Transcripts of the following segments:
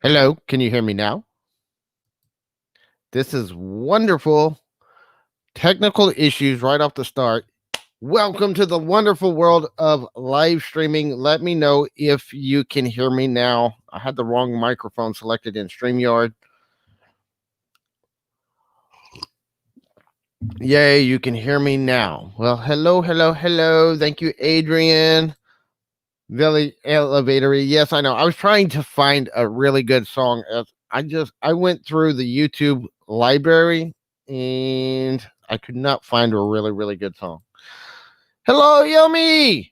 Hello, can you hear me now? This is wonderful. Technical issues right off the start. Welcome to the wonderful world of live streaming. Let me know if you can hear me now. I had the wrong microphone selected in Streamyard. Yay, you can hear me now. Well, hello. Thank you, Adrian. Really elevatory. Yes, I know. I was trying to find a really good song. I went through the YouTube library and I could not find a really good song. Hello, Yomi.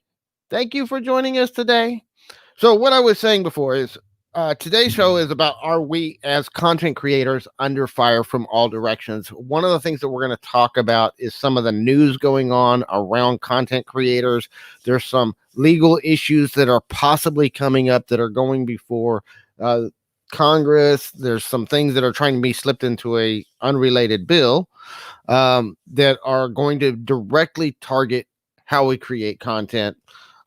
Thank you for joining us today. So what I was saying before is today's show is about, are we as content creators under fire from all directions? One of the things that we're going to talk about is some of the news going on around content creators. There's some legal issues that are possibly coming up that are going before Congress. There's some things that are trying to be slipped into a unrelated bill that are going to directly target how we create content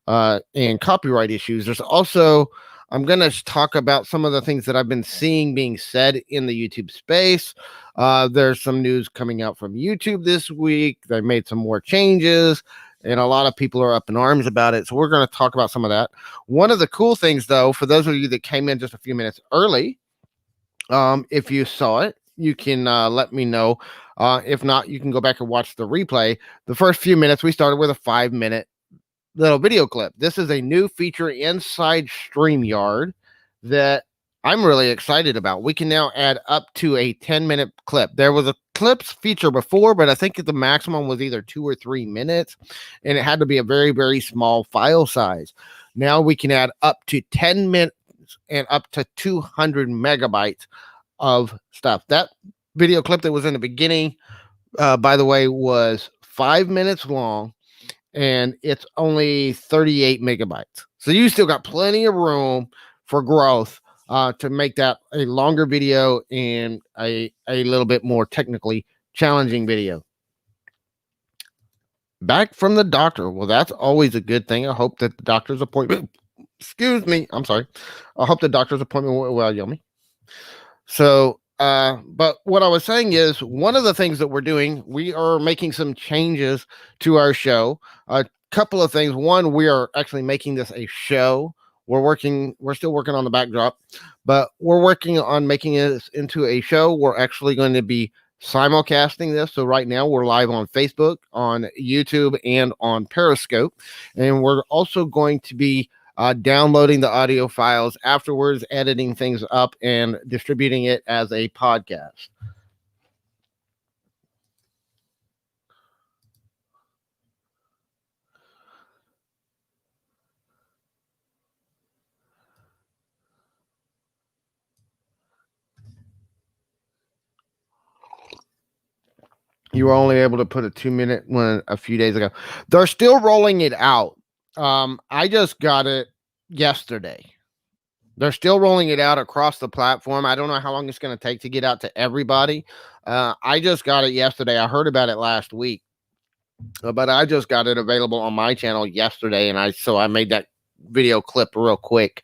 and copyright issues. There's also, I'm going to talk about some of the things that I've been seeing being said in the YouTube space. There's some news coming out from YouTube this week. They made some more changes, and a lot of people are up in arms about it. So we're going to talk about some of that. One of the cool things, though, for those of you that came in just a few minutes early, if you saw it, you can let me know. If not, you can go back and watch the replay. The first few minutes, we started with a 5-minute little video clip. This is a new feature inside Streamyard that I'm really excited about. We can now add up to a 10-minute clip. There was a clips feature before, but I think the maximum was either 2 or 3 minutes, and it had to be a very small file size. Now we can add up to 10 minutes and up to 200 megabytes of stuff. That video clip that was in the beginning, by the way, was 5 minutes long, and it's only 38 megabytes. So you still got plenty of room for growth to make that a longer video and a little bit more technically challenging video. Back from the doctor. Well, that's always a good thing. I hope that the doctor's appointment, excuse me, I'm sorry. I hope the doctor's appointment went well, Yomi. So, but what I was saying is, one of the things that we're doing, we are making some changes to our show. A couple of things. One, we are actually making this a show. We're still working on the backdrop, but we're working on making it into a show. We're actually going to be simulcasting this. So right now we're live on Facebook, on YouTube, and on Periscope. And we're also going to be downloading the audio files afterwards, editing things up, and distributing it as a podcast. You were only able to put a 2-minute one a few days ago. They're still rolling it out. I just got it yesterday. They're still rolling it out across the platform. I don't know how long it's going to take to get out to everybody. I just got it yesterday. I heard about it last week, but I just got it available on my channel yesterday, and I made that video clip real quick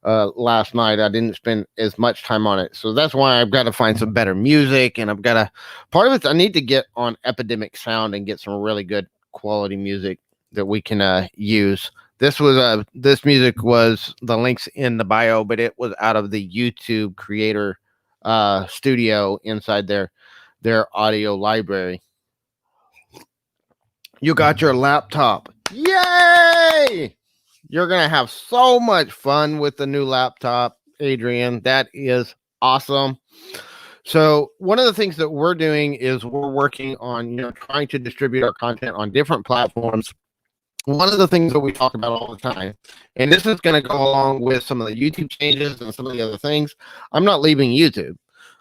last night. I didn't spend as much time on it, so that's why I've got to find some better music, and part of it, I need to get on Epidemic Sound and get some really good quality music that we can use. This music was, the links in the bio, but it was out of the YouTube creator studio inside their audio library. You got your laptop. Yay! You're going to have so much fun with the new laptop, Adrian. That is awesome. So one of the things that we're doing is we're working on, trying to distribute our content on different platforms. One of the things that we talk about all the time, and this is going to go along with some of the YouTube changes and some of the other things. I'm not leaving YouTube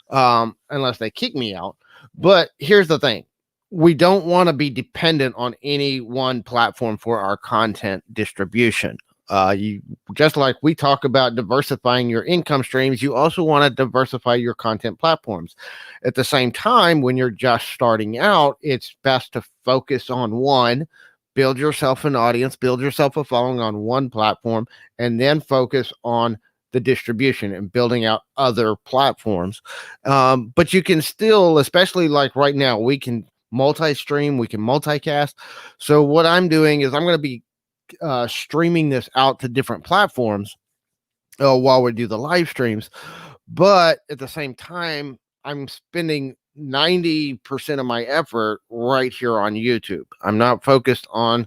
unless they kick me out. But here's the thing. We don't want to be dependent on any one platform for our content distribution. Just like we talk about diversifying your income streams, you also want to diversify your content platforms. At the same time, when you're just starting out, it's best to focus on one, build yourself an audience, build yourself a following on one platform, and then focus on the distribution and building out other platforms. But you can still, especially like right now, we can multi-stream, we can multicast. So what I'm doing is I'm going to be streaming this out to different platforms while we do the live streams. But at the same time, I'm spending 90% of my effort right here on YouTube. I'm not focused on,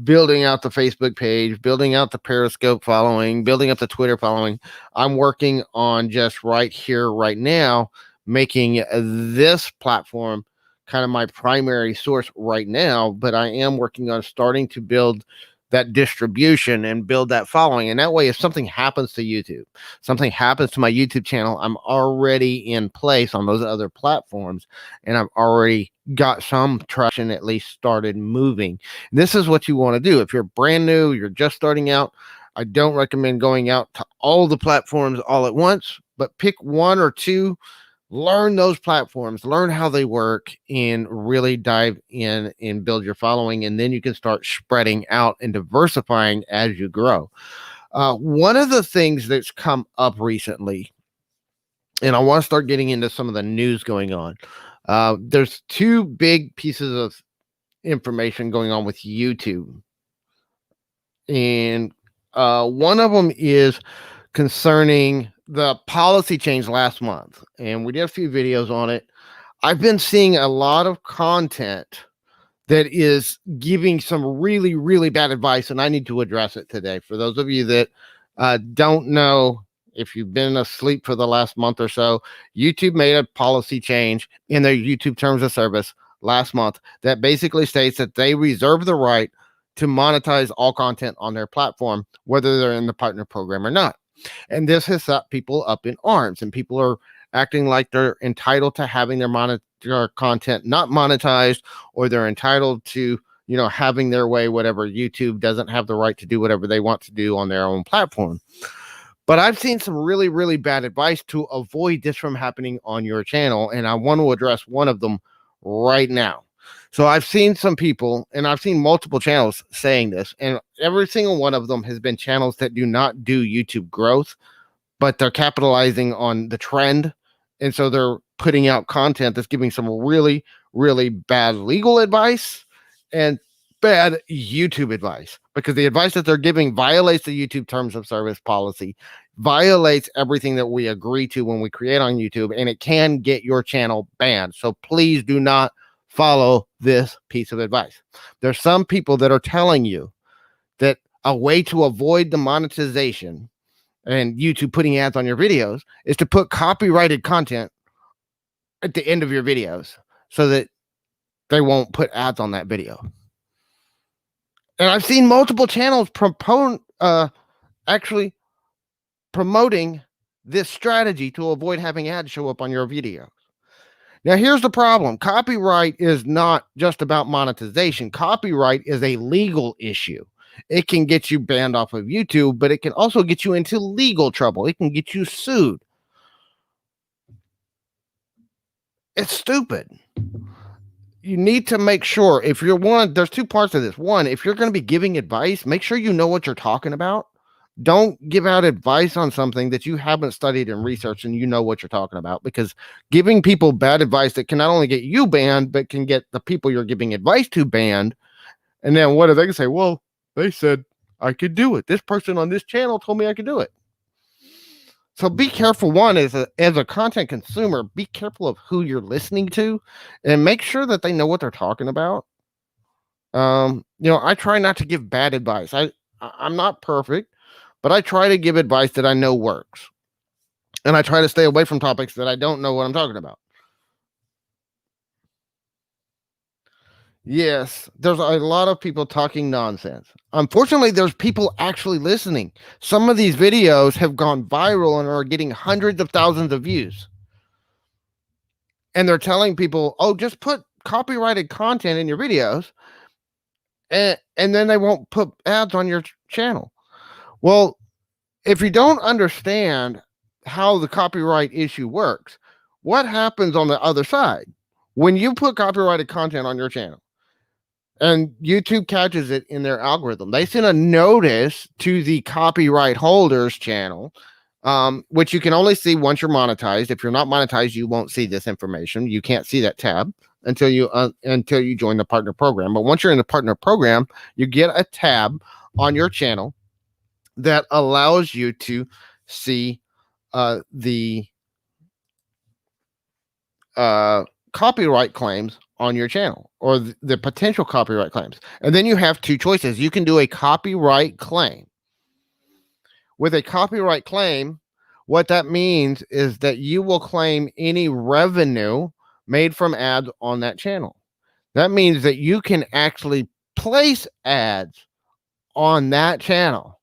building out the Facebook page, building out the Periscope following, building up the Twitter following. I'm working on just right here, right now, making this platform kind of my primary source right now. But I am working on starting to build that distribution and build that following. And that way, if something happens to YouTube, something happens to my YouTube channel, I'm already in place on those other platforms, and I've already got some traction, at least started moving. This is what you want to do. If you're brand new, you're just starting out, I don't recommend going out to all the platforms all at once, but pick one or two. Learn those platforms, learn how they work, and really dive in and build your following. And then you can start spreading out and diversifying as you grow. One of the things that's come up recently, and I want to start getting into some of the news going on. There's two big pieces of information going on with YouTube. And one of them is concerning the policy change last month, and we did a few videos on it. I've been seeing a lot of content that is giving some really, really bad advice, and I need to address it today. For those of you that don't know, if you've been asleep for the last month or so, YouTube made a policy change in their YouTube terms of service last month that basically states that they reserve the right to monetize all content on their platform, whether they're in the partner program or not. And this has set people up in arms, and people are acting like they're entitled to having their content not monetized, or they're entitled to, having their way, whatever. YouTube doesn't have the right to do whatever they want to do on their own platform. But I've seen some really, really bad advice to avoid this from happening on your channel, and I want to address one of them right now. So I've seen some people, and I've seen multiple channels saying this, and every single one of them has been channels that do not do YouTube growth, but they're capitalizing on the trend. And so they're putting out content that's giving some really, really bad legal advice and bad YouTube advice, because the advice that they're giving violates the YouTube terms of service policy, violates everything that we agree to when we create on YouTube, and it can get your channel banned. So please do not follow this piece of advice. There's some people that are telling you that a way to avoid the monetization and YouTube putting ads on your videos is to put copyrighted content at the end of your videos so that they won't put ads on that video. And I've seen multiple channels actually promoting this strategy to avoid having ads show up on your video. Now, here's the problem. Copyright is not just about monetization. Copyright is a legal issue. It can get you banned off of YouTube, but it can also get you into legal trouble. It can get you sued. It's stupid. You need to make sure, if you're there's two parts of this. One, if you're going to be giving advice, make sure you know what you're talking about. Don't give out advice on something that you haven't studied and researched and you know what you're talking about, because giving people bad advice that can not only get you banned, but can get the people you're giving advice to banned. And then what are they going to say? Well, they said I could do it. This person on this channel told me I could do it. So be careful. One, as a content consumer, be careful of who you're listening to, and make sure that they know what they're talking about. I try not to give bad advice. I'm not perfect, but I try to give advice that I know works. And I try to stay away from topics that I don't know what I'm talking about. Yes, there's a lot of people talking nonsense. Unfortunately, there's people actually listening. Some of these videos have gone viral and are getting hundreds of thousands of views. And they're telling people, oh, just put copyrighted content in your videos, and then they won't put ads on your channel. Well, if you don't understand how the copyright issue works, what happens on the other side? When you put copyrighted content on your channel and YouTube catches it in their algorithm, they send a notice to the copyright holder's channel which you can only see once you're monetized. If you're not monetized, you won't see this information. You can't see that tab until you join the partner program. But once you're in the partner program, you get a tab on your channel that allows you to see the copyright claims on your channel, or the potential copyright claims. And then you have two choices. You can do a copyright claim. With a copyright claim, what that means is that you will claim any revenue made from ads on that channel. That means that you can actually place ads on that channel.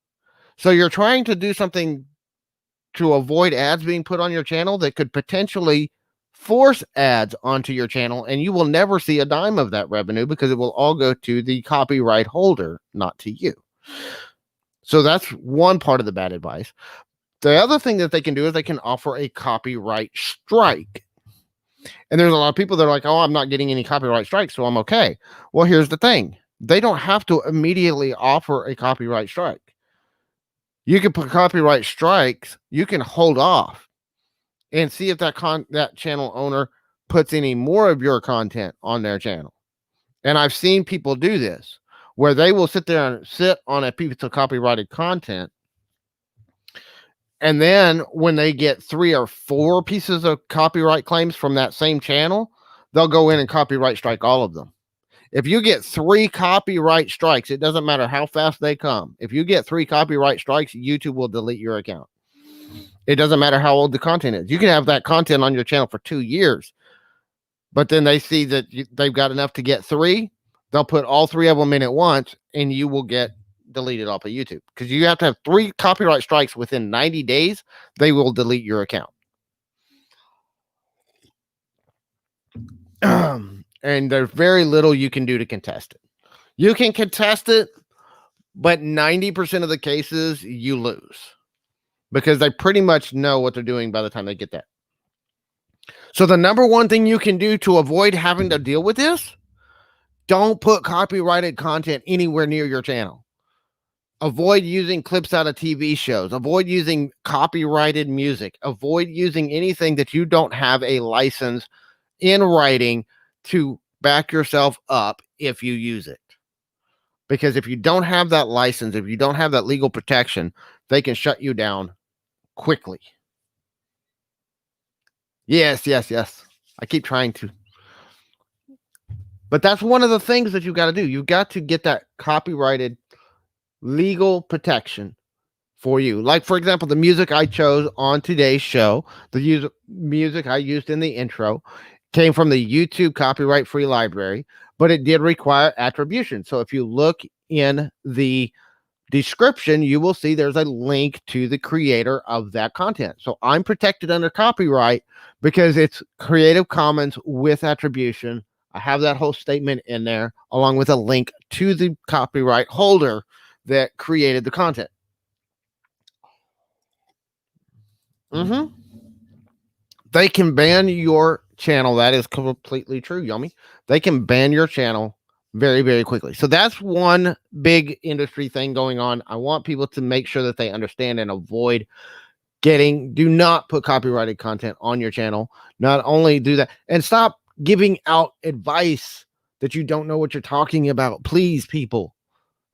So you're trying to do something to avoid ads being put on your channel that could potentially force ads onto your channel, and you will never see a dime of that revenue because it will all go to the copyright holder, not to you. So that's one part of the bad advice. The other thing that they can do is they can offer a copyright strike. And there's a lot of people that are like, oh, I'm not getting any copyright strikes, so I'm okay. Well, here's the thing. They don't have to immediately offer a copyright strike. You can put copyright strikes. You can hold off and see if that channel owner puts any more of your content on their channel. And I've seen people do this, where they will sit there and sit on a piece of copyrighted content. And then when they get 3 or 4 pieces of copyright claims from that same channel, they'll go in and copyright strike all of them. If you get 3 copyright strikes, it doesn't matter how fast they come. If you get 3 copyright strikes, YouTube will delete your account. It doesn't matter how old the content is. You can have that content on your channel for 2 years, but then they see that they've got enough to get 3. They'll put all 3 of them in at once, and you will get deleted off of YouTube, because you have to have 3 copyright strikes within 90 days. They will delete your account. And there's very little you can do to contest it. You can contest it, but 90% of the cases you lose, because they pretty much know what they're doing by the time they get that. So the number one thing you can do to avoid having to deal with this, don't put copyrighted content anywhere near your channel. Avoid using clips out of TV shows. Avoid using copyrighted music. Avoid using anything that you don't have a license in writing to back yourself up if you use it. Because if you don't have that license, if you don't have that legal protection, they can shut you down quickly. Yes. I keep trying to. But that's one of the things that you got to do. You got to get that copyrighted legal protection for you. Like, for example, the music I chose on today's show, the music I used in the intro, came from the YouTube copyright free library, but it did require attribution. So if you look in the description, you will see there's a link to the creator of that content. So I'm protected under copyright because it's Creative Commons with attribution. I have that whole statement in there, along with a link to the copyright holder that created the content. They can ban your channel. That is completely true, Yummy. They can ban your channel very, very quickly. So that's one big industry thing going on. I want people to make sure that they understand and avoid do not put copyrighted content on your channel. Not only do that, and stop giving out advice that you don't know what you're talking about. Please, people.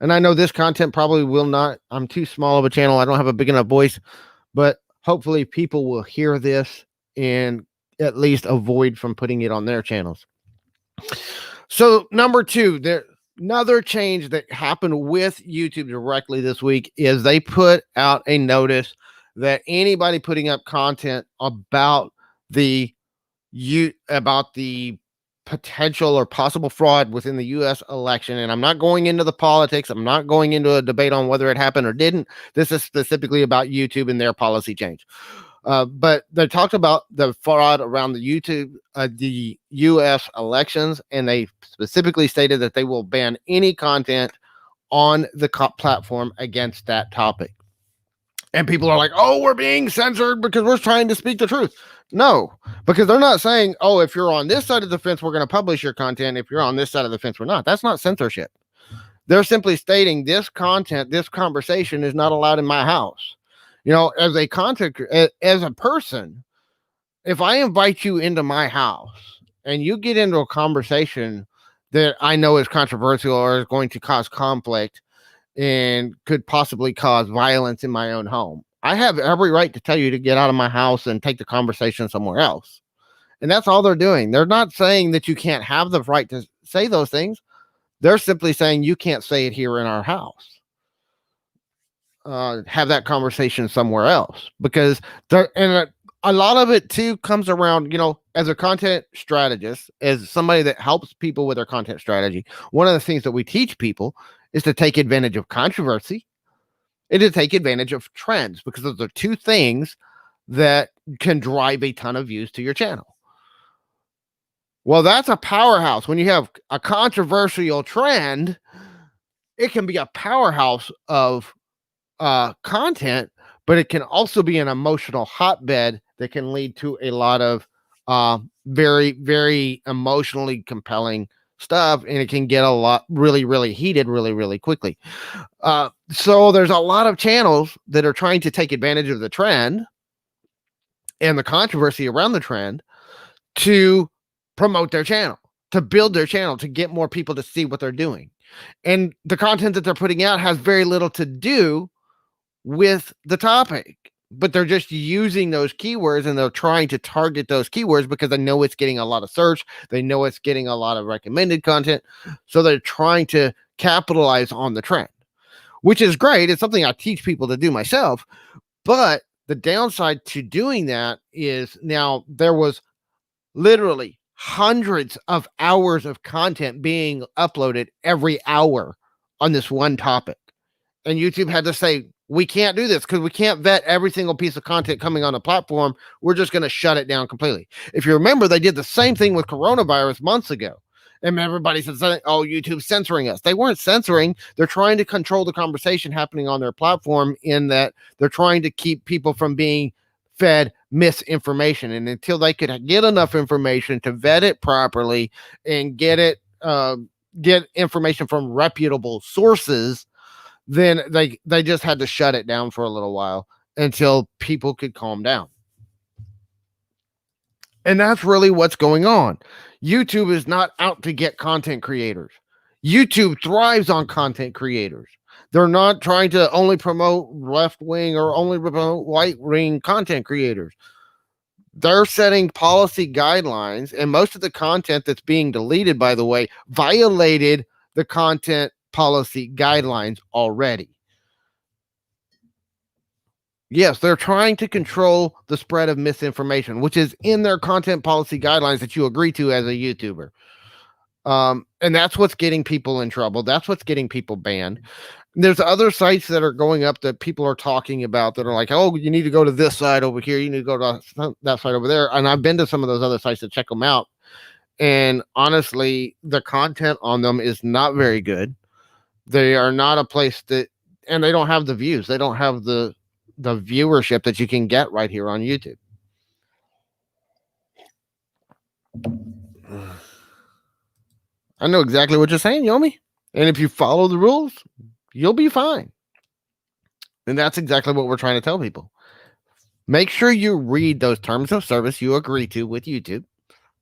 And I know this content probably will not. I'm too small of a channel. I don't have a big enough voice, but hopefully people will hear this and at least avoid from putting it on their channels. So number 2, there another change that happened with YouTube directly this week is they put out a notice that anybody putting up content about the potential or possible fraud within the U.S. election, and I'm not going into the politics, I'm not going into a debate on whether it happened or didn't. This is specifically about YouTube and their policy change. But they talked about the fraud around the U.S. elections, and they specifically stated that they will ban any content on the platform against that topic. And people are like, oh, we're being censored because we're trying to speak the truth. No, because they're not saying, oh, if you're on this side of the fence, we're going to publish your content. If you're on this side of the fence, we're not. That's not censorship. They're simply stating this content, this conversation is not allowed in my house. as a content, as a person, if I invite you into my house and you get into a conversation that I know is controversial or is going to cause conflict and could possibly cause violence in my own home, I have every right to tell you to get out of my house and take the conversation somewhere else. And that's all they're doing. They're not saying that you can't have the right to say those things. They're simply saying you can't say it here in our house. Have that conversation somewhere else, because a lot of it too comes around, as a content strategist, as somebody that helps people with their content strategy. One of the things that we teach people is to take advantage of controversy and to take advantage of trends, because those are two things that can drive a ton of views to your channel. Well, that's a powerhouse. When you have a controversial trend, it can be a powerhouse of content, but it can also be an emotional hotbed that can lead to a lot of very, very emotionally compelling stuff, and it can get a lot really, really heated really, really quickly. So there's a lot of channels that are trying to take advantage of the trend and the controversy around the trend to promote their channel, to build their channel, to get more people to see what they're doing. And the content that they're putting out has very little to do with the topic, but they're just using those keywords, and they're trying to target those keywords because they know it's getting a lot of search. They know it's getting a lot of recommended content. So they're trying to capitalize on the trend, which is great. It's something I teach people to do myself. But the downside to doing that is now there was literally hundreds of hours of content being uploaded every hour on this one topic. And YouTube had to say, we can't do this because we can't vet every single piece of content coming on the platform. We're just going to shut it down completely. If you remember, they did the same thing with coronavirus months ago. And everybody said, oh, YouTube's censoring us. They weren't censoring. They're trying to control the conversation happening on their platform, in that they're trying to keep people from being fed misinformation. And until they could get enough information to vet it properly and get information from reputable sources, then they just had to shut it down for a little while until people could calm down. And that's really what's going on. YouTube is not out to get content creators. YouTube thrives on content creators. They're not trying to only promote left-wing or only promote right-wing content creators. They're setting policy guidelines, and most of the content that's being deleted, by the way, violated the content policy guidelines already. Yes, they're trying to control the spread of misinformation, which is in their content policy guidelines that you agree to as a YouTuber. And that's what's getting people in trouble. That's what's getting people banned. There's other sites that are going up that people are talking about that are like, oh, you need to go to this site over here. You need to go to that site over there. And I've been to some of those other sites to check them out. And honestly, the content on them is not very good. They are not a place that, and they don't have the views. They don't have the viewership that you can get right here on YouTube. I know exactly what you're saying, Yomi. And if you follow the rules, you'll be fine. And that's exactly what we're trying to tell people. Make sure you read those terms of service you agree to with YouTube,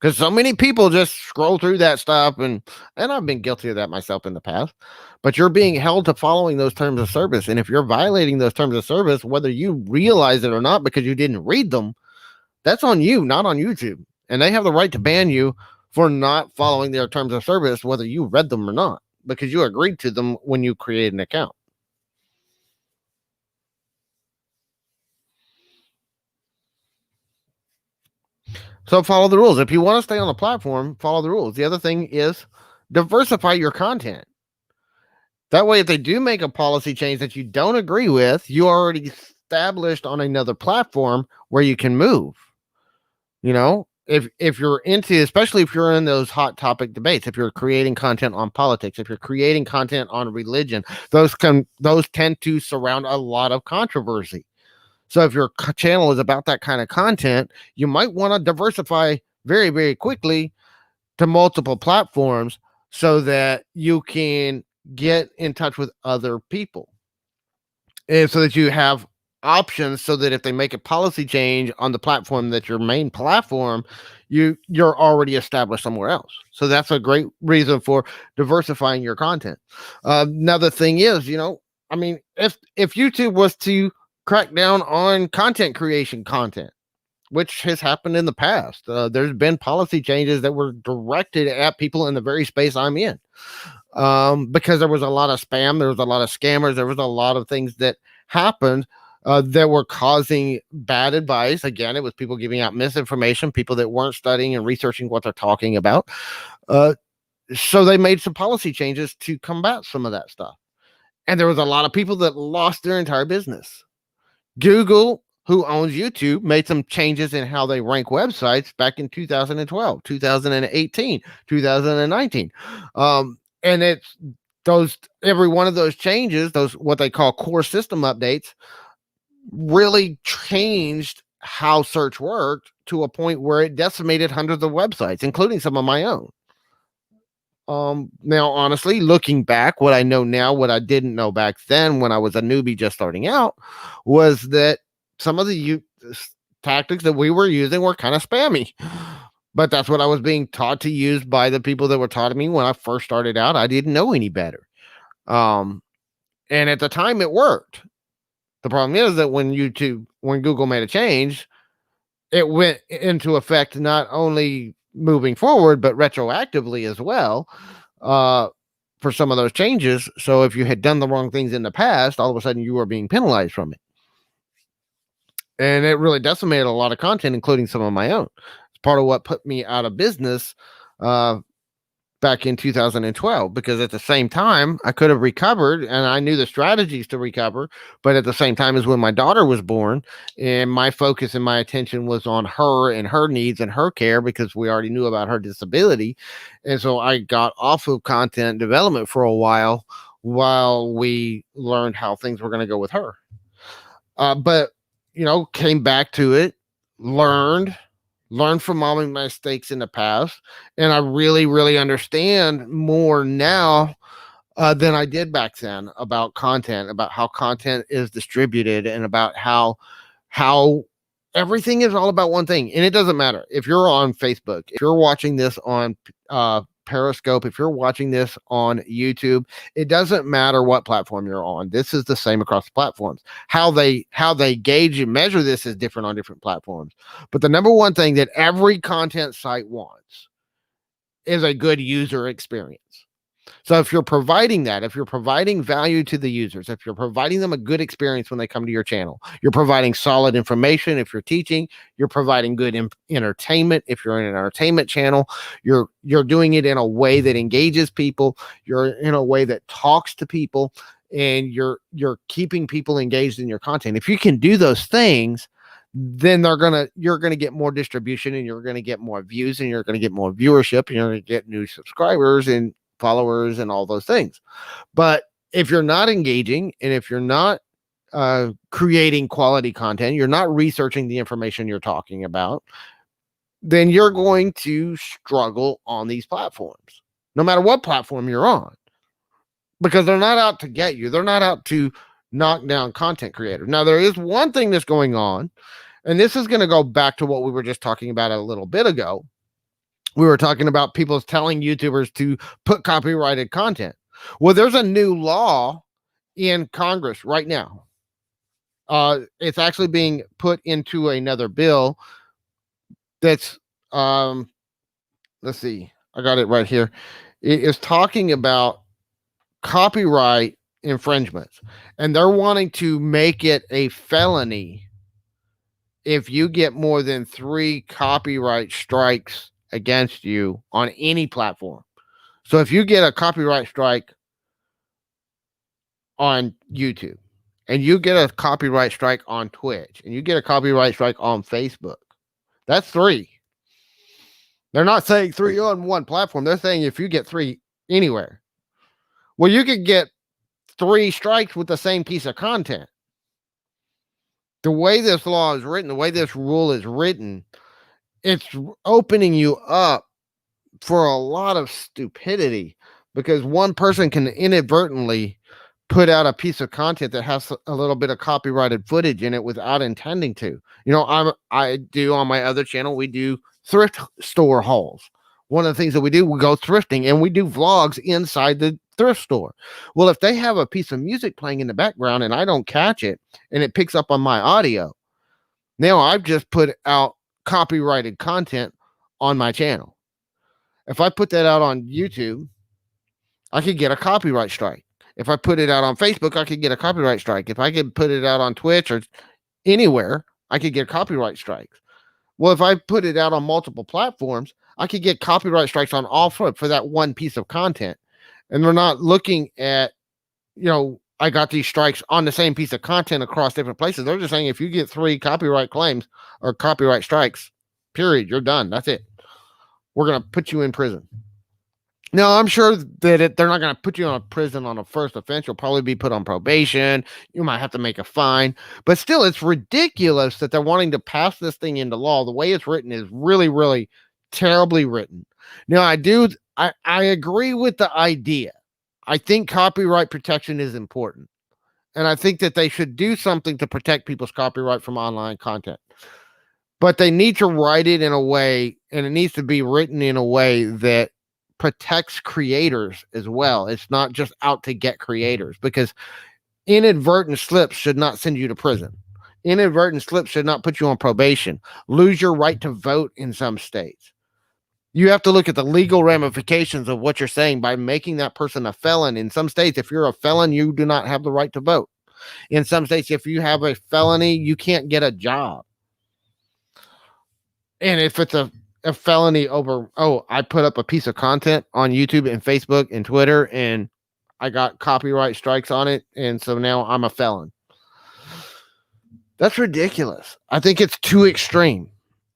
because so many people just scroll through that stuff, and I've been guilty of that myself in the past. But you're being held to following those terms of service, and if you're violating those terms of service, whether you realize it or not because you didn't read them, that's on you, not on YouTube. And they have the right to ban you for not following their terms of service, whether you read them or not, because you agreed to them when you create an account. So follow the rules. If you want to stay on the platform, follow the rules. The other thing is diversify your content. That way, if they do make a policy change that you don't agree with, you already established on another platform where you can move. If you're into, especially if you're in those hot topic debates, if you're creating content on politics, if you're creating content on religion, those tend to surround a lot of controversy. So if your channel is about that kind of content, you might want to diversify very, very quickly to multiple platforms so that you can get in touch with other people, and so that you have options so that if they make a policy change on the platform that's your main platform, you're already established somewhere else. So that's a great reason for diversifying your content. Now the thing is, I mean, if YouTube was to crack down on content creation content, which has happened in the past, there's been policy changes that were directed at people in the very space I'm in, because there was a lot of spam, there was a lot of scammers, there was a lot of things that happened that were causing bad advice. Again, it was people giving out misinformation, people that weren't studying and researching what they're talking about. So they made some policy changes to combat some of that stuff. And there was a lot of people that lost their entire business. Google, who owns YouTube, made some changes in how they rank websites back in 2012, 2018, 2019. And it's every one of those changes, those what they call core system updates, really changed how search worked to a point where it decimated hundreds of websites, including some of my own. Now, honestly, looking back, what I know now, what I didn't know back then when I was a newbie just starting out, was that some of the tactics that we were using were kind of spammy. But that's what I was being taught to use by the people that were taught me when I first started out. I didn't know any better. And at the time, it worked. The problem is that when Google made a change, it went into effect not only moving forward, but retroactively as well, for some of those changes. So if you had done the wrong things in the past, all of a sudden you were being penalized from it. And it really decimated a lot of content, including some of my own. It's part of what put me out of business back in 2012, because at the same time I could have recovered and I knew the strategies to recover, but at the same time is when my daughter was born and my focus and my attention was on her and her needs and her care, because we already knew about her disability. And so I got off of content development for a while we learned how things were going to go with her. But came back to it, learned from all my mistakes in the past, and I really, really understand more now than I did back then about content, about how content is distributed, and about how everything is all about one thing. And it doesn't matter if you're on Facebook, if you're watching this on Periscope, if you're watching this on YouTube, it doesn't matter what platform you're on. This is the same across the platforms. How they gauge and measure this is different on different platforms. But the number one thing that every content site wants is a good user experience. So if you're providing that, if you're providing value to the users, if you're providing them a good experience when they come to your channel, you're providing solid information. If you're teaching, you're providing good entertainment. If you're in an entertainment channel, you're doing it in a way that engages people. You're in a way that talks to people, and you're keeping people engaged in your content. If you can do those things, then you're gonna get more distribution, and you're gonna get more views, and you're gonna get more viewership, and you're gonna get new subscribers and followers and all those things. But if you're not engaging, and if you're not creating quality content, you're not researching the information you're talking about, then you're going to struggle on these platforms, no matter what platform you're on, because they're not out to get you. They're not out to knock down content creators. Now, there is one thing that's going on, and this is going to go back to what we were just talking about a little bit ago. We were talking about people telling YouTubers to put copyrighted content. Well, there's a new law in Congress right now. It's actually being put into another bill that's, let's see, I got it right here. It is talking about copyright infringements, and they're wanting to make it a felony if you get more than 3 copyright strikes against you on any platform. So if you get a copyright strike on YouTube, and you get a copyright strike on Twitch, and you get a copyright strike on Facebook, that's 3. They're not saying 3 on one platform. They're saying if you get 3 anywhere. Well, you could get 3 strikes with the same piece of content. The way this law is written, the way this rule is written, it's opening you up for a lot of stupidity, because one person can inadvertently put out a piece of content that has a little bit of copyrighted footage in it without intending to. I do on my other channel, we do thrift store hauls. One of the things that we do, we go thrifting and we do vlogs inside the thrift store. Well, if they have a piece of music playing in the background and I don't catch it and it picks up on my audio, now I've just put out copyrighted content on my channel. If I put that out on YouTube, I could get a copyright strike. If I put it out on Facebook, I could get a copyright strike. If I could put it out on Twitch or anywhere, I could get copyright strikes. Well, if I put it out on multiple platforms, I could get copyright strikes on all for that one piece of content. And we're not looking at, I got these strikes on the same piece of content across different places. They're just saying if you get 3 copyright claims or copyright strikes, period, you're done. That's it. We're going to put you in prison. Now, I'm sure that they're not going to put you in prison on a first offense. You'll probably be put on probation. You might have to make a fine. But still, it's ridiculous that they're wanting to pass this thing into law. The way it's written is really, really terribly written. Now, I agree with the idea. I think copyright protection is important. And I think that they should do something to protect people's copyright from online content. But they need to write it in a way, and it needs to be written in a way that protects creators as well. It's not just out to get creators, because inadvertent slips should not send you to prison. Inadvertent slips should not put you on probation, lose your right to vote in some states. You have to look at the legal ramifications of what you're saying by making that person a felon. In some states, if you're a felon, you do not have the right to vote. In some states, if you have a felony, you can't get a job. And if it's a felony over, I put up a piece of content on YouTube and Facebook and Twitter and I got copyright strikes on it, and so now I'm a felon. That's ridiculous. I think it's too extreme.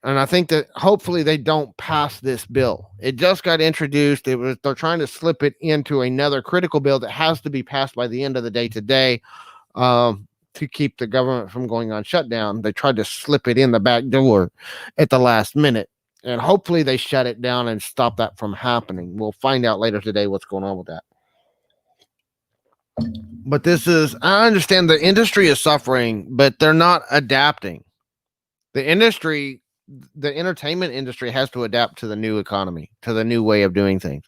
And I think that hopefully they don't pass this bill. It just got introduced. They're trying to slip it into another critical bill that has to be passed by the end of the day today. To keep the government from going on shutdown. They tried to slip it in the back door at the last minute, and hopefully they shut it down and stop that from happening. We'll find out later today what's going on with that. But I understand the industry is suffering, but they're not adapting. The entertainment industry has to adapt to the new economy, to the new way of doing things,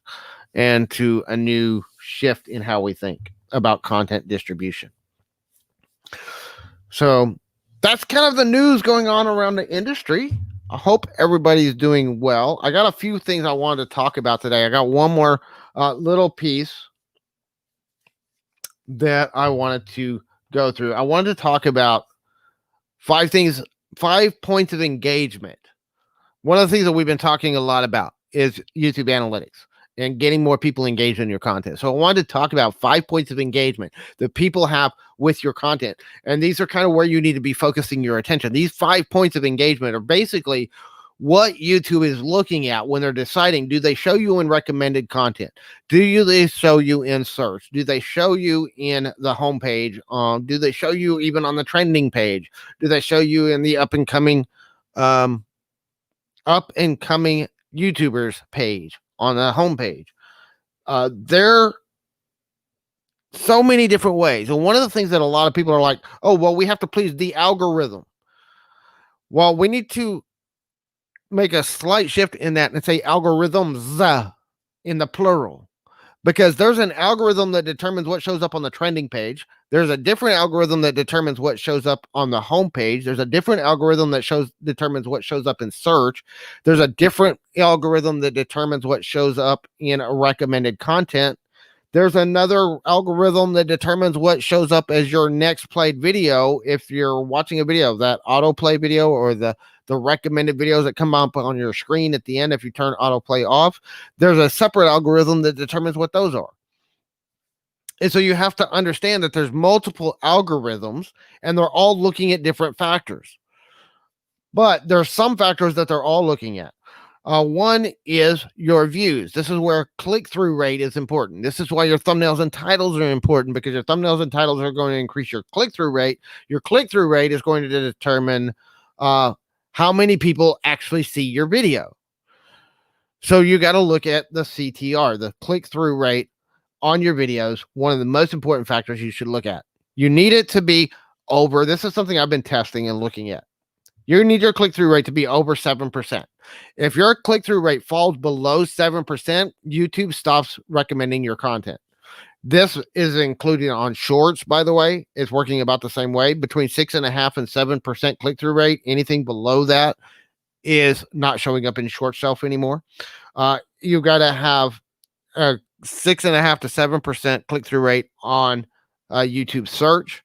and to a new shift in how we think about content distribution. So that's kind of the news going on around the industry. I hope everybody's doing well. I got a few things I wanted to talk about today. I got one more little piece that I wanted to go through. I wanted to talk about 5 points of engagement. One of the things that we've been talking a lot about is YouTube analytics and getting more people engaged in your content. So I wanted to talk about 5 points of engagement that people have with your content. And these are kind of where you need to be focusing your attention. These 5 points of engagement are basically what YouTube is looking at when they're deciding, do they show you in recommended content? Do they show you in search? Do they show you in the homepage? Do they show you even on the trending page? Do they show you in the up and coming YouTubers page on the homepage? There are so many different ways. And one of the things that a lot of people are like, we have to please the algorithm. Well, we need to make a slight shift in that and say algorithms in the plural, because there's an algorithm that determines what shows up on the trending page. There's a different algorithm that determines what shows up on the homepage. There's a different algorithm that determines what shows up in search. There's a different algorithm that determines what shows up in recommended content. There's another algorithm that determines what shows up as your next played video. If you're watching a video, that autoplay video or the recommended videos that come up on your screen at the end, if you turn autoplay off, there's a separate algorithm that determines what those are. And so you have to understand that there's multiple algorithms and they're all looking at different factors. But there's some factors that they're all looking at. One is your views. This is where click-through rate is important. This is why your thumbnails and titles are important, because your thumbnails and titles are going to increase your click-through rate. Your click-through rate is going to determine how many people actually see your video. So you got to look at the CTR, the click-through rate on your videos, one of the most important factors you should look at. You need it to be over. This is something I've been testing and looking at. You need your click-through rate to be over 7%. If your click-through rate falls below 7%, YouTube stops recommending your content. This is included on shorts, by the way. It's working about the same way. Between 6.5% and 7% click-through rate. Anything below that is not showing up in short shelf anymore. You got to have a 6.5% to 7% click-through rate on YouTube search,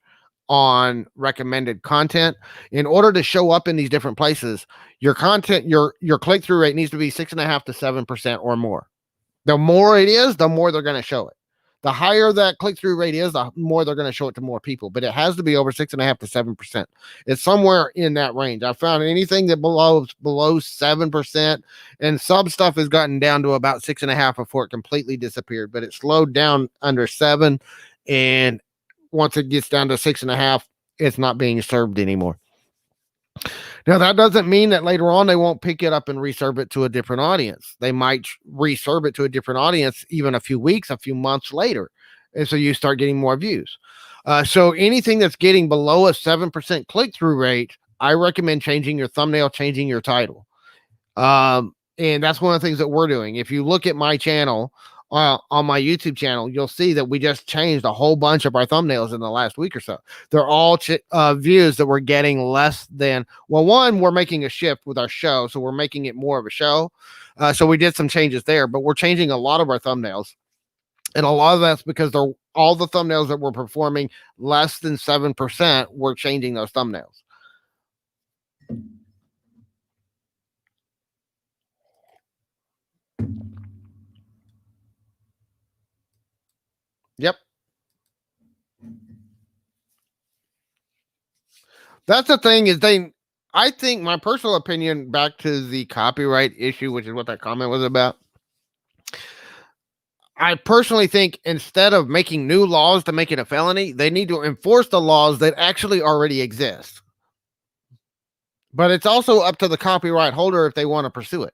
on recommended content. In order to show up in these different places, your content, your click-through rate needs to be 6.5% to 7% or more. The more it is, the more they're going to show it. The higher that click-through rate is, the more they're going to show it to more people. But it has to be over 6.5% to 7%. It's somewhere in that range. I found anything that below 7%, and some stuff has gotten down to about 6.5% before it completely disappeared. But it slowed down under 7%, and once it gets down to 6.5%, it's not being served anymore. Now, that doesn't mean that later on they won't pick it up and reserve it to a different audience. They might reserve it to a different audience even a few weeks, a few months later. And so you start getting more views. So anything that's getting below a 7% click-through rate, I recommend changing your thumbnail, changing your title. And that's one of the things that we're doing. If you look at my channel, on my YouTube channel, you'll see that we just changed a whole bunch of our thumbnails in the last week or so. They're all views that we're getting less than, well, one, we're making a shift with our show, so we're making it more of a show. So we did some changes there, but we're changing a lot of our thumbnails. And a lot of that's because they're all the thumbnails that we're performing less than 7%, we're changing those thumbnails. Yep. That's the thing is I think my personal opinion, back to the copyright issue, which is what that comment was about. I personally think instead of making new laws to make it a felony, they need to enforce the laws that actually already exist. But it's also up to the copyright holder if they want to pursue it.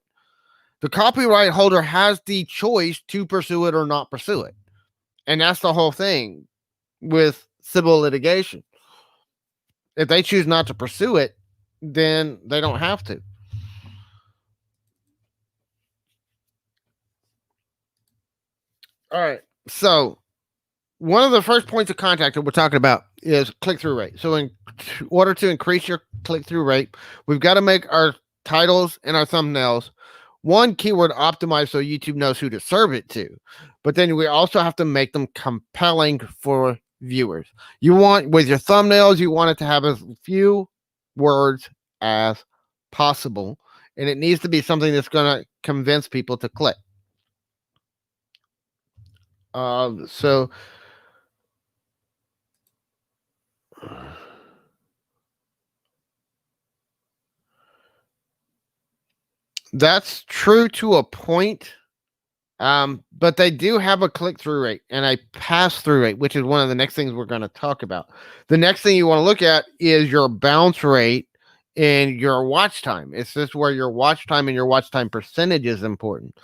The copyright holder has the choice to pursue it or not pursue it. And that's the whole thing with civil litigation. If they choose not to pursue it, then they don't have to. All right. So one of the first points of contact that we're talking about is click-through rate. So in order to increase your click-through rate, we've got to make our titles and our thumbnails one keyword optimized so YouTube knows who to serve it to. But then we also have to make them compelling for viewers. You want, with your thumbnails, you want it to have as few words as possible. And it needs to be something that's going to convince people to click. So that's true to a point. But they do have a click-through rate and a pass-through rate, which is one of the next things we're going to talk about. The next thing you want to look at is your bounce rate and your watch time. It's just where your watch time and your watch time percentage is important.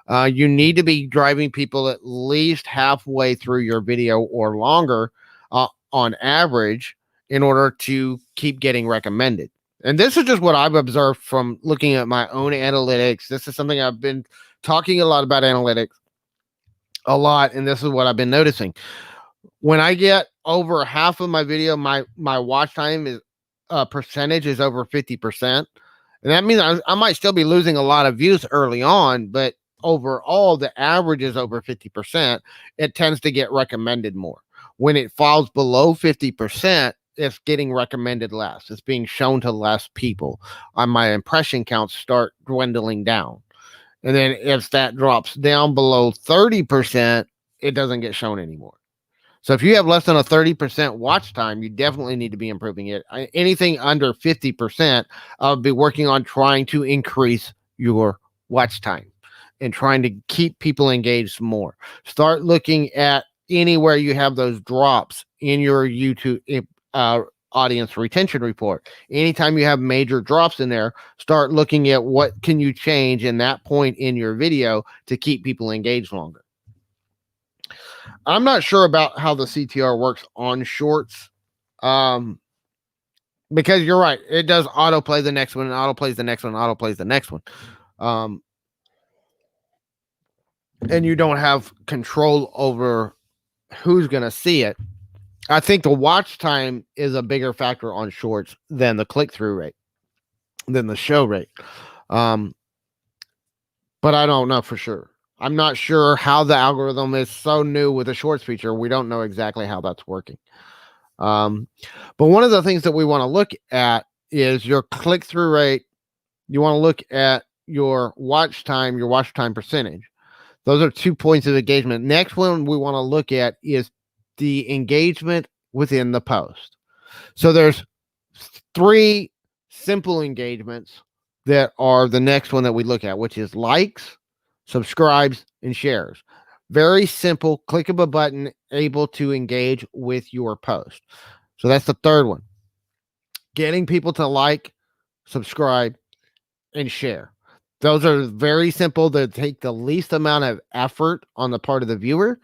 You need to be driving people at least halfway through your video or longer on average in order to keep getting recommended. And this is just what I've observed from looking at my own analytics. This is something I've been talking a lot about analytics a lot, and this is what I've been noticing. When I get over half of my video, my watch time is percentage is over 50%. And that means I might still be losing a lot of views early on, but overall the average is over 50%. It tends to get recommended more. When it falls below 50%, it's getting recommended less. It's being shown to less people. My impression counts start dwindling down. And then if that drops down below 30%, it doesn't get shown anymore. So if you have less than a 30% watch time, you definitely need to be improving it. Anything under 50%, I'll be working on trying to increase your watch time and trying to keep people engaged more. Start looking at anywhere you have those drops in your YouTube audience retention report. Anytime you have major drops in there, start looking at what can you change in that point in your video to keep people engaged longer. I'm not sure about how the CTR works on shorts. Because you're right, it does autoplay the next one, and autoplays the next one, and autoplays the next one. And you don't have control over who's going to see it. I think the watch time is a bigger factor on shorts than the click-through rate, than the show rate. But I don't know for sure. I'm not sure how the algorithm is so new with the shorts feature. We don't know exactly how that's working. But one of the things that we want to look at is your click-through rate. You want to look at your watch time percentage. Those are 2 points of engagement. Next one we want to look at is the engagement within the post. So there's 3 simple engagements that are the next one that we look at, which is likes, subscribes, and shares. Very simple, click of a button, able to engage with your post. So that's the third one. Getting people to like, subscribe, and share. Those are very simple. They take the least amount of effort on the part of the viewer,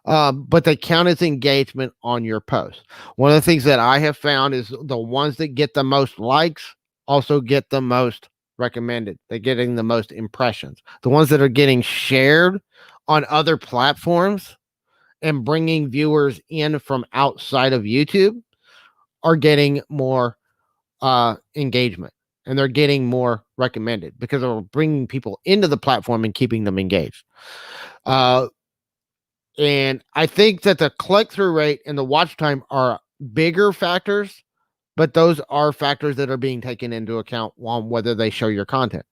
but they count as engagement on your post. One of the things that I have found is the ones that get the most likes also get the most recommended. They're getting the most impressions. The ones that are getting shared on other platforms and bringing viewers in from outside of YouTube are getting more engagement. And they're getting more recommended because they're bringing people into the platform and keeping them engaged. And I think that the click-through rate and the watch time are bigger factors, but those are factors that are being taken into account on whether they show your content.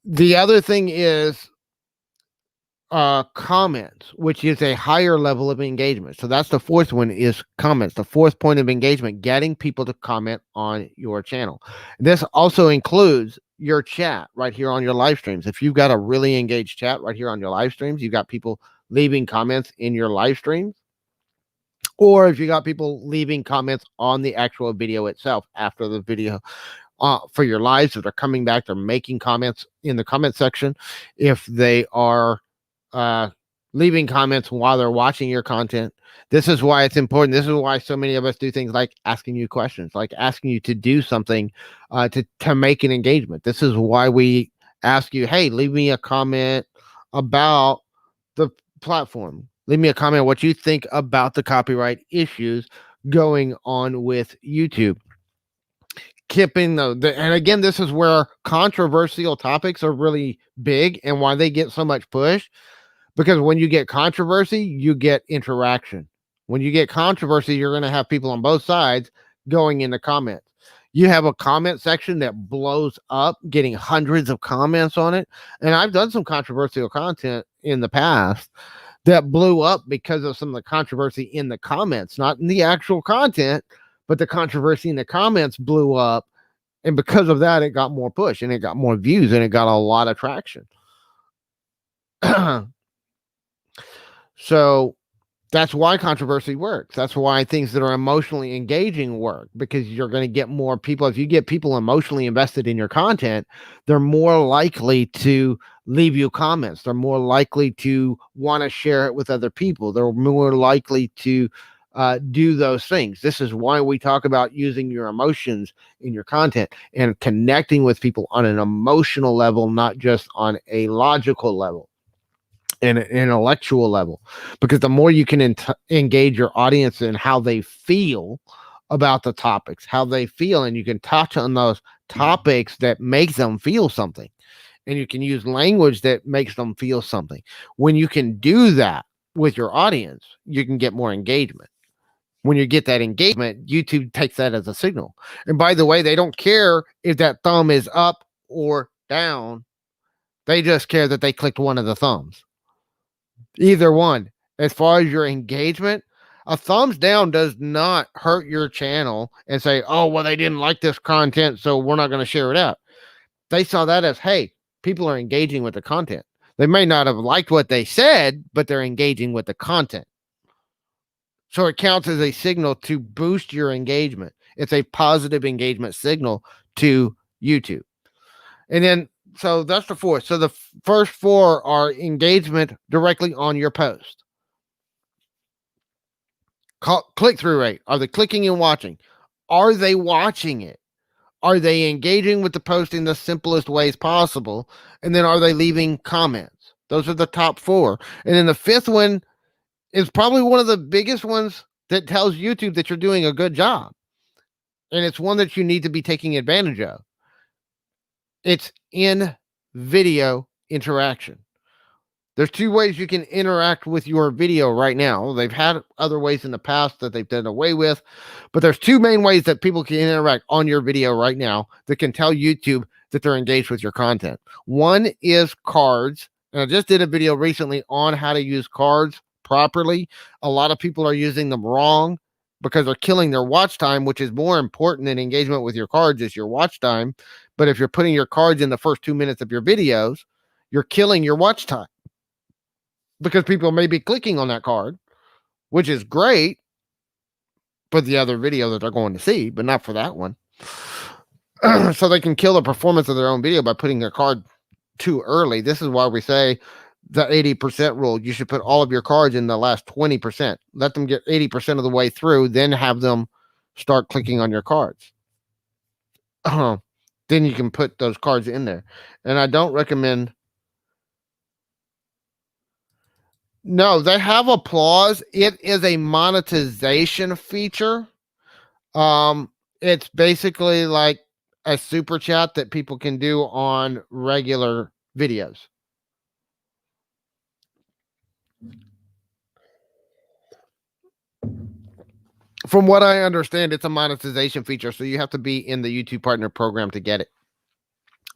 The other thing is comments, which is a higher level of engagement. So that's the fourth one, is comments. The fourth point of engagement, getting people to comment on your channel. This also includes your chat right here on your live streams. If you've got a really engaged chat right here on your live streams, you've got people leaving comments in your live streams, or if you got people leaving comments on the actual video itself after the video, for your lives, if they're coming back, they're making comments in the comment section. If they are leaving comments while they're watching your content. This is why it's important. This is why so many of us do things like asking you questions, like asking you to do something to make an engagement. This is why we ask you, hey, leave me a comment about the platform. Leave me a comment what you think about the copyright issues going on with YouTube. Keeping and again, this is where controversial topics are really big and why they get so much push. Because when you get controversy, you get interaction. When you get controversy, you're going to have people on both sides going in the comments. You have a comment section that blows up, getting hundreds of comments on it. And I've done some controversial content in the past that blew up because of some of the controversy in the comments, not in the actual content, but the controversy in the comments blew up. And because of that, it got more push and it got more views and it got a lot of traction. So that's why controversy works. That's why things that are emotionally engaging work, because you're going to get more people. If you get people emotionally invested in your content, they're more likely to leave you comments. They're more likely to want to share it with other people. They're more likely to do those things. This is why we talk about using your emotions in your content and connecting with people on an emotional level, not just on a logical level. An intellectual level, because the more you can engage your audience in how they feel about the topics, how they feel, and you can touch on those topics that make them feel something, and you can use language that makes them feel something. When you can do that with your audience, you can get more engagement. When you get that engagement, YouTube takes that as a signal. And by the way, they don't care if that thumb is up or down. They just care that they clicked one of the thumbs. Either one. As far as your engagement, a thumbs down does not hurt your channel and say, oh, well, they didn't like this content, so we're not going to share it out. They saw that as, hey, people are engaging with the content. They may not have liked what they said, but they're engaging with the content. So it counts as a signal to boost your engagement. It's a positive engagement signal to YouTube. And then, so that's the fourth. So the first four are engagement directly on your post. Click-through rate. Are they clicking and watching? Are they watching it? Are they engaging with the post in the simplest ways possible? And then are they leaving comments? Those are the top 4. And then the 5th one is probably one of the biggest ones that tells YouTube that you're doing a good job. And it's one that you need to be taking advantage of. It's in video interaction. There's 2 ways you can interact with your video right now. They've had other ways in the past that they've done away with, but there's 2 main ways that people can interact on your video right now that can tell YouTube that they're engaged with your content. One is cards, and I just did a video recently on how to use cards properly. A lot of people are using them wrong because they're killing their watch time, which is more important than engagement with your cards is your watch time. But if you're putting your cards in the first 2 minutes of your videos, you're killing your watch time, because people may be clicking on that card, which is great for the other video that they're going to see, but not for that one. So they can kill the performance of their own video by putting their card too early. This is why we say the 80% rule. You should put all of your cards in the last 20%. Let them get 80% of the way through, then have them start clicking on your cards. Then you can put those cards in there. And I don't recommend. No, they have applause. It is a monetization feature. It's basically like a super chat that people can do on regular videos. From what I understand, it's a monetization feature, so you have to be in the YouTube Partner Program to get it.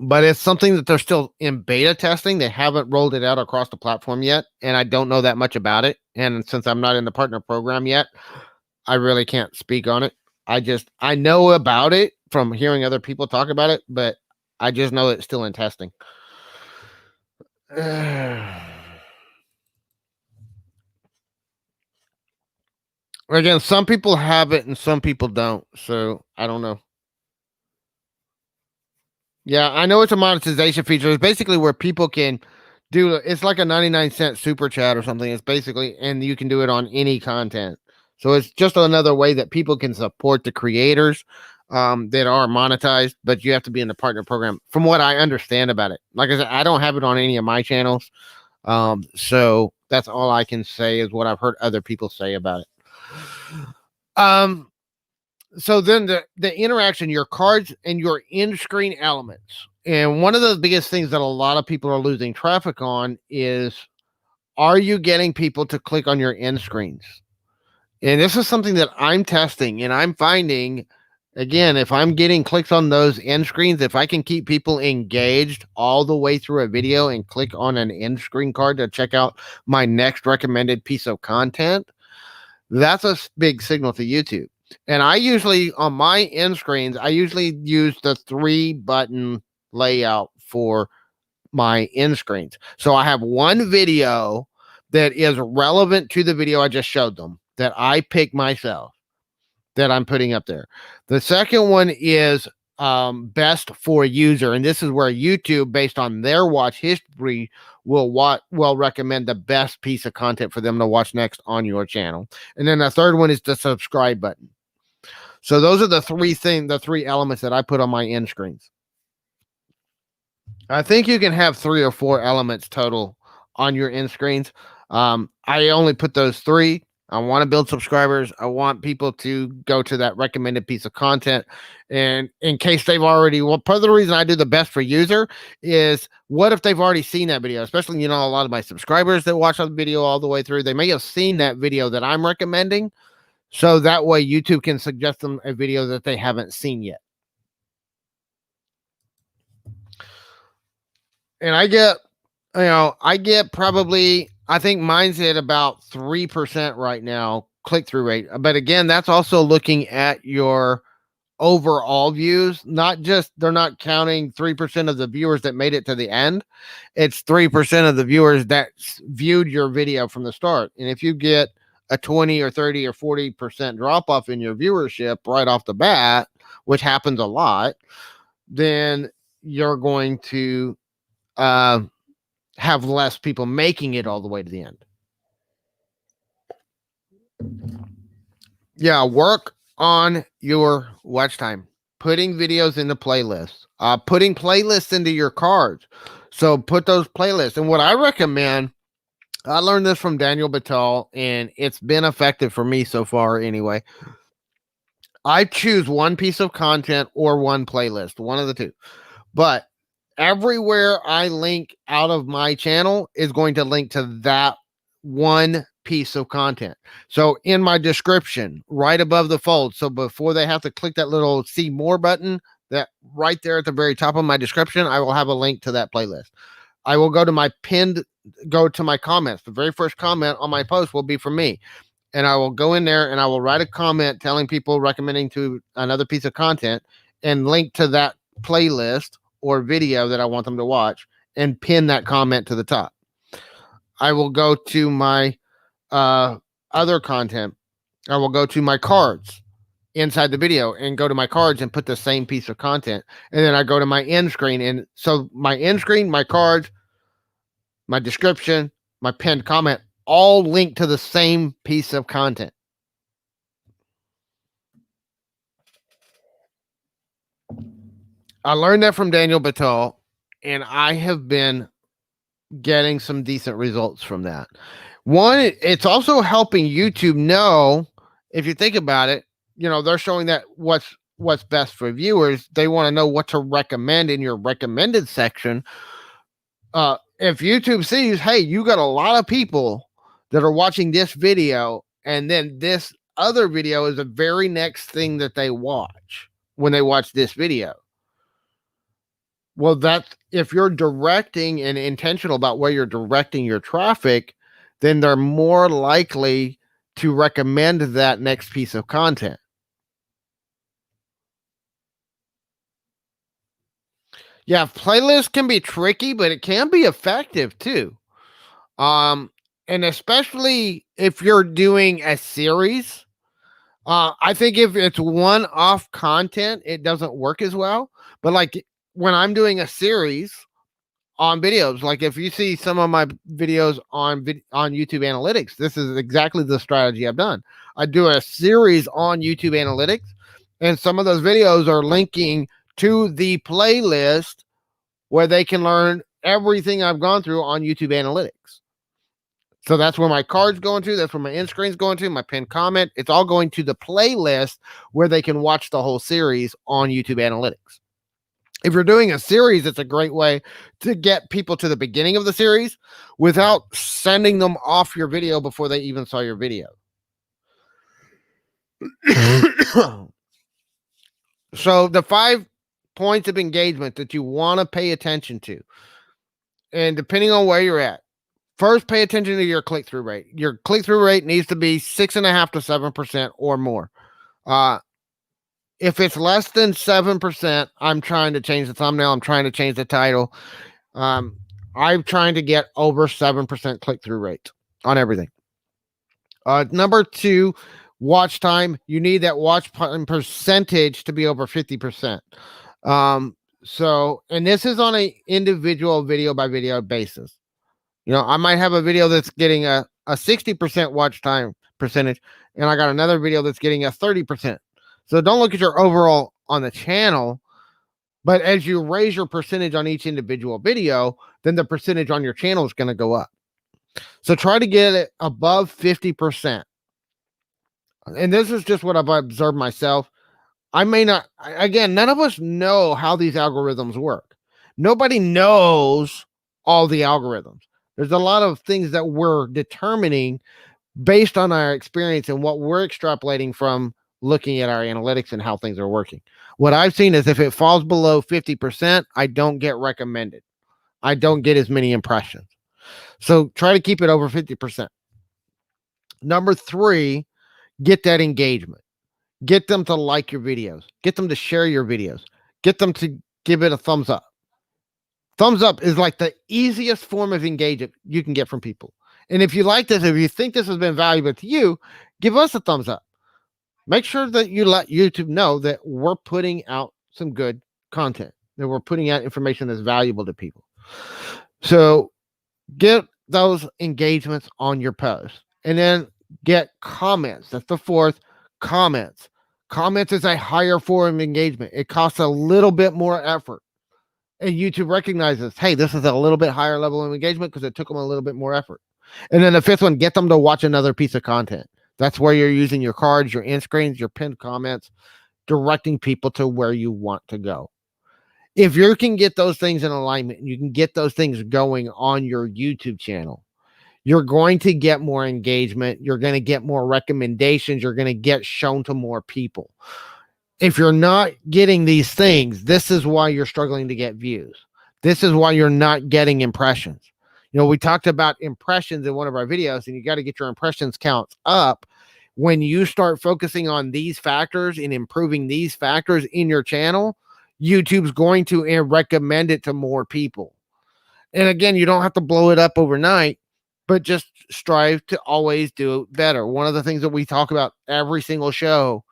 But it's something that they're still in beta testing. They haven't rolled it out across the platform yet, and I don't know that much about it. And since I'm not in the partner program yet, I really can't speak on it. I know about it from hearing other people talk about it, but I just know it's still in testing. Again, some people have it and some people don't, so I don't know. Yeah, I know it's a monetization feature. It's basically where people can do it's like a 99-cent super chat or something. It's basically, and you can do it on any content. So it's just another way that people can support the creators that are monetized, but you have to be in the partner program. From what I understand about it, like I said, I don't have it on any of my channels. So that's all I can say is what I've heard other people say about it. So then the interaction, your cards and your in-screen elements. And one of the biggest things that a lot of people are losing traffic on is, are you getting people to click on your end screens? And this is something that I'm testing, and I'm finding, again, if I'm getting clicks on those end screens, if I can keep people engaged all the way through a video and click on an end screen card to check out my next recommended piece of content, that's a big signal to YouTube. And I usually, on my end screens, I usually use the 3-button layout for my end screens. So I have one video that is relevant to the video I just showed them that I pick myself that I'm putting up there. The second one is best for user. And this is where YouTube, based on their watch history, will recommend the best piece of content for them to watch next on your channel. And then the third one is the subscribe button. So those are the three elements that I put on my end screens. I think you can have 3 or 4 elements total on your end screens. I only put those 3. I want to build subscribers. I want people to go to that recommended piece of content. And in case they've already, part of the reason I do the best for user is, what if they've already seen that video? Especially, a lot of my subscribers that watch the video all the way through, they may have seen that video that I'm recommending. So that way YouTube can suggest them a video that they haven't seen yet. And I get probably, I think mine's at about 3% right now, click-through rate. But again, that's also looking at your overall views, they're not counting 3% of the viewers that made it to the end. It's 3% of the viewers that viewed your video from the start. And if you get a 20 or 30 or 40% drop off in your viewership right off the bat, which happens a lot, then you're going to have less people making it all the way to the end. Yeah, work on your watch time, putting videos into playlists, putting playlists into your cards. So put those playlists. And what I recommend, I learned this from Daniel Batal, and it's been effective for me so far anyway. I choose one piece of content or one playlist, one of the two. But everywhere I link out of my channel is going to link to that one piece of content. So in my description, right above the fold, so before they have to click that little see more button, that right there at the very top of my description, I will have a link to that playlist. I will go to my comments. The very first comment on my post will be from me. And I will go in there and I will write a comment telling people, recommending to another piece of content, and link to that playlist or video that I want them to watch, and pin that comment to the top. I will go to my other content. I will go to my cards inside the video and go to my cards and put the same piece of content. And then I go to my end screen. And so my end screen, my cards, my description, my pinned comment, all link to the same piece of content. I learned that from Daniel Batal, and I have been getting some decent results from that. One, it's also helping YouTube know, if you think about it, they're showing that what's best for viewers. They want to know what to recommend in your recommended section. If YouTube sees, hey, you got a lot of people that are watching this video, and then this other video is the very next thing that they watch when they watch this video. Well, that's, if you're directing and intentional about where you're directing your traffic, then they're more likely to recommend that next piece of content. Yeah, playlists can be tricky, but it can be effective too. And especially if you're doing a series, I think if it's one-off content, it doesn't work as well. But like when I'm doing a series on videos, like if you see some of my videos on YouTube Analytics, this is exactly the strategy I've done. I do a series on YouTube Analytics, and some of those videos are linking to the playlist where they can learn everything I've gone through on YouTube Analytics. So that's where my card's going to. That's where my end screen's going to. My pinned comment. It's all going to the playlist where they can watch the whole series on YouTube Analytics. If you're doing a series, it's a great way to get people to the beginning of the series without sending them off your video before they even saw your video. So the 5 points of engagement that you want to pay attention to, and depending on where you're at, first, pay attention to your click-through rate. Your click-through rate needs to be 6.5% to 7% or more. If it's less than 7%, I'm trying to change the thumbnail. I'm trying to change the title. I'm trying to get over 7% click-through rate on everything. Number 2, watch time. You need that watch time percentage to be over 50%. And this is on an individual video by video basis. I might have a video that's getting a 60% watch time percentage, and I got another video that's getting a 30%. So don't look at your overall on the channel, but as you raise your percentage on each individual video, then the percentage on your channel is going to go up. So try to get it above 50%. And this is just what I've observed myself. I may not, again, none of us know how these algorithms work. Nobody knows all the algorithms. There's a lot of things that we're determining based on our experience and what we're extrapolating from looking at our analytics and how things are working. What I've seen is if it falls below 50%, I don't get recommended. I don't get as many impressions. So try to keep it over 50%. Number 3, get that engagement. Get them to like your videos. Get them to share your videos. Get them to give it a thumbs up. Thumbs up is like the easiest form of engagement you can get from people. And if you like this, if you think this has been valuable to you, give us a thumbs up. Make sure that you let YouTube know that we're putting out some good content, that we're putting out information that's valuable to people. So get those engagements on your post, and then get comments. That's the 4th. Comments. Comments is a higher form of engagement. It costs a little bit more effort. And YouTube recognizes, hey, this is a little bit higher level of engagement because it took them a little bit more effort. And then the fifth one, get them to watch another piece of content. That's where you're using your cards, your end screens, your pinned comments, directing people to where you want to go. If you can get those things in alignment, and you can get those things going on your YouTube channel, you're going to get more engagement. You're going to get more recommendations. You're going to get shown to more people. If you're not getting these things, this is why you're struggling to get views. This is why you're not getting impressions. You know, we talked about impressions in one of our videos, and you got to get your impressions counts up. When you start focusing on these factors and improving these factors in your channel, YouTube's going to recommend it to more people. And again, you don't have to blow it up overnight, but just strive to always do better. One of the things that we talk about every single show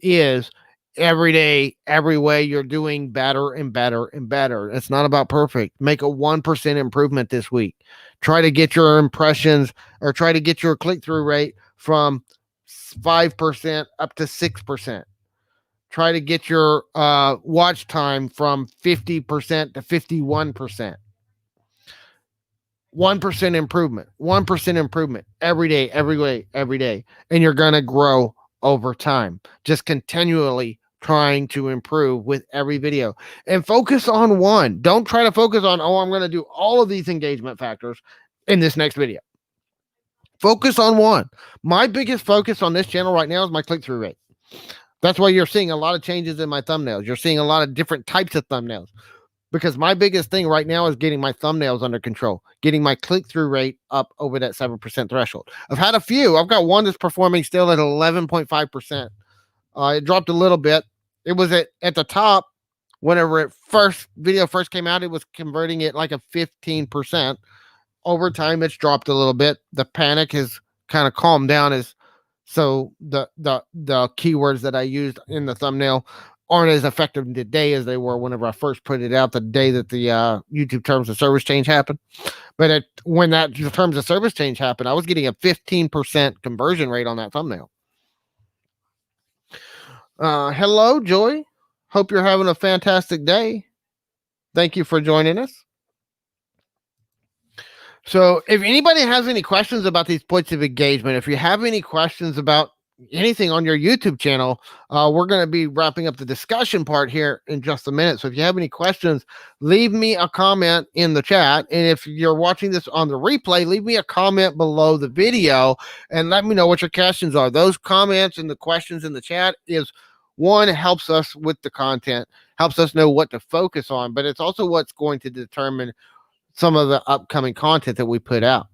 is every day, every way, you're doing better and better and better. It's not about perfect. Make a 1% improvement this week. Try to get your impressions, or try to get your click-through rate from 5% up to 6%. Try to get your watch time from 50% to 51%. 1% improvement, 1% improvement every day, every way, every day. And you're going to grow over time. Just continually trying to improve with every video, and focus on one. Don't try to focus on, oh, I'm going to do all of these engagement factors in this next video. Focus on one. My biggest focus on this channel right now is my click-through rate. That's why you're seeing a lot of changes in my thumbnails. You're seeing a lot of different types of thumbnails, because my biggest thing right now is getting my thumbnails under control, getting my click-through rate up over that 7% threshold. I've had a few. I've got one that's performing still at 11.5%. It dropped a little bit. It was at the top whenever video first came out. It was converting it like a 15%. Over time, it's dropped a little bit. The panic has kind of calmed down. So the keywords that I used in the thumbnail aren't as effective today as they were whenever I first put it out, the day that the YouTube terms of service change happened. But when that terms of service change happened, I was getting a 15% conversion rate on that thumbnail. Hello, Joy. Hope you're having a fantastic day. Thank you for joining us. So if anybody has any questions about these points of engagement, if you have any questions about anything on your YouTube channel, we're going to be wrapping up the discussion part here in just a minute. So if you have any questions, leave me a comment in the chat. And if you're watching this on the replay, leave me a comment below the video and let me know what your questions are. Those comments and the questions in the chat is, one, helps us with the content, helps us know what to focus on, but it's also what's going to determine some of the upcoming content that we put out.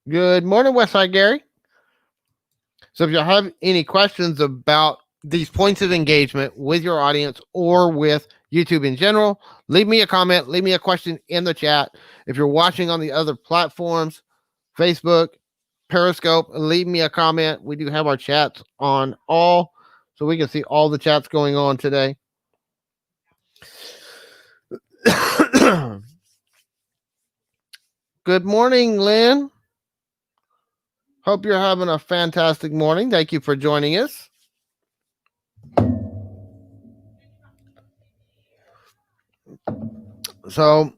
Good morning, Westside Gary. So if you have any questions about these points of engagement with your audience or with YouTube in general, leave me a comment, leave me a question in the chat. If you're watching on the other platforms, Facebook, Periscope, leave me a comment. We do have our chats on all, so we can see all the chats going on today. Good morning, Lynn. Hope you're having a fantastic morning. Thank you for joining us. So,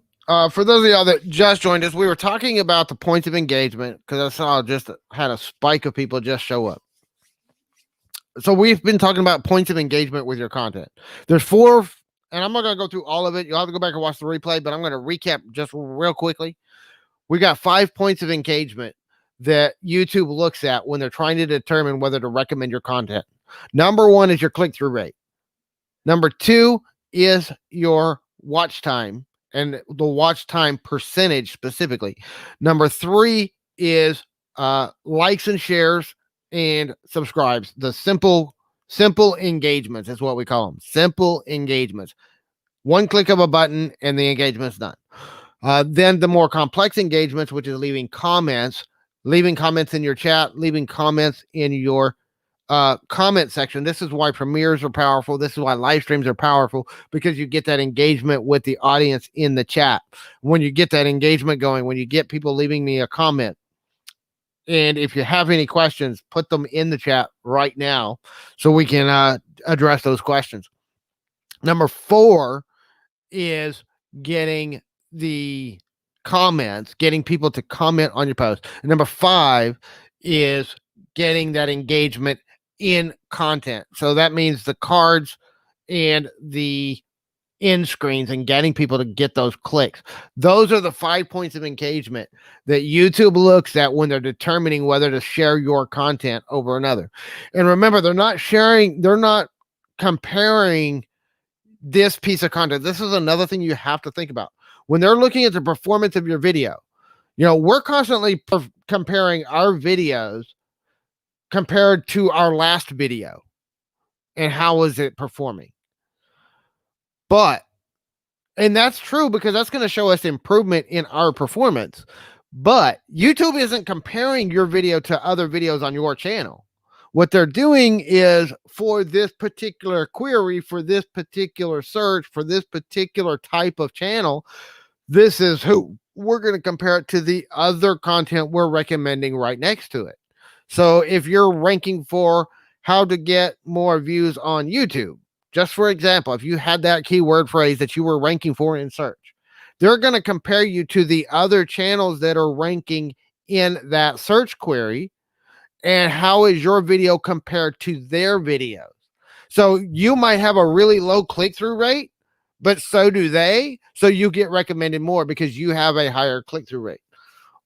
for those of y'all that just joined us, we were talking about the points of engagement because I saw just had a spike of people just show up. So we've been talking about points of engagement with your content. There's 4, and I'm not going to go through all of it. You'll have to go back and watch the replay, but I'm going to recap just real quickly. We got 5 points of engagement that YouTube looks at when they're trying to determine whether to recommend your content. Number 1 is your click-through rate. Number 2 is your watch time, and the watch time percentage specifically. Number 3 is likes and shares and subscribes. The simple engagements is what we call them. Simple engagements. One click of a button and the engagement's done. Then the more complex engagements, which is leaving comments in your chat, leaving comments in your comment section. This is why premieres are powerful. This is why live streams are powerful, because you get that engagement with the audience in the chat. When you get that engagement going, when you get people leaving me a comment, And if you have any questions, put them in the chat right now so we can address those questions. Number 4 is getting the comments, getting people to comment on your post. And number 5 is getting that engagement in content. So that means the cards and the end screens and getting people to get those clicks. Those are the 5 points of engagement that YouTube looks at when they're determining whether to share your content over another. And remember, they're not comparing this piece of content. This is another thing you have to think about. When they're looking at the performance of your video, we're constantly comparing our videos compared to our last video and how is it performing. And that's true because that's going to show us improvement in our performance. But YouTube isn't comparing your video to other videos on your channel. What they're doing is for this particular query, for this particular search, for this particular type of channel, this is who we're going to compare it to the other content we're recommending right next to it. So if you're ranking for how to get more views on YouTube, just for example, if you had that keyword phrase that you were ranking for in search, they're going to compare you to the other channels that are ranking in that search query. And how is your video compared to their videos? So you might have a really low click-through rate, but so do they. So you get recommended more because you have a higher click-through rate.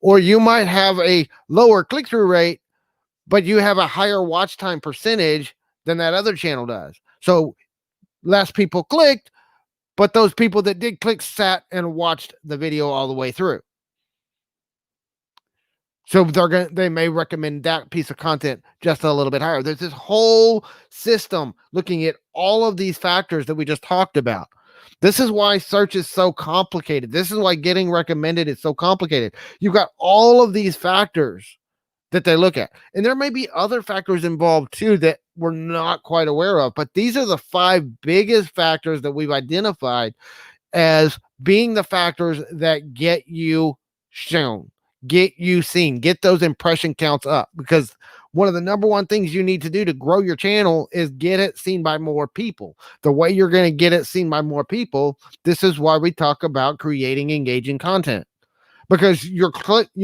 Or you might have a lower click-through rate, but you have a higher watch time percentage than that other channel does. So less people clicked, but those people that did click sat and watched the video all the way through. So they may recommend that piece of content just a little bit higher. There's this whole system looking at all of these factors that we just talked about. This is why search is so complicated. This is why getting recommended is so complicated. You've got all of these factors that they look at. And there may be other factors involved too that we're not quite aware of, but these are the 5 biggest factors that we've identified as being the factors that get you shown, get you seen, get those impression counts up. Because one of the number one things you need to do to grow your channel is get it seen by more people. The way you're going to get it seen by more people, this is why we talk about creating engaging content. Because you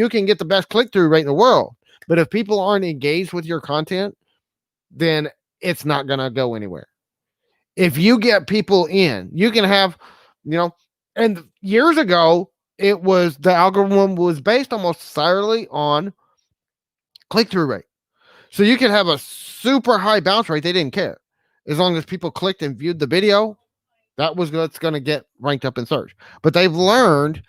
can get the best click-through rate in the world, but if people aren't engaged with your content, then it's not going to go anywhere. If you get people in, you can have, and years ago, the algorithm was based almost entirely on click-through rate. So you could have a super high bounce rate. They didn't care. As long as people clicked and viewed the video, that's going to get ranked up in search. But they've learned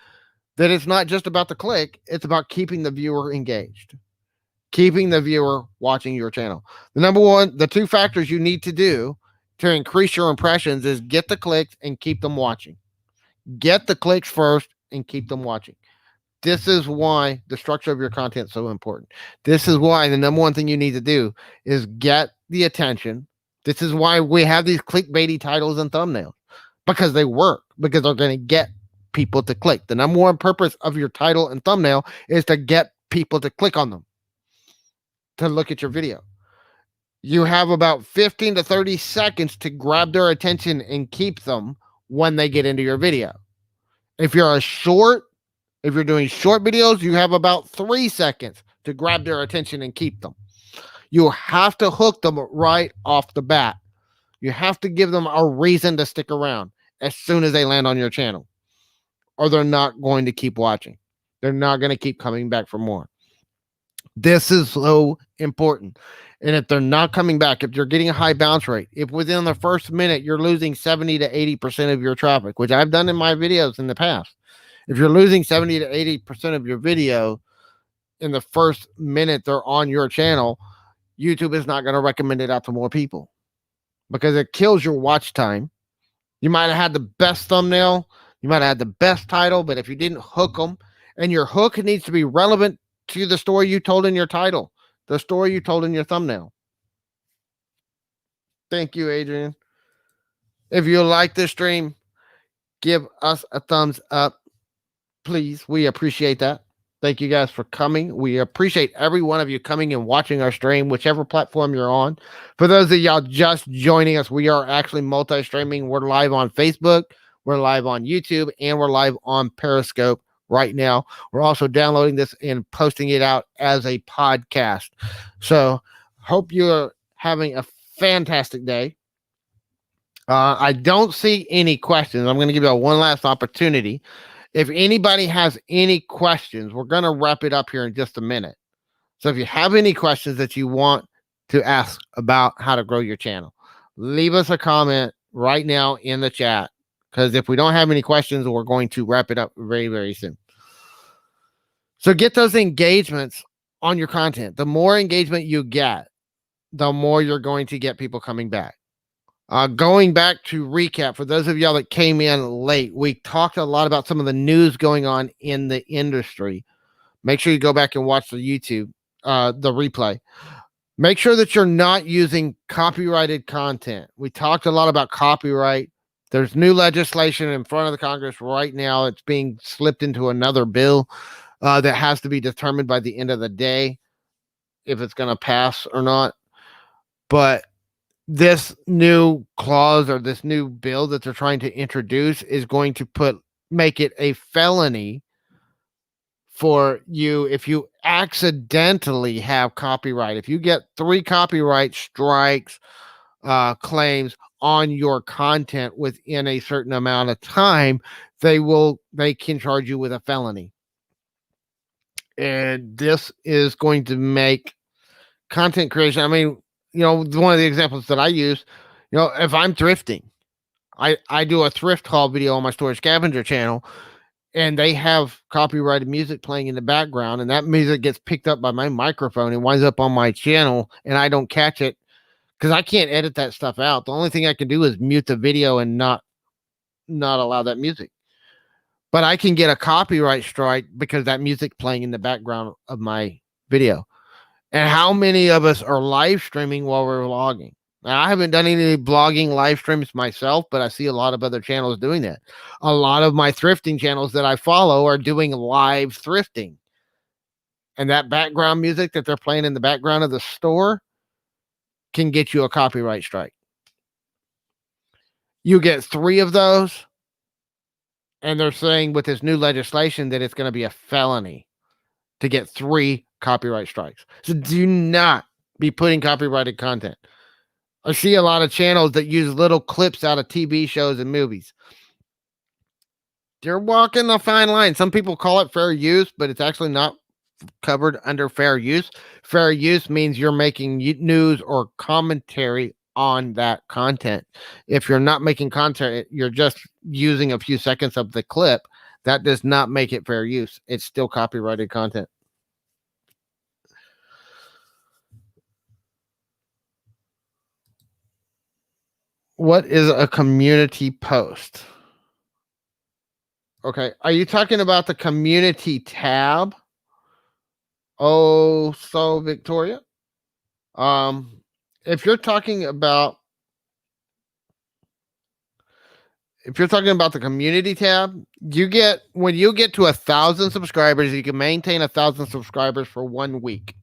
that it's not just about the click. It's about keeping the viewer engaged, keeping the viewer watching your channel. The 2 factors you need to do to increase your impressions is get the clicks and keep them watching. Get the clicks first and keep them watching. This is why the structure of your content is so important. This is why the number one thing you need to do is get the attention. This is why we have these clickbaity titles and thumbnails, because they work, because they're going to get people to click. The number one purpose of your title and thumbnail is to get people to click on them, to look at your video. You have about 15 to 30 seconds to grab their attention and keep them when they get into your video. If you're doing short videos, you have about 3 seconds to grab their attention and keep them. You have to hook them right off the bat. You have to give them a reason to stick around as soon as they land on your channel, or they're not going to keep watching. They're not going to keep coming back for more. This is so important. And if they're not coming back, if you're getting a high bounce rate, if within the first minute you're losing 70 to 80% of your traffic, which I've done in my videos in the past, if you're losing 70 to 80% of your video in the first minute they're on your channel, YouTube is not going to recommend it out to more people because it kills your watch time. You might have had the best thumbnail, you might have had the best title, but if you didn't hook them, and your hook needs to be relevant to the story you told in your title, the story you told in your thumbnail. Thank you, Adrian. If you like this stream, give us a thumbs up, please. We appreciate that. Thank you guys for coming. We appreciate every one of you coming and watching our stream, whichever platform you're on. For those of y'all just joining us, we are actually multi-streaming. We're live on Facebook, we're live on YouTube, and we're live on Periscope right now. We're also downloading this and posting it out as a podcast. So hope you're having a fantastic day. I don't see any questions. I'm going to give you one last opportunity. If anybody has any questions, we're going to wrap it up here in just a minute. So if you have any questions that you want to ask about how to grow your channel, leave us a comment right now in the chat, because if we don't have any questions, we're going to wrap it up very, very soon. So get those engagements on your content. The more engagement you get, the more you're going to get people coming back. Going back to recap, for those of y'all that came in late, we talked a lot about some of the news going on in the industry. Make sure you go back and watch the YouTube, the replay. Make sure that you're not using copyrighted content. We talked a lot about copyright. There's new legislation in front of the Congress right now. It's being slipped into another bill that has to be determined by the end of the day if it's going to pass or not. But this new clause or this new bill that they're trying to introduce is going to make it a felony for you if you accidentally have copyright. If you get 3 copyright strikes, claims on your content within a certain amount of time, they can charge you with a felony. And this is going to make content creation, I mean, one of the examples that I use, if I'm thrifting, I do a thrift haul video on my storage scavenger channel, and they have copyrighted music playing in the background, and that music gets picked up by my microphone and winds up on my channel, and I don't catch it because I can't edit that stuff out. The only thing I can do is mute the video and not allow that music. But I can get a copyright strike because that music playing in the background of my video. And how many of us are live streaming while we're vlogging? Now, I haven't done any blogging live streams myself, but I see a lot of other channels doing that. A lot of my thrifting channels that I follow are doing live thrifting. And that background music that they're playing in the background of the store can get you a copyright strike. You get 3 of those, and they're saying with this new legislation that it's going to be a felony to get 3 copyright strikes. So do not be putting copyrighted content. I see a lot of channels that use little clips out of TV shows and movies. They're walking the fine line. Some people call it fair use, but it's actually not covered under fair use. Fair use means you're making news or commentary on that content. If you're not making content, you're just using a few seconds of the clip. That does not make it fair use. It's still copyrighted content. What is a community post? Okay. Are you talking about the community tab? Oh, so Victoria. If you're talking about the community tab, when you get to 1,000 subscribers, you can maintain 1,000 subscribers for 1 week.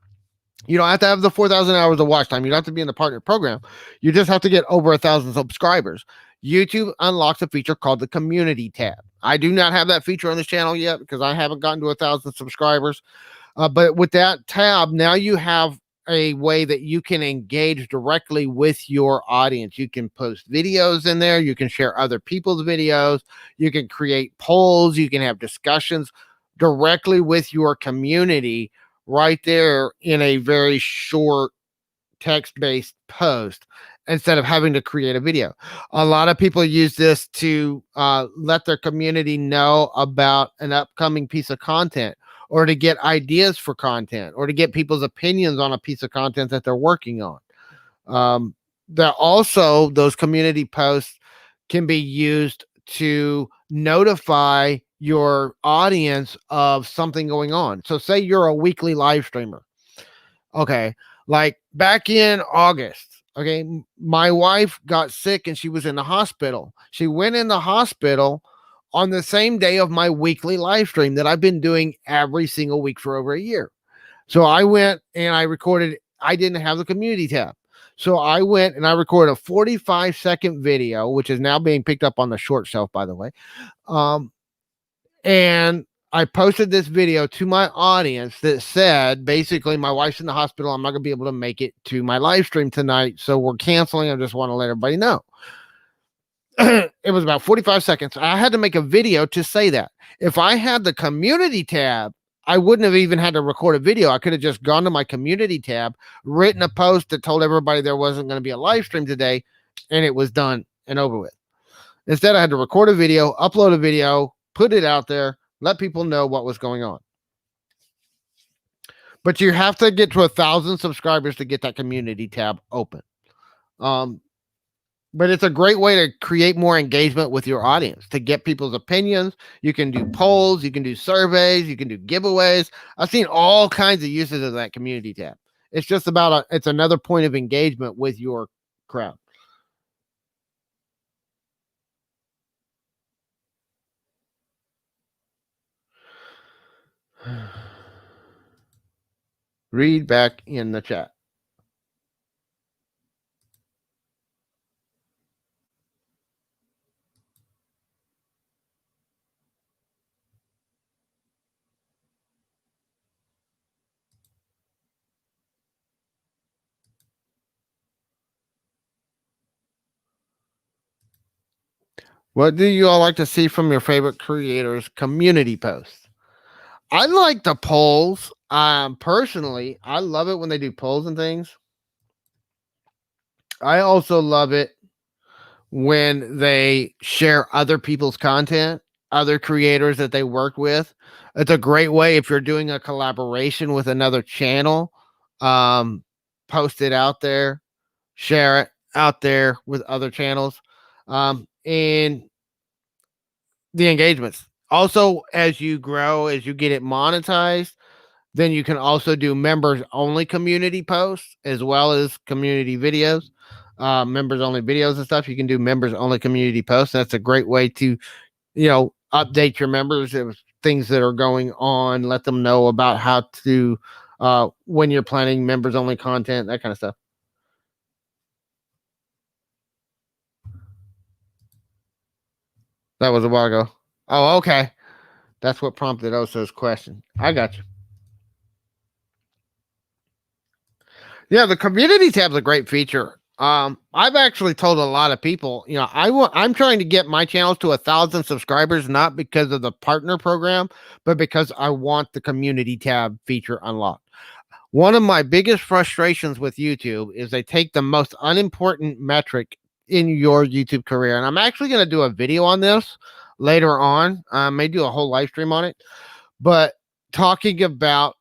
You don't have to have the 4,000 hours of watch time. You don't have to be in the partner program. You just have to get over 1,000 subscribers. YouTube unlocks a feature called the community tab. I do not have that feature on this channel yet because I haven't gotten to 1,000 subscribers. But with that tab, now you have a way that you can engage directly with your audience. You can post videos in there. You can share other people's videos. You can create polls. You can have discussions directly with your community right there in a very short text-based post instead of having to create a video. A lot of people use this to let their community know about an upcoming piece of content, or to get ideas for content, or to get people's opinions on a piece of content that they're working on. Those community posts can be used to notify your audience of something going on. So say you're a weekly live streamer. Okay. Like back in August, okay, my wife got sick and she was in the hospital. She went in the hospital on the same day of my weekly live stream that I've been doing every single week for over a year. So I went and I recorded. I didn't have the community tab. So I went and I recorded a 45-second video, which is now being picked up on the short shelf, by the way. And I posted this video to my audience that said, basically, my wife's in the hospital. I'm not going to be able to make it to my live stream tonight. So we're canceling. I just want to let everybody know. It was about 45 seconds. I had to make a video to say that. If I had the community tab, I wouldn't have even had to record a video. I could have just gone to my community tab, written a post that told everybody there wasn't going to be a live stream today, and it was done and over with. Instead, I had to record a video, upload a video, put it out there, let people know what was going on. But you have to get to 1,000 subscribers to get that community tab open. But it's a great way to create more engagement with your audience, to get people's opinions. You can do polls, you can do surveys, you can do giveaways. I've seen all kinds of uses of that community tab. It's just about it's another point of engagement with your crowd. Read back in the chat. What do you all like to see from your favorite creators' community posts? I like the polls. Personally, I love it when they do polls and things. I also love it when they share other people's content, other creators that they work with. It's a great way if you're doing a collaboration with another channel. Post it out there, share it out there with other channels. And the engagements. Also, as you grow, as you get it monetized, then you can also do members only community posts as well as community videos, members only videos and stuff. You can do members only community posts. That's a great way to, update your members of things that are going on, let them know about how to, when you're planning members only content, that kind of stuff. That was a while ago. Oh, okay. That's what prompted Oso's question. I got you. Yeah, the community tab's a great feature. I've actually told a lot of people, I'm trying to get my channels to 1,000 subscribers, not because of the partner program, but because I want the community tab feature unlocked. One of my biggest frustrations with YouTube is they take the most unimportant metric in your YouTube career. And I'm actually going to do a video on this later on. I may do a whole live stream on it, but talking about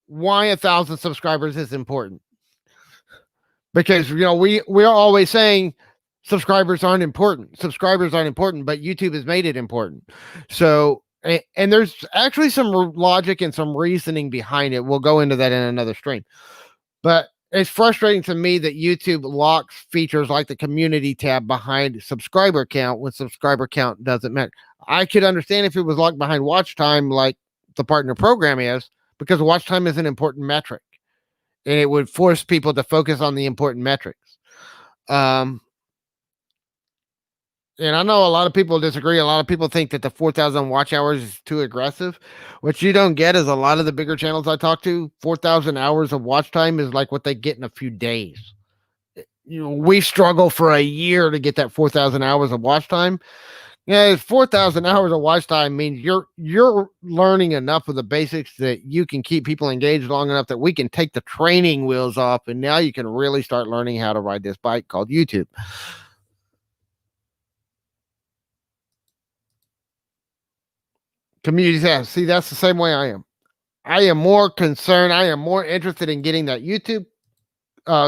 why 1,000 subscribers is important. Because, we're always saying subscribers aren't important, but YouTube has made it important. So, and there's actually some logic and some reasoning behind it. We'll go into that in another stream. But it's frustrating to me that YouTube locks features like the community tab behind subscriber count when subscriber count doesn't matter. I could understand if it was locked behind watch time like the partner program is, because watch time is an important metric. And it would force people to focus on the important metrics. And I know a lot of people disagree. A lot of people think that the 4,000 watch hours is too aggressive. What you don't get is a lot of the bigger channels I talk to, 4,000 hours of watch time is like what they get in a few days. We struggle for a year to get that 4,000 hours of watch time. Yeah, 4,000 hours of watch time means you're learning enough of the basics that you can keep people engaged long enough that we can take the training wheels off, and now you can really start learning how to ride this bike called YouTube. Community tab. See, that's the same way I am. I am more concerned. I am more interested in getting that YouTube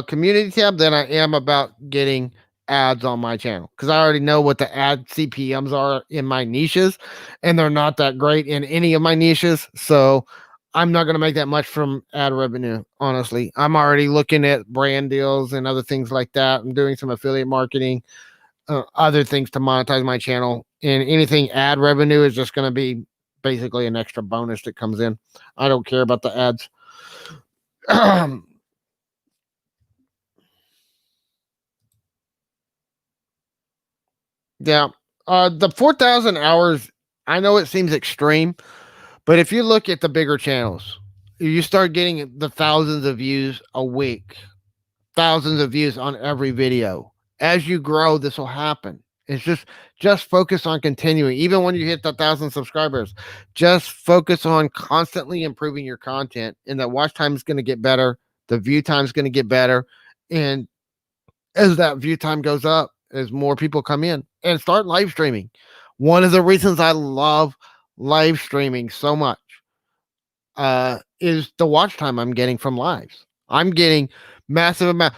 community tab than I am about getting ads on my channel, because I already know what the ad CPMs are in my niches, and they're not that great in any of my niches. So I'm not going to make that much from ad revenue. Honestly, I'm already looking at brand deals and other things like that. I'm doing some affiliate marketing, other things to monetize my channel. And anything ad revenue is just going to be basically an extra bonus that comes in. I don't care about the ads. Yeah. The 4,000 hours, I know it seems extreme, but if you look at the bigger channels, you start getting the thousands of views a week, thousands of views on every video. As you grow, this will happen. It's just focus on continuing. Even when you hit the 1,000 subscribers, just focus on constantly improving your content, and that watch time is going to get better. The view time is going to get better. And as that view time goes up, as more people come in, and start live streaming. One of the reasons I love live streaming so much is the watch time I'm getting from lives. I'm getting massive amount.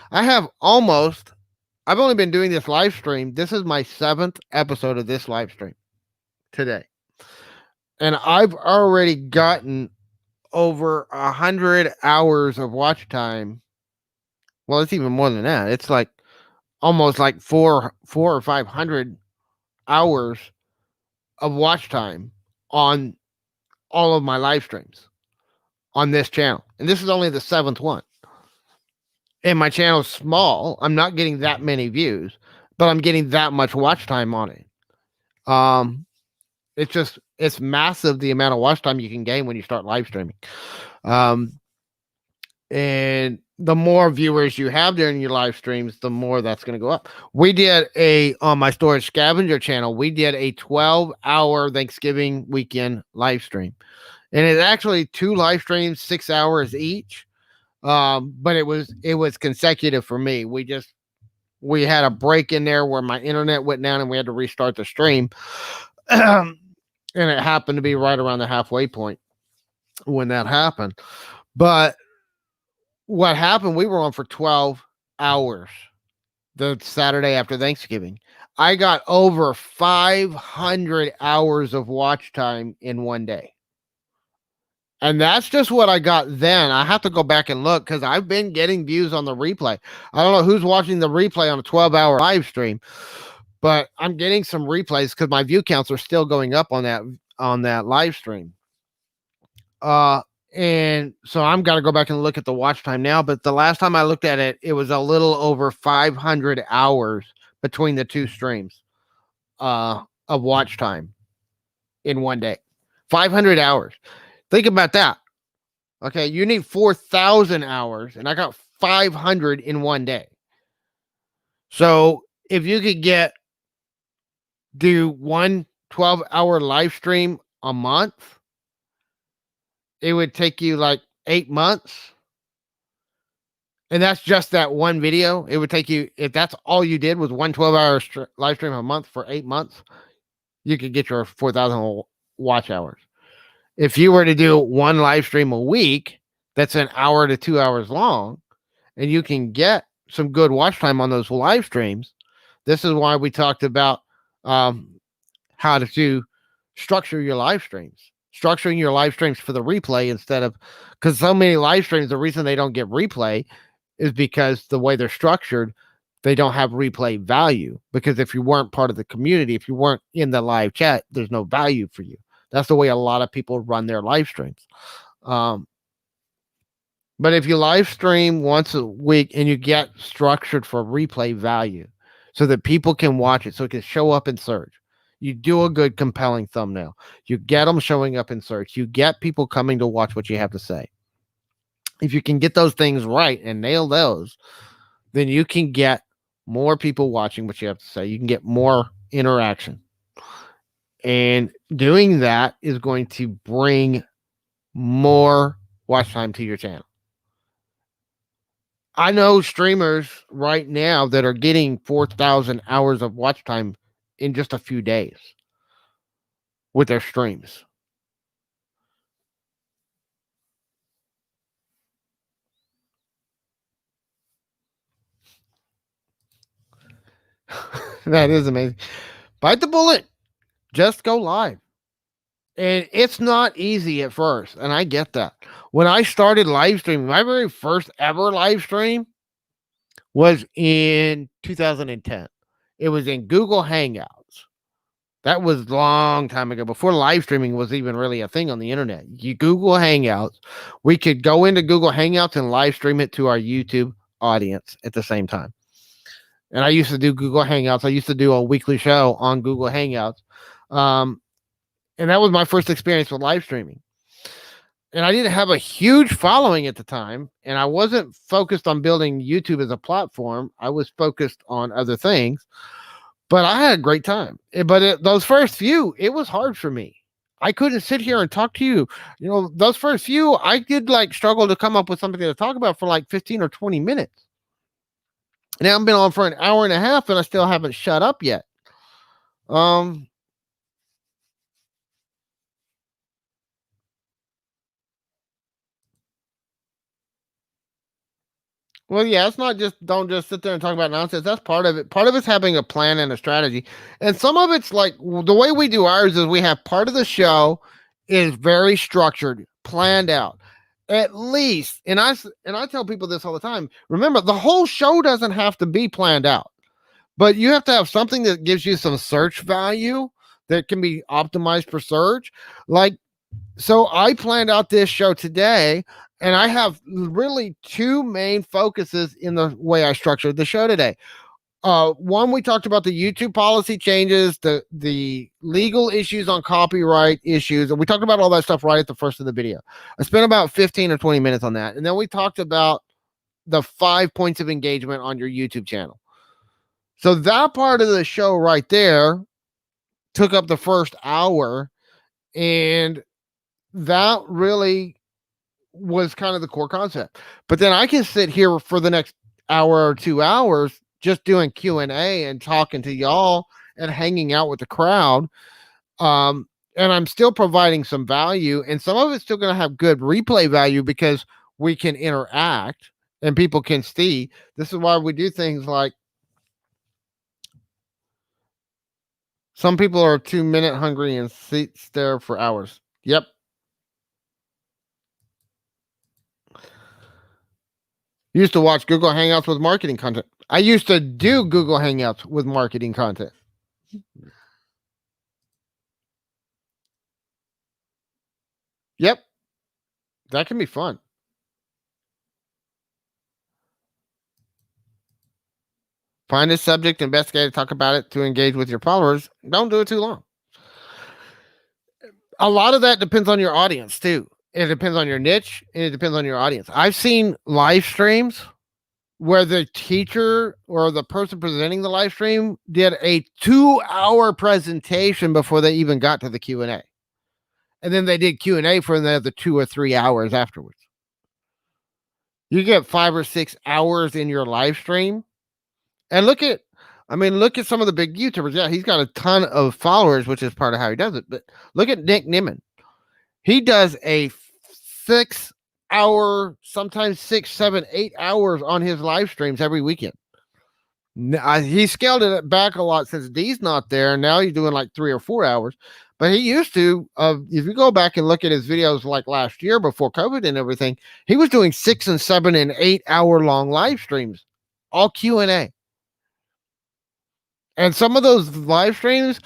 I've only been doing this live stream. This is my 7th episode of this live stream today. And I've already gotten over 100 hours of watch time. Well, it's even more than that. It's like almost like 400 or 500 hours of watch time on all of my live streams on this channel. And this is only the 7th one. And my channel's small. I'm not getting that many views, but I'm getting that much watch time on it. It's massive, the amount of watch time you can gain when you start live streaming. And the more viewers you have during your live streams, the more that's going to go up. We did on my storage scavenger channel, we did a 12-hour Thanksgiving weekend live stream. And it's actually 2 live streams, 6 hours each. But it was consecutive for me. We had a break in there where my internet went down and we had to restart the stream. And it happened to be right around the halfway point when that happened. But what happened, we were on for 12 hours the Saturday after Thanksgiving. I got over 500 hours of watch time in one day. And that's just what I got then. I have to go back and look because I've been getting views on the replay. I don't know who's watching the replay on a 12-hour live stream, but I'm getting some replays because my view counts are still going up on that live stream. And so I'm got to go back and look at the watch time now. But the last time I looked at it, it was a little over 500 hours between the 2 streams of watch time in one day. 500 hours. Think about that. Okay, you need 4,000 hours, and I got 500 in one day. So if you could do one 12-hour live stream a month, it would take you like 8 months. And that's just that one video. It would take you, if that's all you did was one 12-hour live stream a month for 8 months, you could get your 4,000 watch hours. If you were to do one live stream a week, that's an hour to 2 hours long, and you can get some good watch time on those live streams. This is why we talked about how to structure your live streams. Structuring your live streams for the replay instead of, because so many live streams, the reason they don't get replay is because the way they're structured, they don't have replay value. Because if you weren't part of the community, if you weren't in the live chat, there's no value for you. That's the way a lot of people run their live streams. But if you live stream once a week and you get structured for replay value so that people can watch it, so it can show up in search, you do a good, compelling thumbnail. You get them showing up in search. You get people coming to watch what you have to say. If you can get those things right and nail those, then you can get more people watching what you have to say. You can get more interaction. And doing that is going to bring more watch time to your channel. I know streamers right now that are getting 4,000 hours of watch time in just a few days with their streams. That is amazing. Bite the bullet. Just go live. And it's not easy at first. And I get that. When I started live streaming, my very first ever live stream was in 2010. It was in Google Hangouts. That was a long time ago, before live streaming was even really a thing on the internet. You Google Hangouts. We could go into Google Hangouts and live stream it to our YouTube audience at the same time. And I used to do Google Hangouts. I used to do a weekly show on Google Hangouts. And that was my first experience with live streaming. And I didn't have a huge following at the time. And I wasn't focused on building YouTube as a platform. I was focused on other things. But I had a great time. But those first few, it was hard for me. I couldn't sit here and talk to you. You know, those first few, I did like struggle to come up with something to talk about for like 15 or 20 minutes. Now I've been on for an hour and a half and I still haven't shut up yet. Well, yeah, it's not just don't just sit there and talk about nonsense. That's part of it. Part of it's having a plan and a strategy. And some of it's like the way we do ours is we have part of the show is very structured, planned out. At least, and I tell people this all the time. Remember, the whole show doesn't have to be planned out. But you have to have something that gives you some search value that can be optimized for search. Like, so I planned out this show today, and I have really two main focuses in the way I structured the show today. One, we talked about the YouTube policy changes, the legal issues on copyright issues, and we talked about all that stuff right at the first of the video. I spent about 15 or 20 minutes on that. And then we talked about the 5 points of engagement on your YouTube channel. So that part of the show right there took up the first hour, and that really was kind of the core concept. But then I can sit here for the next hour or 2 hours just doing Q&A and talking to y'all and hanging out with the crowd. And I'm still providing some value, and some of it's still going to have good replay value because we can interact and people can see. This is why we do things like some people are 2-minute hungry and sit there for hours. Yep. Used to watch Google Hangouts with marketing content. I used to do Google Hangouts with marketing content. Yep. That can be fun. Find a subject, investigate it, talk about it to engage with your followers. Don't do it too long. A lot of that depends on your audience too. It depends on your niche and it depends on your audience. I've seen live streams where the teacher or the person presenting the live stream did a 2-hour presentation before they even got to the Q&A. And then they did Q&A for another 2 or 3 hours afterwards. You get 5 or 6 hours in your live stream. And look at some of the big YouTubers. Yeah, he's got a ton of followers, which is part of how he does it. But look at Nick Nimmin. He does a 6-hour, sometimes 6, 7, 8 hours on his live streams every weekend. He scaled it back a lot since D's not there. Now he's doing like 3 or 4 hours. But he used to, if you go back and look at his videos like last year before COVID and everything, he was doing 6 and 7 and 8 hour long live streams, all Q&A. And some of those live streams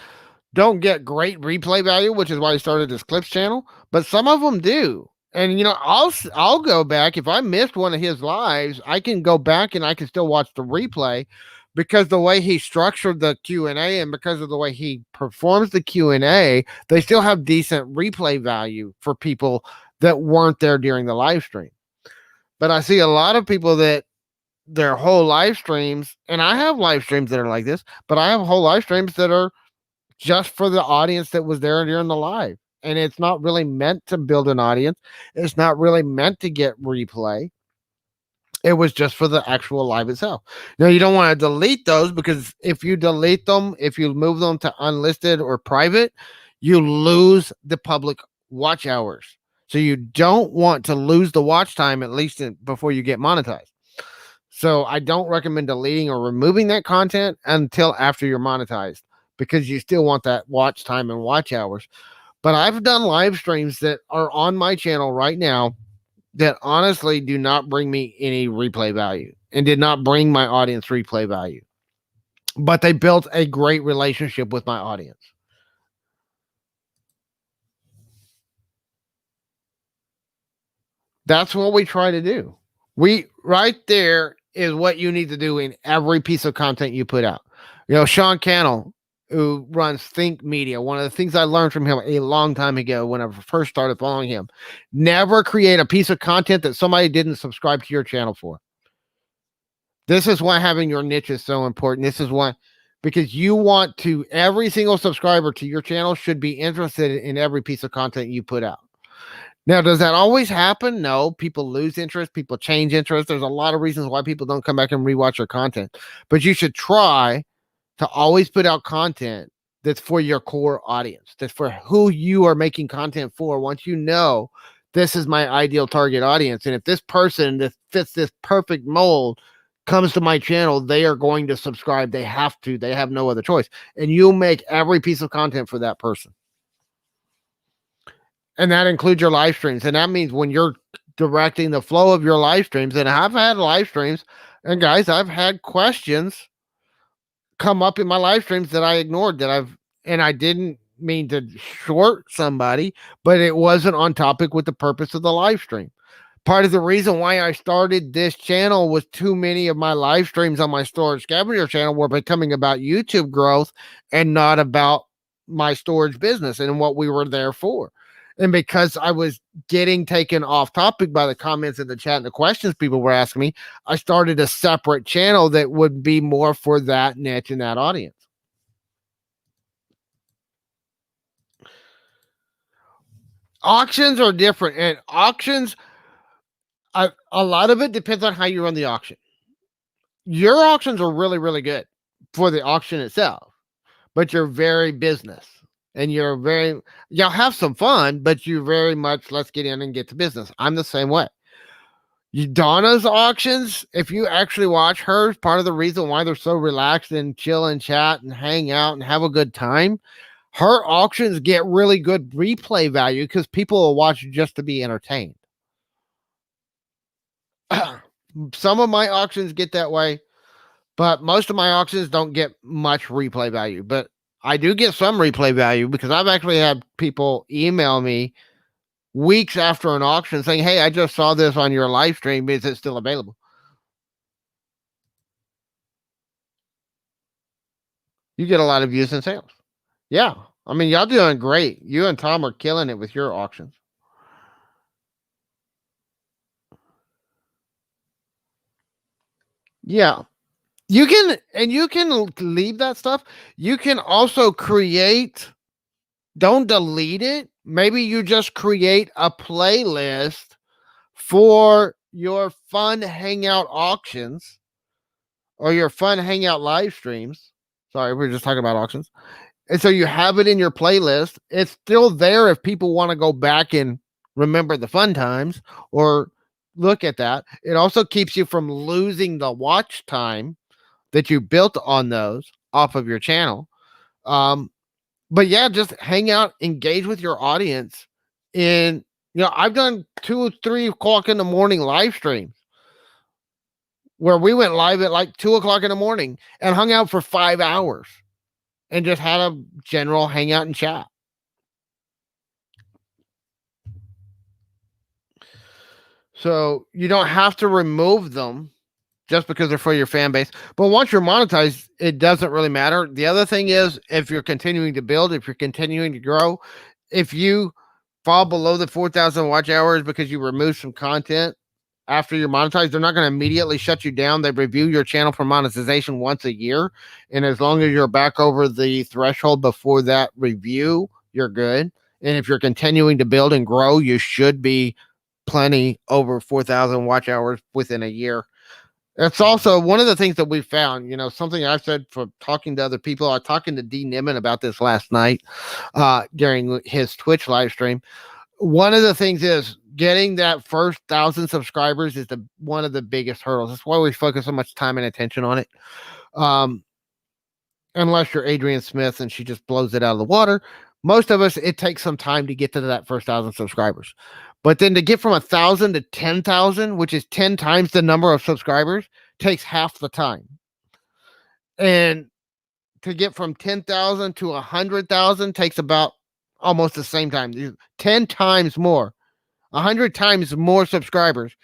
don't get great replay value, which is why he started his clips channel, but some of them do. And, you know, I'll go back. If I missed one of his lives, I can go back and I can still watch the replay because the way he structured the Q&A and because of the way he performs the Q&A, they still have decent replay value for people that weren't there during the live stream. But I see a lot of people that their whole live streams, and I have live streams that are like this, but I have whole live streams that are just for the audience that was there during the live. And it's not really meant to build an audience. It's not really meant to get replay. It was just for the actual live itself. Now, you don't want to delete those because if you delete them, if you move them to unlisted or private, you lose the public watch hours. So you don't want to lose the watch time, at least before you get monetized. So I don't recommend deleting or removing that content until after you're monetized because you still want that watch time and watch hours. But I've done live streams that are on my channel right now that honestly do not bring me any replay value and did not bring my audience replay value. But they built a great relationship with my audience. That's what we try to do. Right there is what you need to do in every piece of content you put out. Sean Cannell, who runs Think Media, one of the things I learned from him a long time ago when I first started following him, never create a piece of content that somebody didn't subscribe to your channel for. This is why having your niche is so important. This is why, because you want to, every single subscriber to your channel should be interested in every piece of content you put out. Now, does that always happen? No. People lose interest. People change interest. There's a lot of reasons why people don't come back and rewatch your content. But you should try to always put out content that's for your core audience. That's for who you are making content for. Once you know this is my ideal target audience, and if this person that fits this perfect mold comes to my channel, they are going to subscribe. They have to. They have no other choice. And you make every piece of content for that person. And that includes your live streams. And that means when you're directing the flow of your live streams, and I've had live streams, and guys, I've had questions come up in my live streams that I ignored, and I didn't mean to short somebody, but it wasn't on topic with the purpose of the live stream. Part of the reason why I started this channel was too many of my live streams on my storage scavenger channel were becoming about YouTube growth and not about my storage business and what we were there for. And because I was getting taken off topic by the comments in the chat and the questions people were asking me, I started a separate channel that would be more for that niche and that audience. Auctions are different, and auctions, a lot of it depends on how you run the auction. Your auctions are really, really good for the auction itself, but you're very business. And you'll have some fun, but you very much, let's get in and get to business. I'm the same way. Donna's auctions, if you actually watch hers, part of the reason why they're so relaxed and chill and chat and hang out and have a good time, her auctions get really good replay value because people will watch just to be entertained. Some of my auctions get that way, but most of my auctions don't get much replay value. But I do get some replay value because I've actually had people email me weeks after an auction saying, hey, I just saw this on your live stream. Is it still available? You get a lot of views and sales. Yeah. I mean, y'all doing great. You and Tom are killing it with your auctions. Yeah. You can leave that stuff. You can also create, don't delete it. Maybe you just create a playlist for your fun hangout auctions or your fun hangout live streams. Sorry, we're just talking about auctions. And so you have it in your playlist. It's still there if people want to go back and remember the fun times or look at that. It also keeps you from losing the watch time that you built on those off of your channel. But yeah, just hang out, engage with your audience. And, I've done 2 or 3 o'clock in the morning live streams where we went live at like 2 o'clock in the morning and hung out for 5 hours and just had a general hangout and chat. So you don't have to remove them just because they're for your fan base. But once you're monetized, it doesn't really matter. The other thing is, if you're continuing to build, if you're continuing to grow, if you fall below the 4,000 watch hours because you remove some content after you're monetized, they're not going to immediately shut you down. They review your channel for monetization once a year. And as long as you're back over the threshold before that review, you're good. And if you're continuing to build and grow, you should be plenty over 4,000 watch hours within a year. It's also one of the things that we found, something I've said for talking to other people. I was talking to D. Niman about this last night during his Twitch live stream. One of the things is getting that first 1,000 subscribers is one of the biggest hurdles. That's why we focus so much time and attention on it. Unless you're Adrian Smith and she just blows it out of the water. Most of us, it takes some time to get to that first 1,000 subscribers. But then to get from 1,000 to 10,000, which is 10 times the number of subscribers, takes half the time. And to get from 10,000 to 100,000 takes about almost the same time, 10 times more 100 times more subscribers,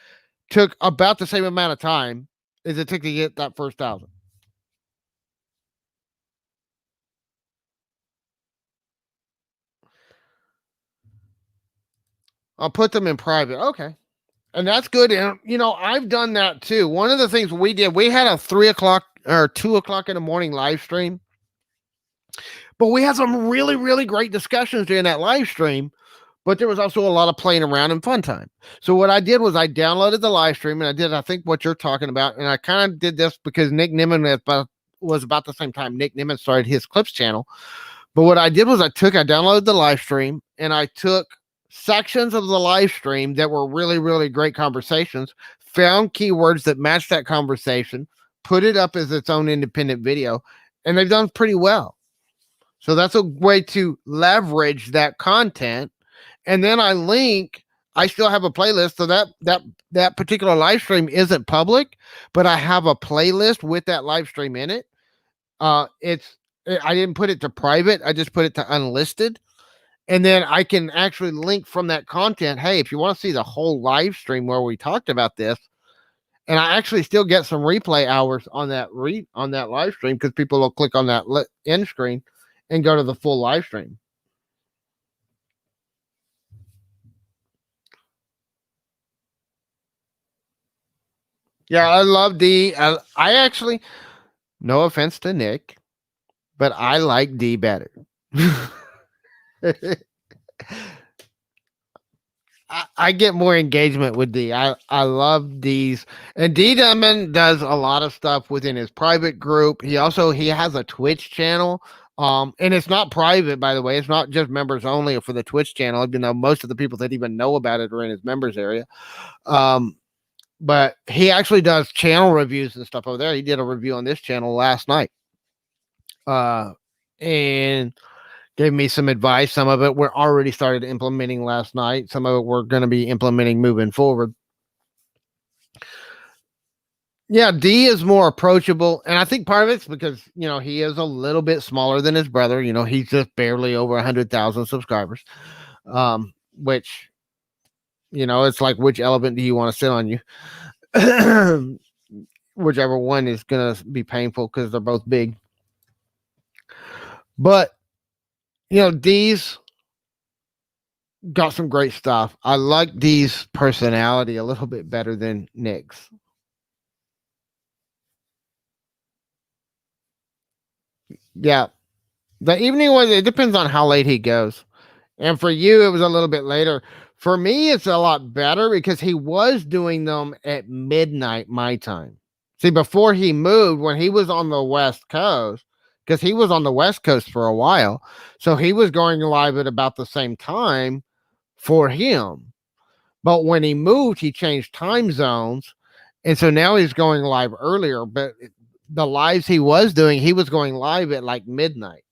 took about the same amount of time as it took to get that first 1,000. I'll put them in private. Okay. And that's good. And, I've done that too. One of the things we did, we had a 3:00 or 2:00 in the morning live stream, but we had some really, really great discussions during that live stream. But there was also a lot of playing around and fun time. So what I did was I downloaded the live stream, and I think, what you're talking about. And I kind of did this because Nick Nimmin was about the same time Nick Nimmin started his Clips channel. But what I did was I downloaded the live stream, and I took sections of the live stream that were really, really great conversations, found keywords that matched that conversation, put it up as its own independent video, and they've done pretty well. So that's a way to leverage that content. And then I still have a playlist. So that particular live stream isn't public, but I have a playlist with that live stream in it. I didn't put it to private. I just put it to unlisted. And then I can actually link from that content. Hey, if you want to see the whole live stream where we talked about this, and I actually still get some replay hours on that live stream, because people will click on that end screen and go to the full live stream. Yeah, I love D. I actually, no offense to Nick, but I like D better. I get more engagement with D. I love D's. And D Diamond does a lot of stuff within his private group. He has a Twitch channel. And it's not private, by the way. It's not just members only for the Twitch channel, even though most of the people that even know about it are in his members area. But he actually does channel reviews and stuff over there. He did a review on this channel last night. And gave me some advice. Some of it we're already started implementing last night. Some of it we're going to be implementing moving forward. Yeah, D is more approachable. And I think part of it's because, he is a little bit smaller than his brother. He's just barely over 100,000 subscribers. Which, it's like, which elephant do you want to sit on you? Whichever one is going to be painful, because they're both big. But, D's got some great stuff. I like D's personality a little bit better than Nick's. Yeah. The evening one, it depends on how late he goes. And for you, it was a little bit later. For me, it's a lot better because he was doing them at midnight my time. See, before he moved, when he was on the West Coast, because he was on the West Coast for a while, so he was going live at about the same time for him. But when he moved, he changed time zones, and so now he's going live earlier. But the lives he was doing, he was going live at like midnight.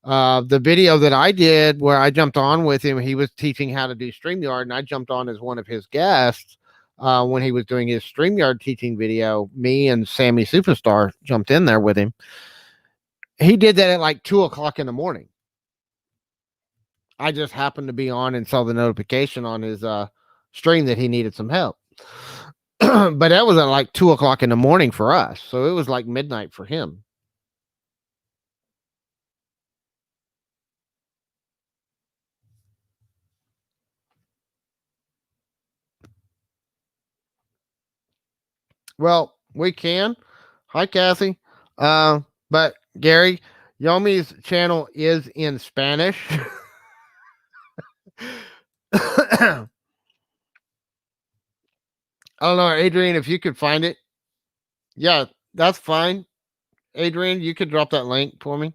The video that I did where I jumped on with him, he was teaching how to do Streamyard, and I jumped on as one of his guests when he was doing his Streamyard teaching video. Me and Sammy Superstar jumped in there with him. He did that at like 2:00 in the morning. I just happened to be on and saw the notification on his stream that he needed some help. But that was at like 2:00 in the morning for us. So it was like midnight for him. Well, we can. Hi, Kathy. But Gary, Yomi's channel is in Spanish. I don't know, Adrian, if you could find it. Yeah, that's fine. Adrian, you could drop that link for me.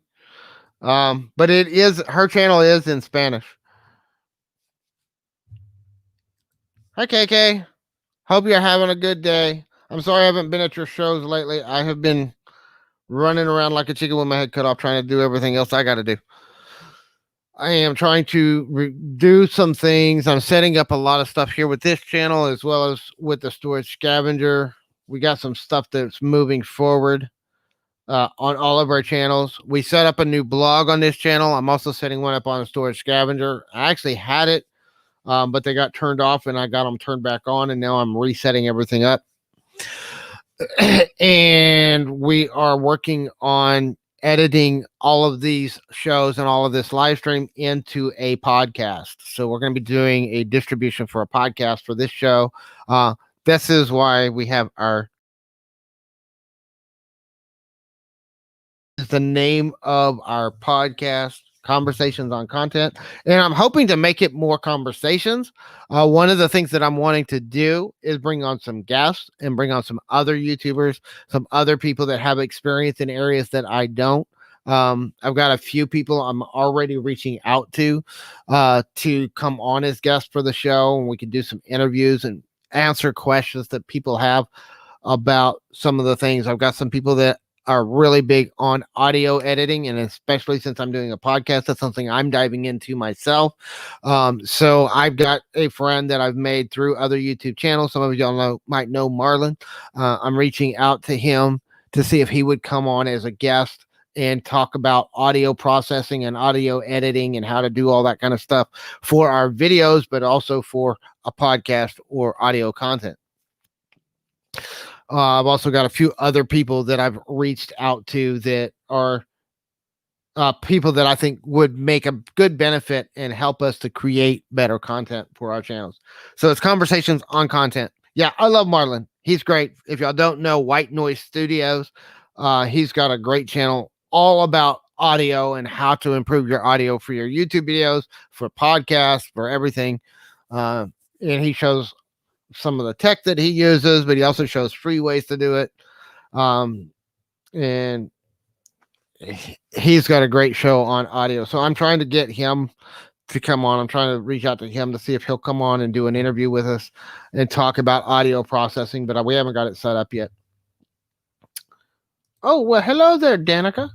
But her channel is in Spanish. Hi, KK. Hope you're having a good day. I'm sorry I haven't been at your shows lately. I have been running around like a chicken with my head cut off, trying to do everything else I got to do. I am trying to do some things. I'm setting up a lot of stuff here with this channel, as well as with the Storage Scavenger. We got some stuff that's moving forward on all of our channels. We set up a new blog on this channel. I'm also setting one up on the Storage Scavenger. I actually had it but they got turned off and I got them turned back on, and now I'm resetting everything up. And we are working on editing all of these shows and all of this live stream into a podcast. So we're going to be doing a distribution for a podcast for this show. This is why we have the name of our podcast, Conversations on Content, and I'm hoping to make it more conversations. One of the things that I'm wanting to do is bring on some guests and bring on some other YouTubers, some other people that have experience in areas that I don't. I've got a few people I'm already reaching out to come on as guests for the show, and we can do some interviews and answer questions that people have about some of the things. I've got some people that are really big on audio editing, and especially since I'm doing a podcast, that's something I'm diving into myself. So I've got a friend that I've made through other YouTube channels. Some of y'all might know Marlon. I'm reaching out to him to see if he would come on as a guest and talk about audio processing and audio editing and how to do all that kind of stuff for our videos, but also for a podcast or audio content. I've also got a few other people that I've reached out to that are people that I think would make a good benefit and help us to create better content for our channels. So it's Conversations on Content. Yeah, I love Marlon. He's great. If y'all don't know White Noise Studios, he's got a great channel all about audio and how to improve your audio for your YouTube videos, for podcasts, for everything. And he shows some of the tech that he uses, but he also shows free ways to do it. And he's got a great show on audio. So I'm trying to get him to come on. I'm trying to reach out to him to see if he'll come on and do an interview with us and talk about audio processing, but we haven't got it set up yet. Oh, well, hello there, Danica.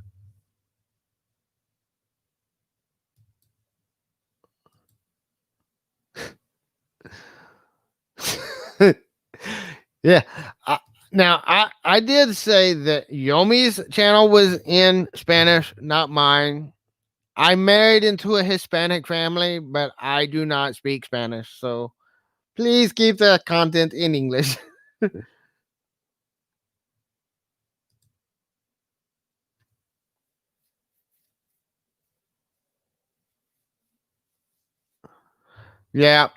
Yeah. Now, I did say that Yomi's channel was in Spanish, not mine. I married into a Hispanic family, but I do not speak Spanish. So please keep the content in English. Yeah.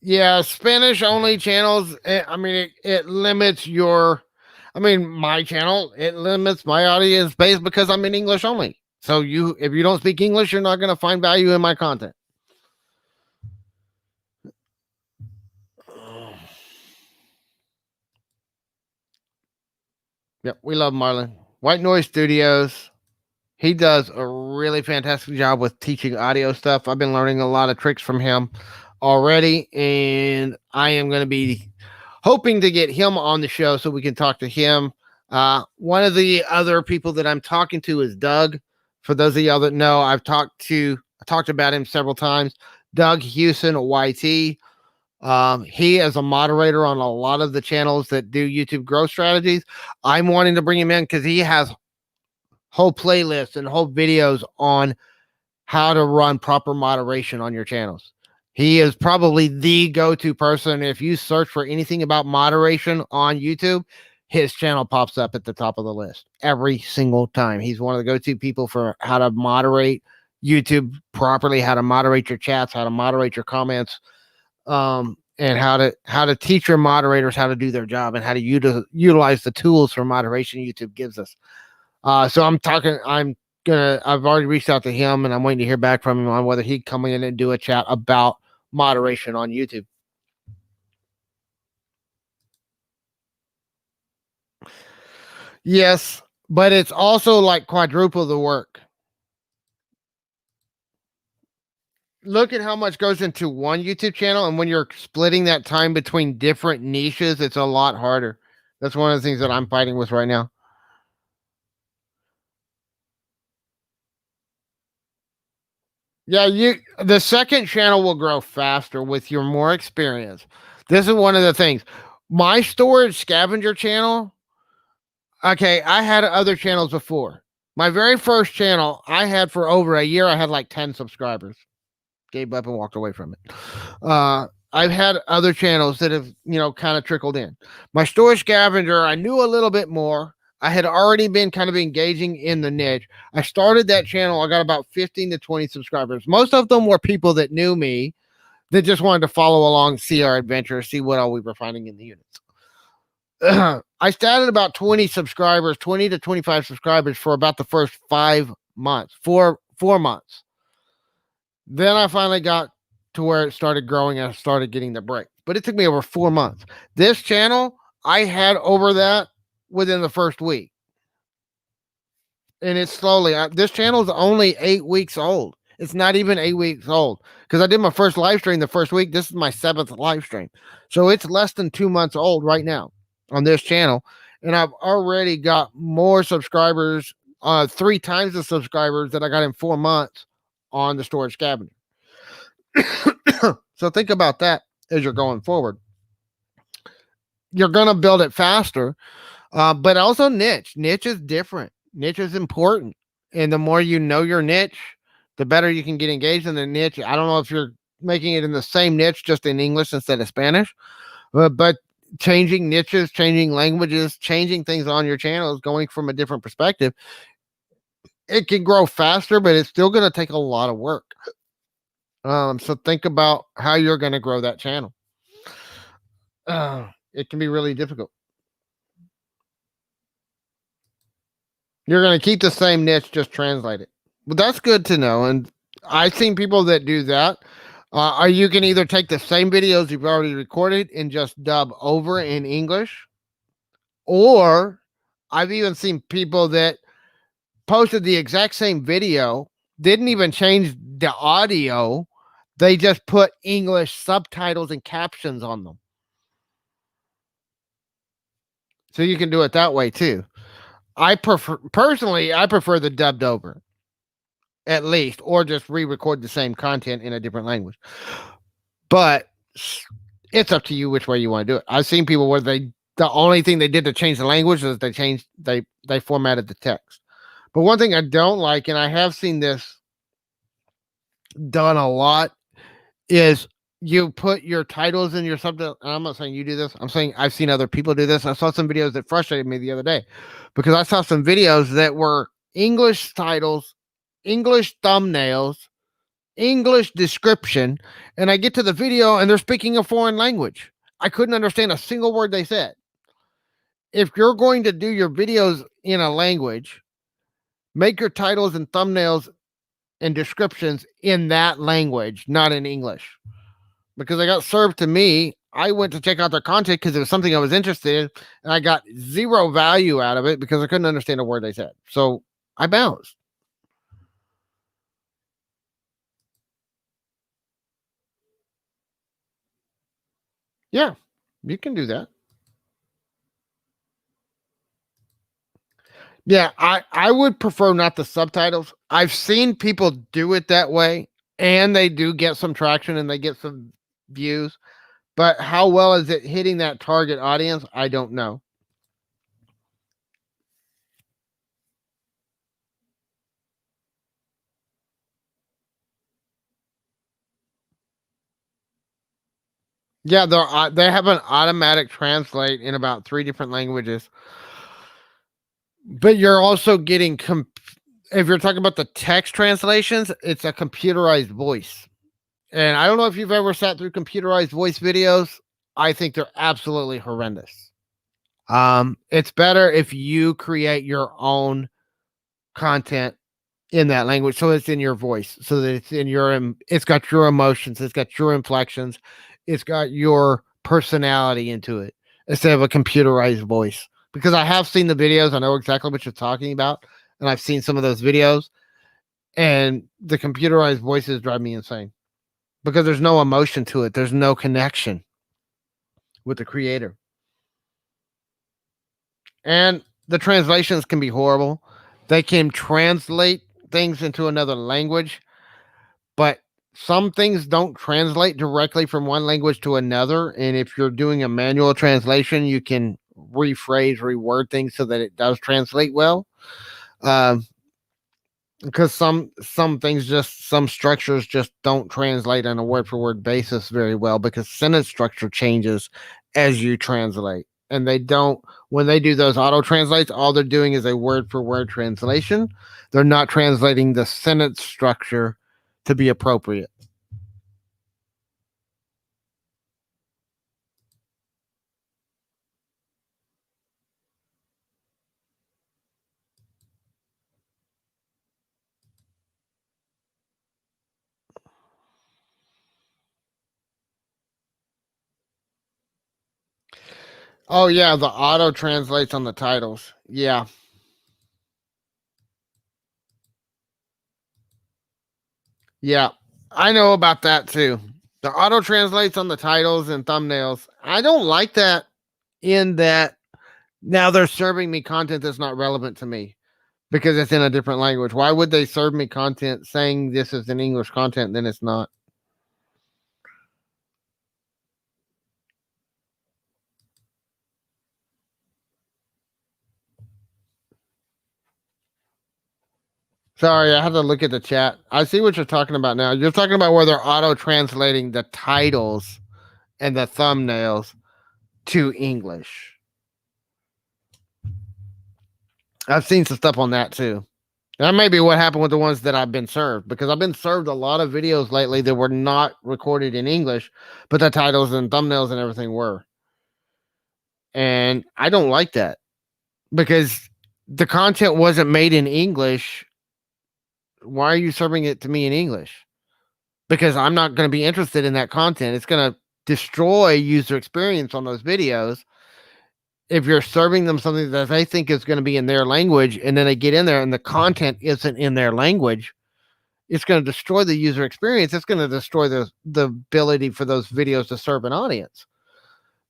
Yeah, Spanish only channels. I mean, it limits my channel, it limits my audience base because I'm in English only. So if you don't speak English, you're not going to find value in my content. Yep, we love Marlon. White Noise Studios. He does a really fantastic job with teaching audio stuff. I've been learning a lot of tricks from him already, and I am going to be hoping to get him on the show so we can talk to him. One of the other people that I'm talking to is Doug. For those of y'all that know, I talked about him several times. Doug Houston, YT. He is a moderator on a lot of the channels that do YouTube growth strategies. I'm wanting to bring him in because he has whole playlists and whole videos on how to run proper moderation on your channels. He is probably the go-to person. If you search for anything about moderation on YouTube, his channel pops up at the top of the list every single time. He's one of the go-to people for how to moderate YouTube properly, how to moderate your chats, how to moderate your comments, and how to teach your moderators how to do their job and how to utilize the tools for moderation YouTube gives us. So I've already reached out to him, and I'm waiting to hear back from him on whether he'd come in and do a chat about moderation on YouTube. Yes, but it's also like quadruple the work. Look at how much goes into one YouTube channel, and when you're splitting that time between different niches, it's a lot harder. That's one of the things that I'm fighting with right now. Yeah, the second channel will grow faster with your more experience. This is one of the things. My storage scavenger channel. Okay, I had other channels before. My very first channel I had for over a year, I had like 10 subscribers. gave up and walked away from it. I've had other channels that have, kind of trickled in. My Storage Scavenger, I knew a little bit more. I had already been kind of engaging in the niche. I started that channel. I got about 15 to 20 subscribers. Most of them were people that knew me that just wanted to follow along, see our adventure, see what all we were finding in the units. I started about 20 subscribers, 20 to 25 subscribers for about the first 5 months, four months. Then I finally got to where it started growing and I started getting the break. But it took me over 4 months. This channel, I had over that within the first week. And it's slowly, this channel is only 8 weeks old. It's not even 8 weeks old because I did my first live stream the first week. This is my 7th live stream. So it's less than 2 months old right now on this channel. And I've already got more subscribers, 3 times the subscribers that I got in 4 months on the Storage Scavenger. So think about that as you're going forward. You're going to build it faster, but also niche. Niche is different. Niche is important. And the more you know your niche, the better you can get engaged in the niche. I don't know if you're making it in the same niche, just in English instead of Spanish, but changing niches, changing languages, changing things on your channels, going from a different perspective, it can grow faster, but it's still going to take a lot of work. So think about how you're going to grow that channel. It can be really difficult. You're going to keep the same niche, just translate it. But that's good to know. And I've seen people that do that. Or you can either take the same videos you've already recorded and just dub over in English. Or I've even seen people that posted the exact same video, didn't even change the audio. They just put English subtitles and captions on them. So you can do it that way too. I prefer the dubbed over, at least, or just re-record the same content in a different language. But it's up to you which way you want to do it. I've seen people where the only thing they did to change the language is they formatted the text. But one thing I don't like, and I have seen this done a lot, is you put your titles in your subtitle. I'm not saying you do this. I'm saying I've seen other people do this. I saw some videos that frustrated me the other day because I saw some videos that were English titles, English thumbnails, English description, and I get to the video and they're speaking a foreign language. I couldn't understand a single word they said. If you're going to do your videos in a language, make your titles and thumbnails and descriptions in that language, not in English. Because I got served to me, I went to check out their content because it was something I was interested in, and I got zero value out of it because I couldn't understand a word they said. So I bounced. Yeah, you can do that. Yeah, I would prefer not the subtitles. I've seen people do it that way, and they do get some traction and they get some views. But how well is it hitting that target audience? I don't know. Yeah, they have an automatic translate in about 3 different languages. But you're also getting, if you're talking about the text translations, it's a computerized voice. And I don't know if you've ever sat through computerized voice videos. I think they're absolutely horrendous. It's better if you create your own content in that language, so it's in your voice, so that it's got your emotions, it's got your inflections, it's got your personality into it instead of a computerized voice. Because I have seen the videos, I know exactly what you're talking about, and I've seen some of those videos, and the computerized voices drive me insane because there's no emotion to it, there's no connection with the creator, and the translations can be horrible. They can translate things into another language, but some things don't translate directly from one language to another. And if you're doing a manual translation, you can rephrase, reword things so that it does translate well. because some things just some structures just don't translate on a word for word basis very well because sentence structure changes as you translate, and they don't when they do those auto translates, all they're doing is a word for word translation. They're not translating the sentence structure to be appropriate. Oh yeah, the auto translates on the titles. Yeah. Yeah. I know about that too. The auto translates on the titles and thumbnails. I don't like that in that now they're serving me content that's not relevant to me because it's in a different language. Why would they serve me content saying this is an English content then it's not? Sorry, I had to look at the chat. I see what you're talking about now. You're talking about where they're auto translating the titles and the thumbnails to English. I've seen some stuff on that too. That may be what happened with the ones that I've been served because I've been served a lot of videos lately that were not recorded in English, but the titles and thumbnails and everything were. And I don't like that because the content wasn't made in English. Why are you serving it to me in English? Because I'm not going to be interested in that content. It's going to destroy user experience on those videos if you're serving them something that they think is going to be in their language and then they get in there and the content isn't in their language. It's going to destroy the user experience. It's going to destroy the ability for those videos to serve an audience.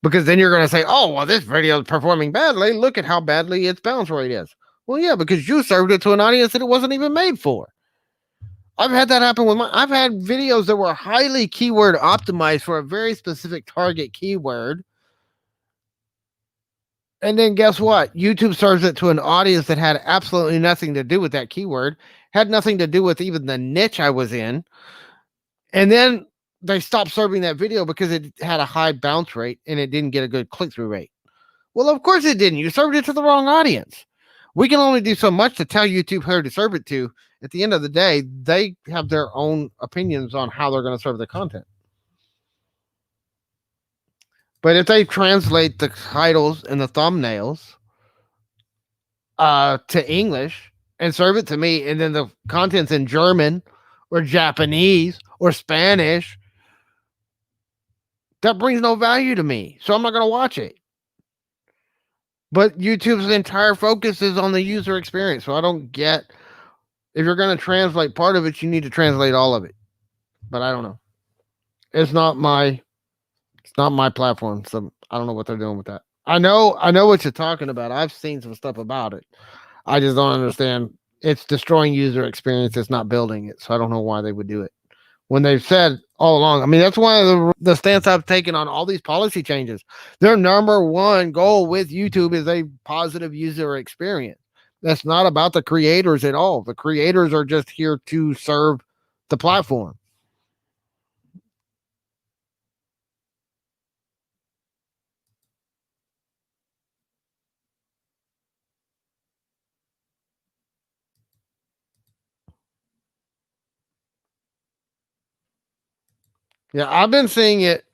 Because then you're going to say, oh, well, this video is performing badly. Look at how badly its bounce rate is. Well, yeah, because you served it to an audience that it wasn't even made for. I've had that happen with I've had videos that were highly keyword optimized for a very specific target keyword. And then guess what? YouTube serves it to an audience that had absolutely nothing to do with that keyword, had nothing to do with even the niche I was in. And then they stopped serving that video because it had a high bounce rate and it didn't get a good click through rate. Well, of course it didn't. You served it to the wrong audience. We can only do so much to tell YouTube who to serve it to. At the end of the day, they have their own opinions on how they're going to serve the content. But if they translate the titles and the thumbnails to English and serve it to me, and then the content's in German or Japanese or Spanish, that brings no value to me. So I'm not going to watch it. But YouTube's entire focus is on the user experience. So I don't get, if you're going to translate part of it, you need to translate all of it. But I don't know. It's not my platform. So I don't know what they're doing with that. I know what you're talking about. I've seen some stuff about it. I just don't understand. It's destroying user experience. It's not building it. So I don't know why they would do it. When they've said all along, I mean, that's one of the stance I've taken on all these policy changes. Their number one goal with YouTube is a positive user experience. That's not about the creators at all. The creators are just here to serve the platform. Yeah, I've been seeing it.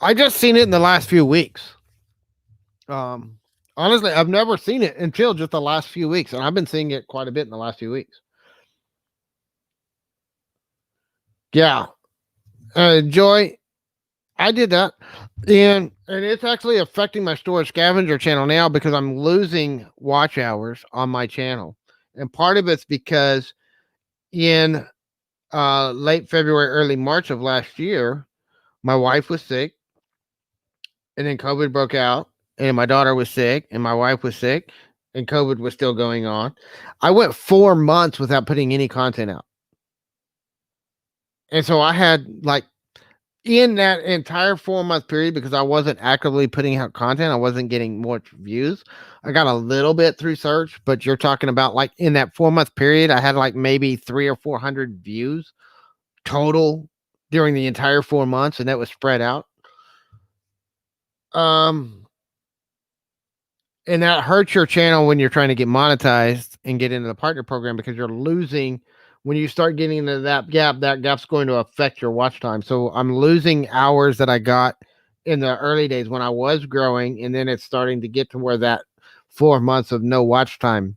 I just seen it in the last few weeks. Honestly, I've never seen it until just the last few weeks, and I've been seeing it quite a bit in the last few weeks. Yeah, Joy, I did that, and it's actually affecting my storage scavenger channel now because I'm losing watch hours on my channel, and part of it's because in late February, early March of last year, my wife was sick, and then COVID broke out, and my daughter was sick, and my wife was sick, and COVID was still going on. I went 4 months without putting any content out. And so I had like in that entire 4-month period, because I wasn't actively putting out content, I wasn't getting much views. I got a little bit through search, but you're talking about like in that 4-month period, I had like maybe 300 or 400 views total during the entire 4 months, and that was spread out. And that hurts your channel when you're trying to get monetized and get into the partner program, because you're losing when you start getting into that gap's going to affect your watch time. So I'm losing hours that I got in the early days when I was growing, and then it's starting to get to where that 4 months of no watch time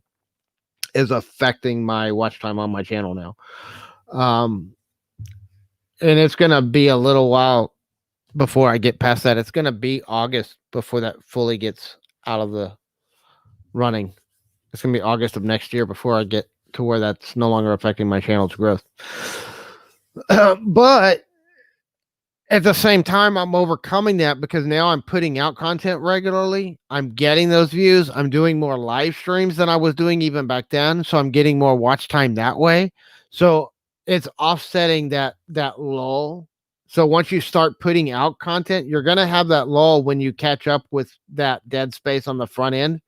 is affecting my watch time on my channel now. And it's going to be a little while before I get past that. It's going to be August before that fully gets out of the running. It's going to be August of next year before I get to where that's no longer affecting my channel's growth. But at the same time, I'm overcoming that because now I'm putting out content regularly. I'm getting those views. I'm doing more live streams than I was doing even back then. So I'm getting more watch time that way. So it's offsetting that lull. So once you start putting out content, you're going to have that lull when you catch up with that dead space on the front end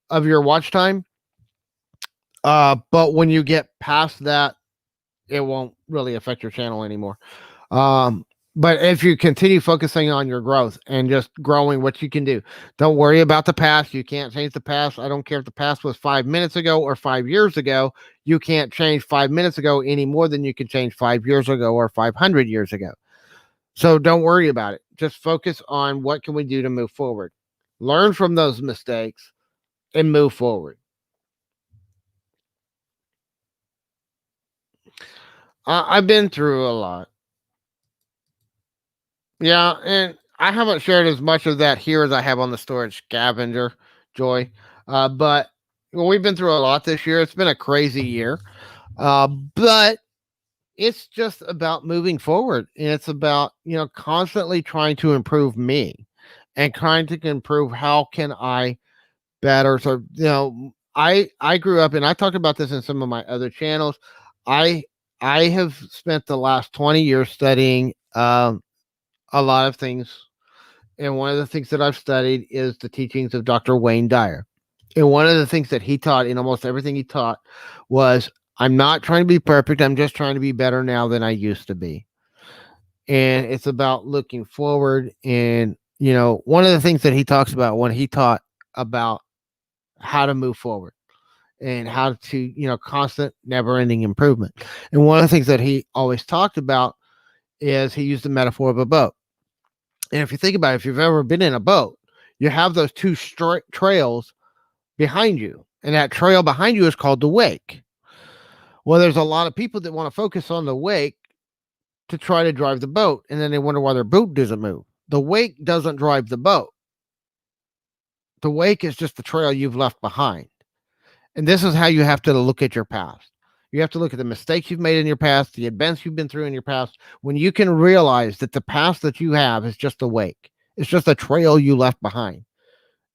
of your watch time. But when you get past that, it won't really affect your channel anymore. But if you continue focusing on your growth and just growing what you can do, don't worry about the past. You can't change the past. I don't care if the past was 5 minutes ago or 5 years ago. You can't change 5 minutes ago any more than you can change 5 years ago or 500 years ago. So don't worry about it. Just focus on what can we do to move forward. Learn from those mistakes and move forward. I've been through a lot. Yeah, and I haven't shared as much of that here as I have on the storage scavenger, Joy. But we've been through a lot this year. It's been a crazy year. But it's just about moving forward. And it's about, constantly trying to improve me and trying to improve how can I better. So, I grew up, and I talked about this in some of my other channels. I have spent the last 20 years studying a lot of things. And one of the things that I've studied is the teachings of Dr. Wayne Dyer. And one of the things that he taught in almost everything he taught was, I'm not trying to be perfect. I'm just trying to be better now than I used to be. And it's about looking forward. And, one of the things that he talks about when he taught about how to move forward and how to, constant, never ending improvement. And one of the things that he always talked about is he used the metaphor of a boat. And if you think about it, if you've ever been in a boat, you have those two trails behind you. And that trail behind you is called the wake. Well, there's a lot of people that want to focus on the wake to try to drive the boat. And then they wonder why their boat doesn't move. The wake doesn't drive the boat. The wake is just the trail you've left behind. And this is how you have to look at your past. You have to look at the mistakes you've made in your past, the events you've been through in your past, when you can realize that the past that you have is just a wake. It's just a trail you left behind,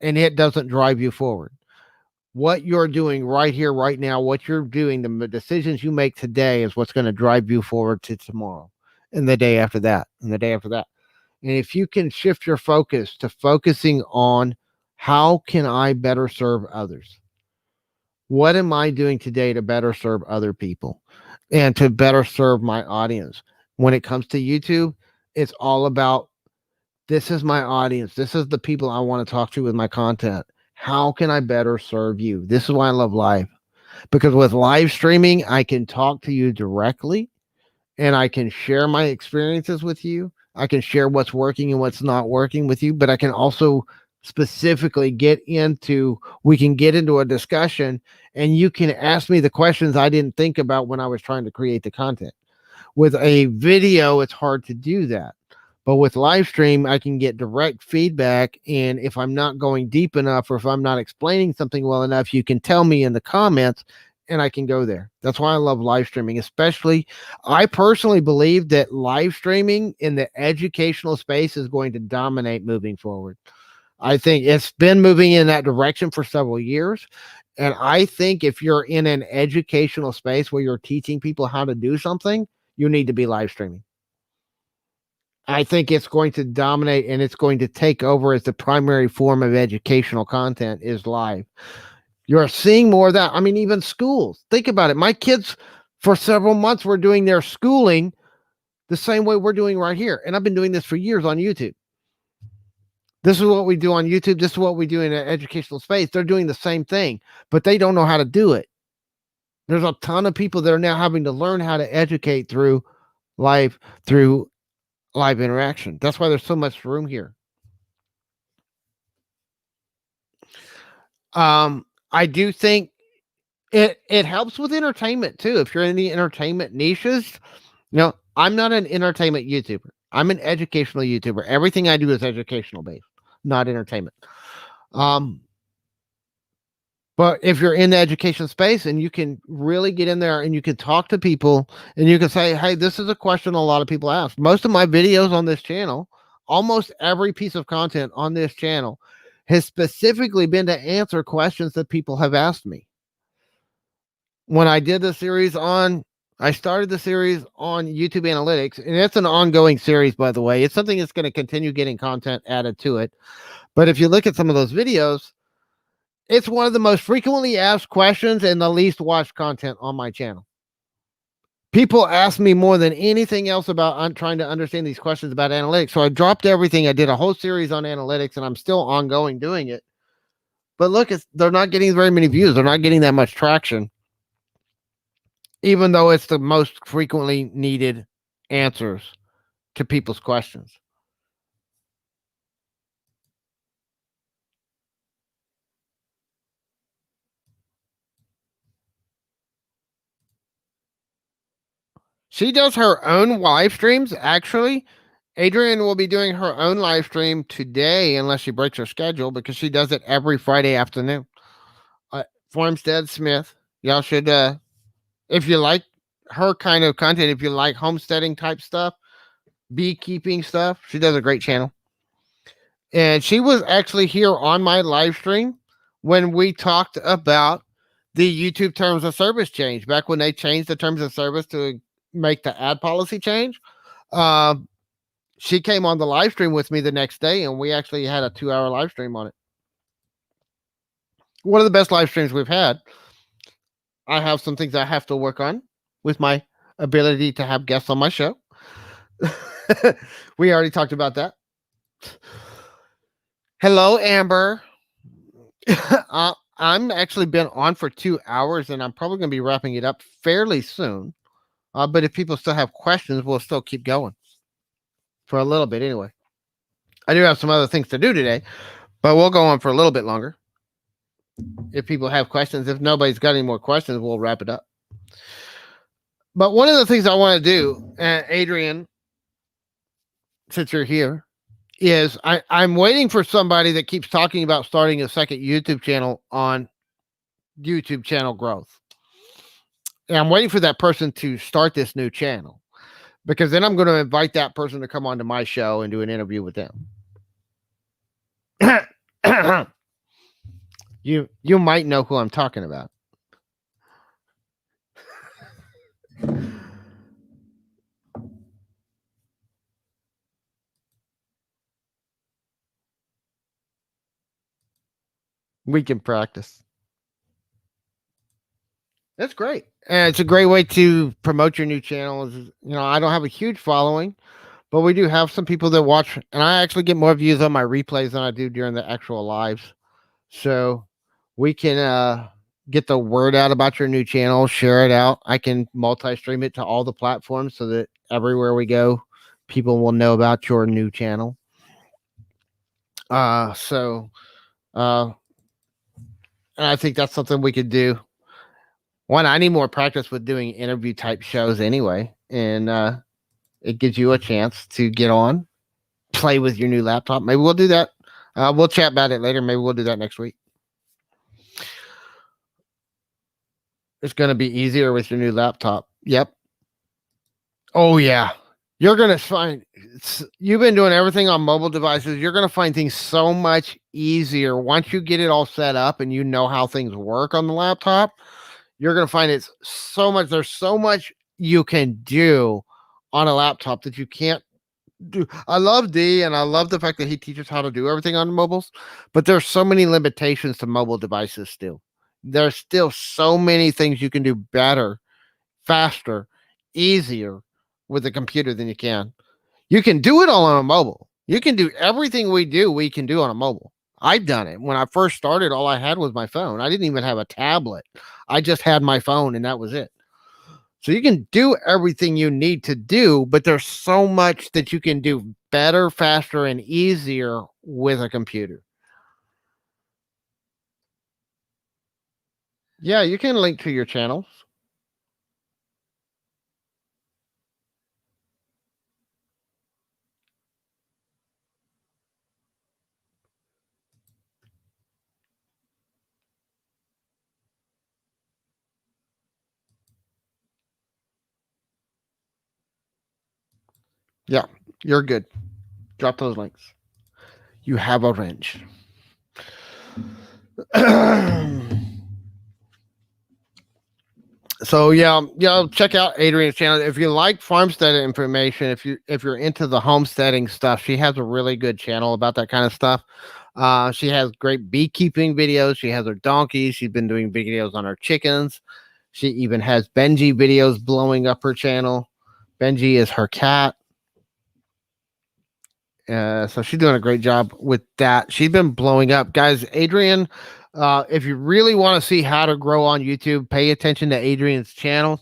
and it doesn't drive you forward. What you're doing right here, right now, what you're doing, the decisions you make today is what's going to drive you forward to tomorrow and the day after that and the day after that. And if you can shift your focus to focusing on how can I better serve others? What am I doing today to better serve other people and to better serve my audience? When it comes to YouTube, it's all about, this is my audience. This is the people I want to talk to with my content. How can I better serve you? This is why I love live, because with live streaming, I can talk to you directly and I can share my experiences with you. I can share what's working and what's not working with you, but I can also specifically we can get into a discussion and you can ask me the questions I didn't think about when I was trying to create the content. With a video, it's hard to do that. But with live stream, I can get direct feedback. And if I'm not going deep enough, or if I'm not explaining something well enough, you can tell me in the comments and I can go there. That's why I love live streaming. Especially, I personally believe that live streaming in the educational space is going to dominate moving forward. I think it's been moving in that direction for several years. And I think if you're in an educational space where you're teaching people how to do something, you need to be live streaming. I think it's going to dominate and it's going to take over as the primary form of educational content is live. You're seeing more of that. I mean, even schools. Think about it. My kids, for several months, were doing their schooling the same way we're doing right here. And I've been doing this for years on YouTube. This is what we do on YouTube. This is what we do in an educational space. They're doing the same thing, but they don't know how to do it. There's a ton of people that are now having to learn how to educate through live interaction. That's why there's so much room here. I do think it helps with entertainment too. If you're in the entertainment niches, I'm not an entertainment YouTuber. I'm an educational YouTuber. Everything I do is educational based, not entertainment. But if you're in the education space and you can really get in there and you can talk to people and you can say, hey, this is a question a lot of people ask. Most of my videos on this channel, almost every piece of content on this channel has specifically been to answer questions that people have asked me. When I did the series I started the series on YouTube Analytics, and it's an ongoing series, by the way. It's something that's going to continue getting content added to it. But if you look at some of those videos, it's one of the most frequently asked questions and the least watched content on my channel. People ask me more than anything else about trying to understand these questions about analytics. So I dropped everything. I did a whole series on analytics, and I'm still ongoing doing it. But look, they're not getting very many views. They're not getting that much traction, even though it's the most frequently needed answers to people's questions. She does her own live streams. Actually, Adrienne will be doing her own live stream today, unless she breaks her schedule, because she does it every Friday afternoon. Farmstead Smith. Y'all should, if you like her kind of content, if you like homesteading type stuff, beekeeping stuff, she does a great channel. And she was actually here on my live stream when we talked about the YouTube terms of service change, back when they changed the terms of service to make the ad policy change. She came on the live stream with me the next day, and we actually had a 2-hour live stream on it. One of the best live streams we've had. I have some things I have to work on with my ability to have guests on my show. We already talked about that. Hello, Amber. I'm actually been on for 2 hours, and I'm probably going to be wrapping it up fairly soon. But if people still have questions, we'll still keep going for a little bit anyway. I do have some other things to do today, but we'll go on for a little bit longer. If people have questions, if nobody's got any more questions, we'll wrap it up. But one of the things I want to do, Adrienne, since you're here, is I'm waiting for somebody that keeps talking about starting a second YouTube channel on YouTube channel growth. And I'm waiting for that person to start this new channel, because then I'm going to invite that person to come onto my show and do an interview with them. You might know who I'm talking about. We can practice. That's great. And it's a great way to promote your new channel. I don't have a huge following, but we do have some people that watch, and I actually get more views on my replays than I do during the actual lives. So we can get the word out about your new channel, share it out. I can multi-stream it to all the platforms so that everywhere we go, people will know about your new channel. And I think that's something we could do. One, I need more practice with doing interview type shows anyway. And it gives you a chance to get on, play with your new laptop. Maybe we'll do that. We'll chat about it later. Maybe we'll do that next week. It's going to be easier with your new laptop. Yep. Oh, yeah. You're going to find, you've been doing everything on mobile devices. You're going to find things so much easier once you get it all set up and you know how things work on the laptop. You're going to find it's so much, there's so much you can do on a laptop that you can't I love D, and I love the fact that he teaches how to do everything on mobiles. But there's so many limitations to mobile devices still. There's still so many things you can do better, faster, easier with a computer than you can. You can do it all on a mobile. You can do everything we can do on a mobile. I've done it. When I first started, all I had was my phone. I didn't even have a tablet. I just had my phone, and that was it. So you can do everything you need to do, but there's so much that you can do better, faster, and easier with a computer. Yeah, you can link to your channels. Yeah, you're good. Drop those links. You have a wrench. So yeah, check out Adrian's channel if you like farmstead information. If you're into the homesteading stuff, she has a really good channel about that kind of stuff. She has great beekeeping videos. She has her donkeys. She's been doing videos on her chickens. She even has Benji videos blowing up her channel. Benji is her cat. So she's doing a great job with that. She's been blowing up, guys. Adrian, if you really want to see how to grow on YouTube, pay attention to Adrian's channel.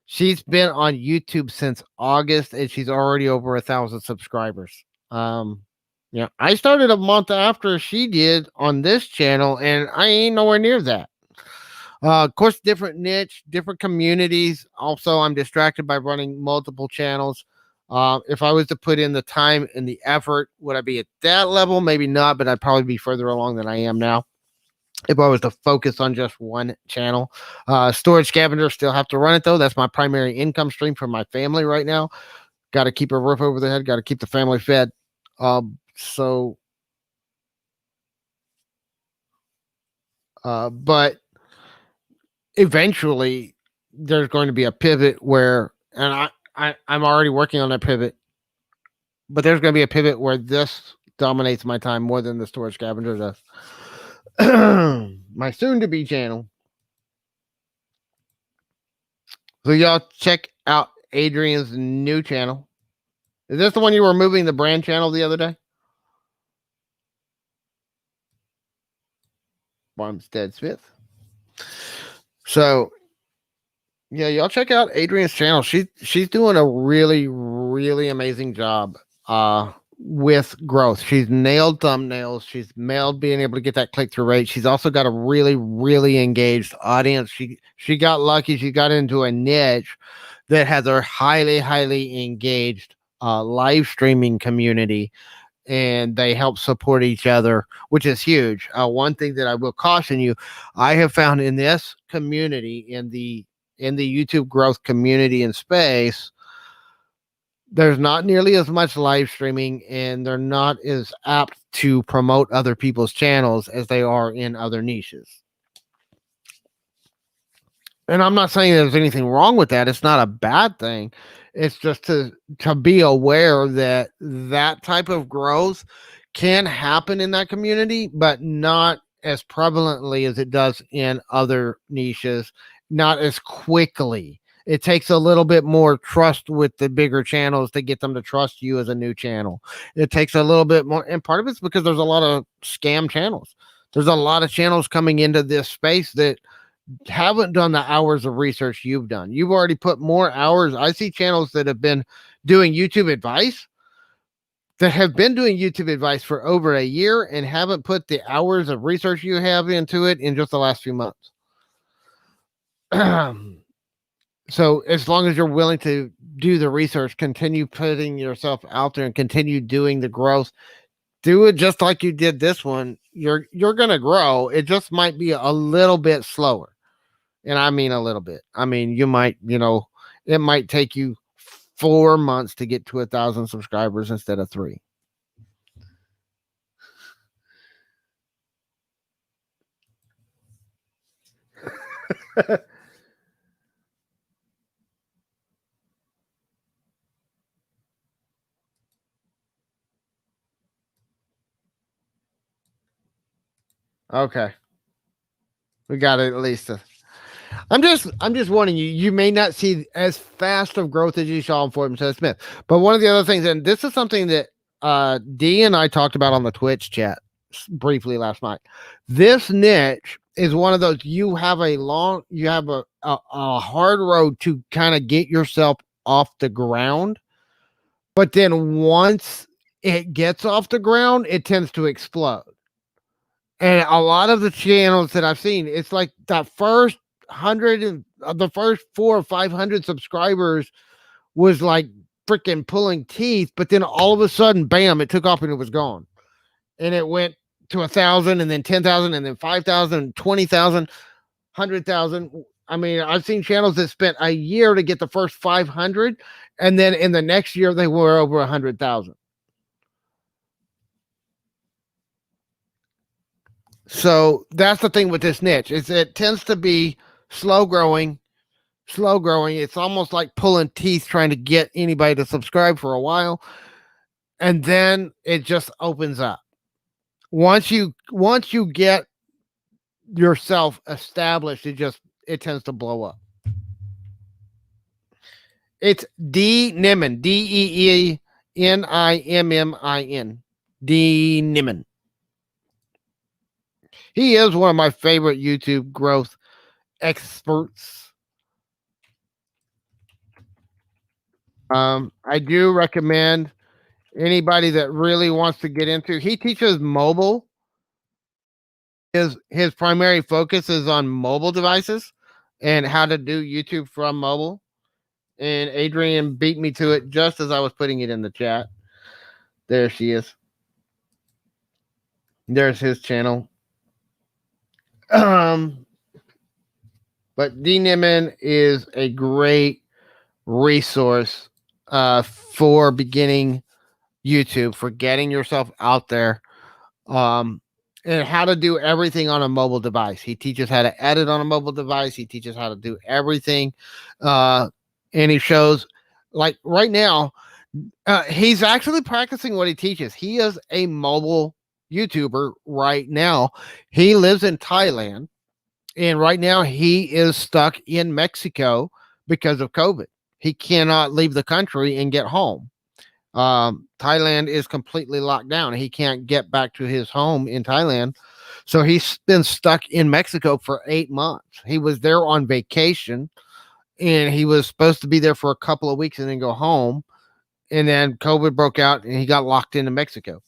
She's been on YouTube since August, and she's already over 1,000 subscribers. Yeah, I started a month after she did on this channel, and I ain't nowhere near that. Of course, different niche, different communities. Also, I'm distracted by running multiple channels. If I was to put in the time and the effort, would I be at that level? Maybe not, but I'd probably be further along than I am now if I was to focus on just one channel. Storage Scavenger, still have to run it though. That's my primary income stream for my family right now. Got to keep a roof over the head, got to keep the family fed. So, but eventually there's going to be a pivot where, and I'm already working on that pivot, but there's going to be a pivot where this dominates my time more than the Storage Scavenger does. My soon to be channel. So y'all check out Adrian's new channel. Is this the one you were moving the brand channel the other day? Farmstead Smith. So yeah, y'all check out Adrian's channel. She's doing a really amazing job with growth. She's nailed thumbnails. She's nailed being able to get that click through rate. She's also got a really engaged audience. She got lucky. She got into a niche that has a highly engaged live streaming community, and they help support each other, which is huge. One thing that I will caution you, I have found in this community, in the YouTube growth community and space, there's not nearly as much live streaming, and they're not as apt to promote other people's channels as they are in other niches. And I'm not saying there's anything wrong with that. It's not a bad thing. It's just to be aware that that type of growth can happen in that community, but not as prevalently as it does in other niches, not as quickly. It takes a little bit more trust with the bigger channels to get them to trust you as a new channel. It takes a little bit more, and part of it's because there's a lot of scam channels. There's a lot of channels coming into this space that haven't done the hours of research you've done. You've already put more hours. I see channels that have been doing YouTube advice for over a year and haven't put the hours of research you have into it in just the last few months. So as long as you're willing to do the research, continue putting yourself out there and continue doing the growth, do it just like you did this one. You're going to grow. It just might be a little bit slower. And I mean a little bit. I mean, you might, it might take you 4 months to get to 1,000 subscribers instead of 3. Okay. We got it at least. I'm just warning you. You may not see as fast of growth as you saw in Fort Smith. But one of the other things, and this is something that D and I talked about on the Twitch chat briefly last night. This niche is one of those you have a hard road to kind of get yourself off the ground. But then once it gets off the ground, it tends to explode. And a lot of the channels that I've seen, it's like the first 100 of the first 400 or 500 subscribers was like freaking pulling teeth, but then all of a sudden, bam, it took off and it was gone. And it went to 1,000 and then 10,000 and then 5,000, 20,000, 100,000. I mean, I've seen channels that spent a year to get the first 500, and then in the next year they were over 100,000. So that's the thing with this niche, is it tends to be slow growing. It's almost like pulling teeth trying to get anybody to subscribe for a while, and then it just opens up. Once you get yourself established, it tends to blow up. It's D Nimmin, DEENIMMIN, D Nimmin. He is one of my favorite YouTube growth experts. I do recommend anybody that really wants to get into. He teaches mobile. His primary focus is on mobile devices and how to do YouTube from mobile. And Adrian beat me to it just as I was putting it in the chat. There she is. There's his channel. But D Nimmin is a great resource for beginning YouTube, for getting yourself out there, and how to do everything on a mobile device. He teaches how to edit on a mobile device. He teaches how to do everything. And he shows, like right now, he's actually practicing what he teaches. He is a mobile YouTuber right now. He lives in Thailand, and right now he is stuck in Mexico because of COVID. He cannot leave the country and get home. Thailand is completely locked down. He can't get back to his home in Thailand. So he's been stuck in Mexico for 8 months. He was there on vacation, and he was supposed to be there for a couple of weeks and then go home. And then COVID broke out and he got locked into Mexico.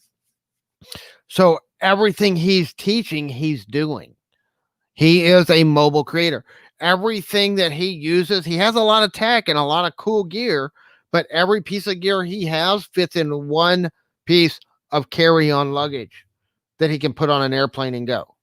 So everything he's teaching, he's doing. He is a mobile creator. Everything that he uses, he has a lot of tech and a lot of cool gear, but every piece of gear he has fits in one piece of carry-on luggage that he can put on an airplane and go.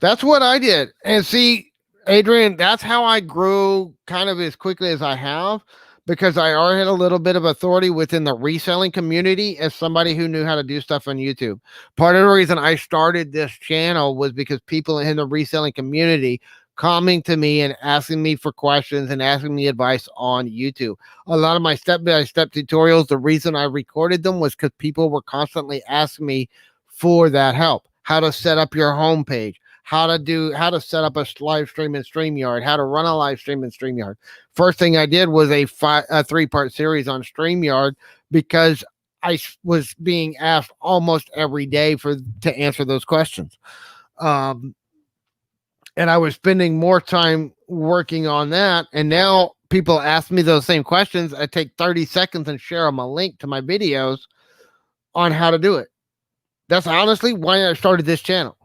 That's what I did. And see, Adrian, that's how I grew kind of as quickly as I have, because I already had a little bit of authority within the reselling community as somebody who knew how to do stuff on YouTube. Part of the reason I started this channel was because people in the reselling community coming to me and asking me for questions and asking me advice on YouTube. A lot of my step-by-step tutorials, the reason I recorded them was because people were constantly asking me for that help. How to set up your homepage, how to set up a live stream in Streamyard, how to run a live stream in Streamyard. First thing I did was a 3-part series on Streamyard, because I was being asked almost every day to answer those questions. And I was spending more time working on that. And now people ask me those same questions. I take 30 seconds and share them a link to my videos on how to do it. That's honestly why I started this channel.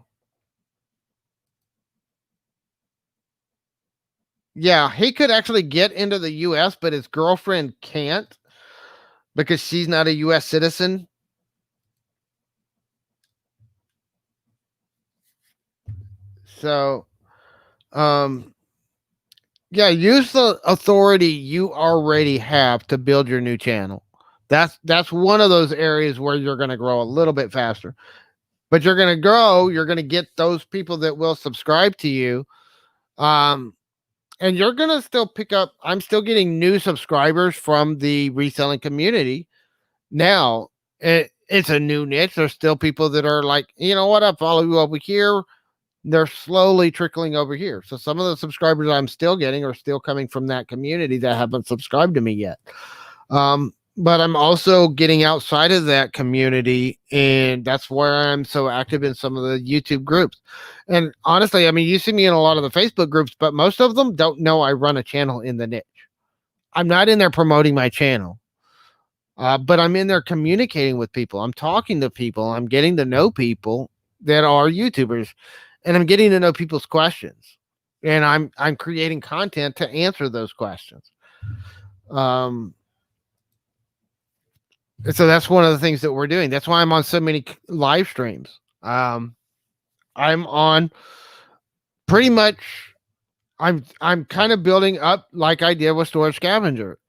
Yeah, he could actually get into the US, but his girlfriend can't because she's not a US citizen. So, yeah, use the authority you already have to build your new channel. That's one of those areas where you're going to grow a little bit faster. But you're going to grow, you're going to get those people that will subscribe to you. And you're going to still pick up, I'm still getting new subscribers from the reselling community. Now, it's a new niche. There's still people that are like, you know what, I follow you over here. They're slowly trickling over here. So some of the subscribers I'm still getting are still coming from that community that haven't subscribed to me yet. But I'm also getting outside of that community, and that's where I'm so active in some of the YouTube groups. And honestly, I mean, you see me in a lot of the Facebook groups, but most of them don't know I run a channel in the niche. I'm not in there promoting my channel, but I'm in there communicating with people. I'm talking to people. I'm getting to know people that are YouTubers, and I'm getting to know people's questions. And I'm creating content to answer those questions. So that's one of the things that we're doing. That's why I'm on so many live streams. I'm on pretty much. I'm kind of building up like I did with Storage Scavenger.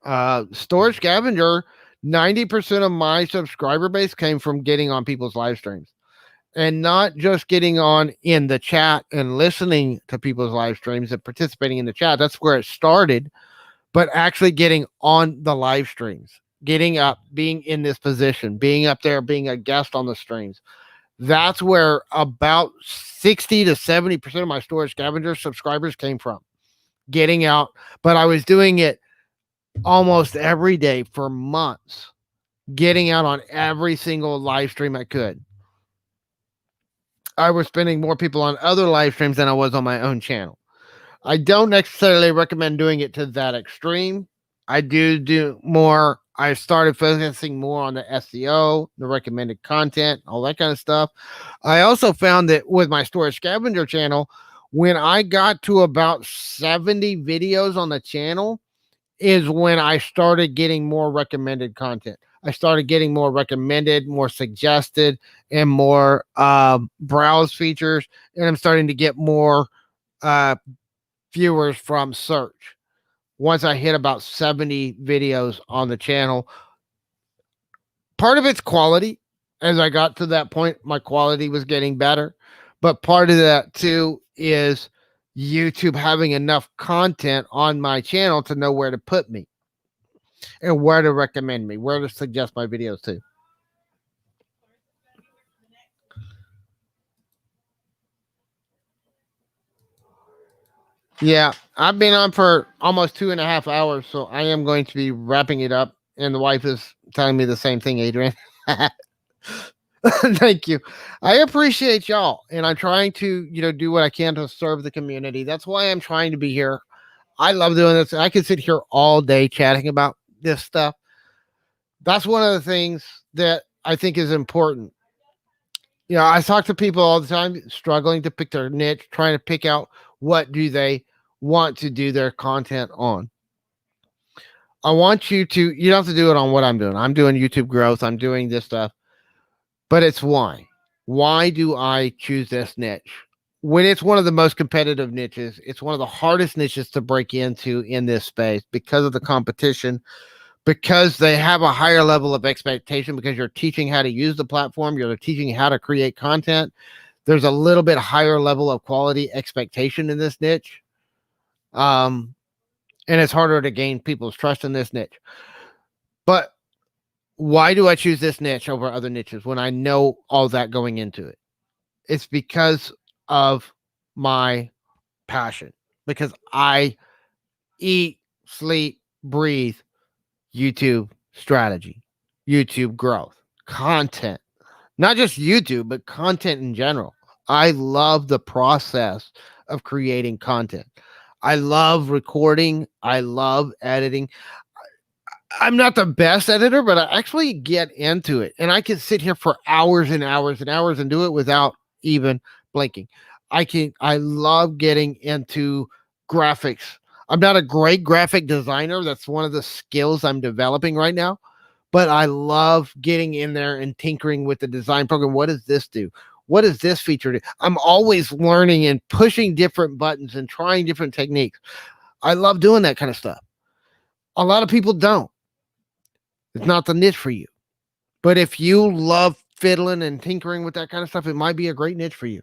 Storage Scavenger, 90% of my subscriber base came from getting on people's live streams, and not just getting on in the chat and listening to people's live streams and participating in the chat. That's where it started, but actually getting on the live streams. Getting up, being in this position, being up there, being a guest on the streams. That's where about 60 to 70% of my Storage Scavenger subscribers came from. Getting out, but I was doing it almost every day for months. Getting out on every single live stream I could. I was spending more people on other live streams than I was on my own channel. I don't necessarily recommend doing it to that extreme. I do more. I started focusing more on the SEO, the recommended content, all that kind of stuff. I also found that with my Storage Scavenger channel, when I got to about 70 videos on the channel is when I started getting more recommended content. I started getting more recommended, more suggested, and more browse features. And I'm starting to get more viewers from search. Once I hit about 70 videos on the channel, part of it's quality. As I got to that point, my quality was getting better. But part of that too is YouTube having enough content on my channel to know where to put me and where to recommend me, where to suggest my videos to. Yeah, I've been on for almost 2.5 hours, so I am going to be wrapping it up. And the wife is telling me the same thing, Adrian. Thank you. I appreciate y'all, and I'm trying to, do what I can to serve the community. That's why I'm trying to be here. I love doing this. I could sit here all day chatting about this stuff. That's one of the things that I think is important. I talk to people all the time struggling to pick their niche, trying to pick out what do they want to do their content on. I want you don't have to do it on what I'm doing. I'm doing YouTube growth. I'm doing this stuff, but it's why. Why do I choose this niche? When it's one of the most competitive niches, it's one of the hardest niches to break into in this space because of the competition, because they have a higher level of expectation, because you're teaching how to use the platform, you're teaching how to create content. There's a little bit higher level of quality expectation in this niche. And it's harder to gain people's trust in this niche. But why do I choose this niche over other niches when I know all that going into it? It's because of my passion, because I eat, sleep, breathe YouTube strategy, YouTube growth, content, not just YouTube, but content in general. I love the process of creating content. I love recording. I love editing. I'm not the best editor, but I actually get into it, and I can sit here for hours and hours and hours and do it without even blinking. I love getting into graphics. I'm not a great graphic designer. That's one of the skills I'm developing right now, but I love getting in there and tinkering with the design program. What does this do? What does this feature do? I'm always learning and pushing different buttons and trying different techniques. I love doing that kind of stuff. A lot of people don't. It's not the niche for you. But if you love fiddling and tinkering with that kind of stuff, it might be a great niche for you.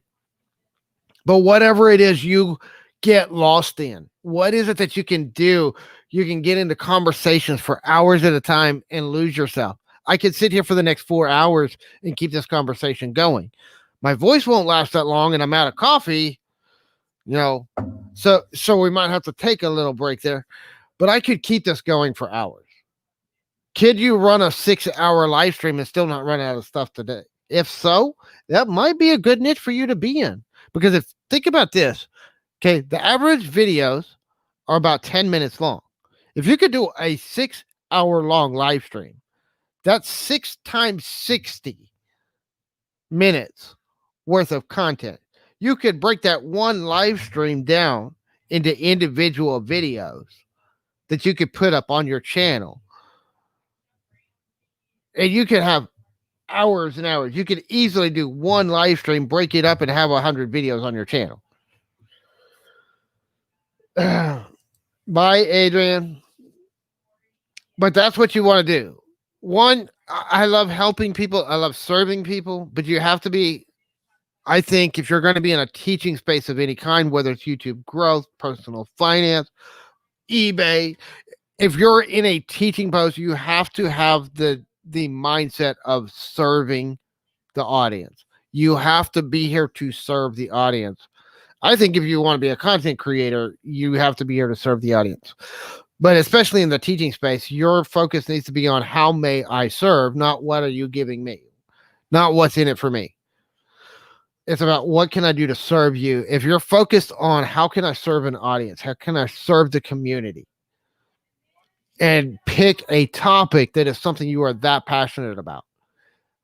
But whatever it is you get lost in? What is it that you can do? You can get into conversations for hours at a time and lose yourself. I could sit here for the next 4 hours and keep this conversation going. My voice won't last that long and I'm out of coffee, you know. So we might have to take a little break there, but I could keep this going for hours. Could you run a 6-hour live stream and still not run out of stuff today? If so, that might be a good niche for you to be in. Because if think about this, okay, the average videos are about 10 minutes long. If you could do a 6-hour long live stream, that's 6 times 60 minutes worth of content. You could break that one live stream down into individual videos that you could put up on your channel. And you could have hours and hours. You could easily do one live stream, break it up, and have 100 videos on your channel. Bye, Adrian. But that's what you want to do. One, I love helping people. I love serving people. But you have to be, I think, if you're going to be in a teaching space of any kind, whether it's YouTube growth, personal finance, eBay, if you're in a teaching post, you have to have the mindset of serving the audience. You have to be here to serve the audience. I think if you want to be a content creator, you have to be here to serve the audience. But especially in the teaching space, your focus needs to be on how may I serve, not what are you giving me, not what's in it for me. It's about what can I do to serve you. If you're focused on how can I serve an audience, how can I serve the community, and pick a topic that is something you are that passionate about.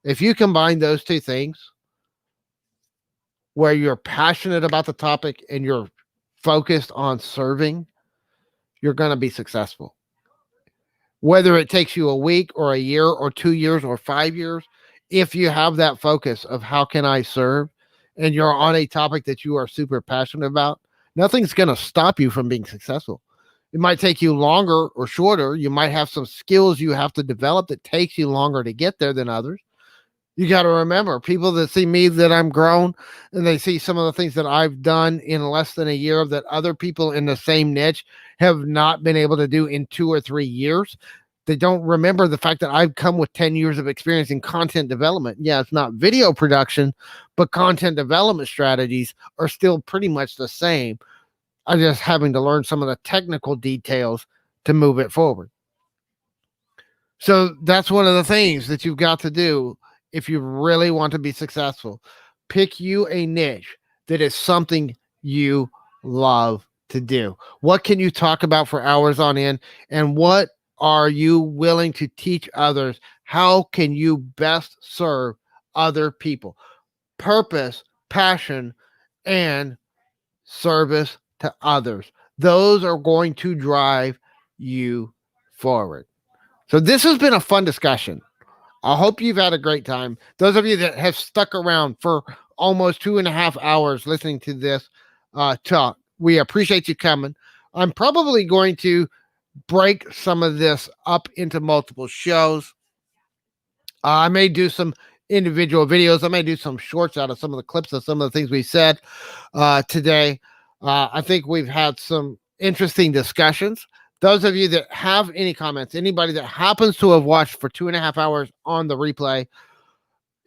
If you combine those two things, where you're passionate about the topic and you're focused on serving, you're going to be successful. Whether it takes you a week or a year or 2 years or 5 years, if you have that focus of how can I serve, and you're on a topic that you are super passionate about, nothing's going to stop you from being successful. It might take you longer or shorter. You might have some skills you have to develop that takes you longer to get there than others. You got to remember, people that see me that I'm grown and they see some of the things that I've done in less than a year that other people in the same niche have not been able to do in 2 or 3 years. They don't remember the fact that I've come with 10 years of experience in content development. Yeah, it's not video production, but content development strategies are still pretty much the same. I'm just having to learn some of the technical details to move it forward. So that's one of the things that you've got to do if you really want to be successful. Pick you a niche that is something you love to do. What can you talk about for hours on end? And what are you willing to teach others? How can you best serve other people? Purpose, passion, and service to others. Those are going to drive you forward. So this has been a fun discussion. I hope you've had a great time. Those of you that have stuck around for almost 2.5 hours listening to this talk, we appreciate you coming. I'm probably going to break some of this up into multiple shows. I may do some individual videos. I may do some shorts out of some of the clips of some of the things we said today. I think we've had some interesting discussions. Those of you that have any comments, anybody that happens to have watched for 2.5 hours on the replay,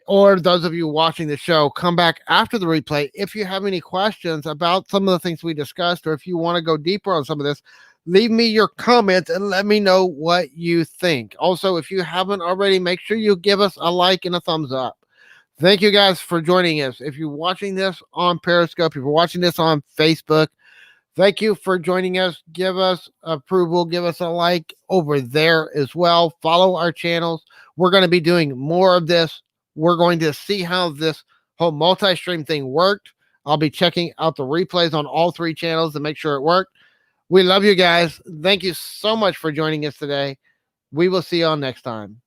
or those of you watching the show, come back after the replay. If you have any questions about some of the things we discussed, or if you want to go deeper on some of this, leave me your comments and let me know what you think. Also, if you haven't already, make sure you give us a like and a thumbs up. Thank you guys for joining us. If you're watching this on Periscope, if you're watching this on Facebook, thank you for joining us. Give us approval. Give us a like over there as well. Follow our channels. We're going to be doing more of this. We're going to see how this whole multi-stream thing worked. I'll be checking out the replays on all 3 channels to make sure it worked. We love you guys. Thank you so much for joining us today. We will see you all next time.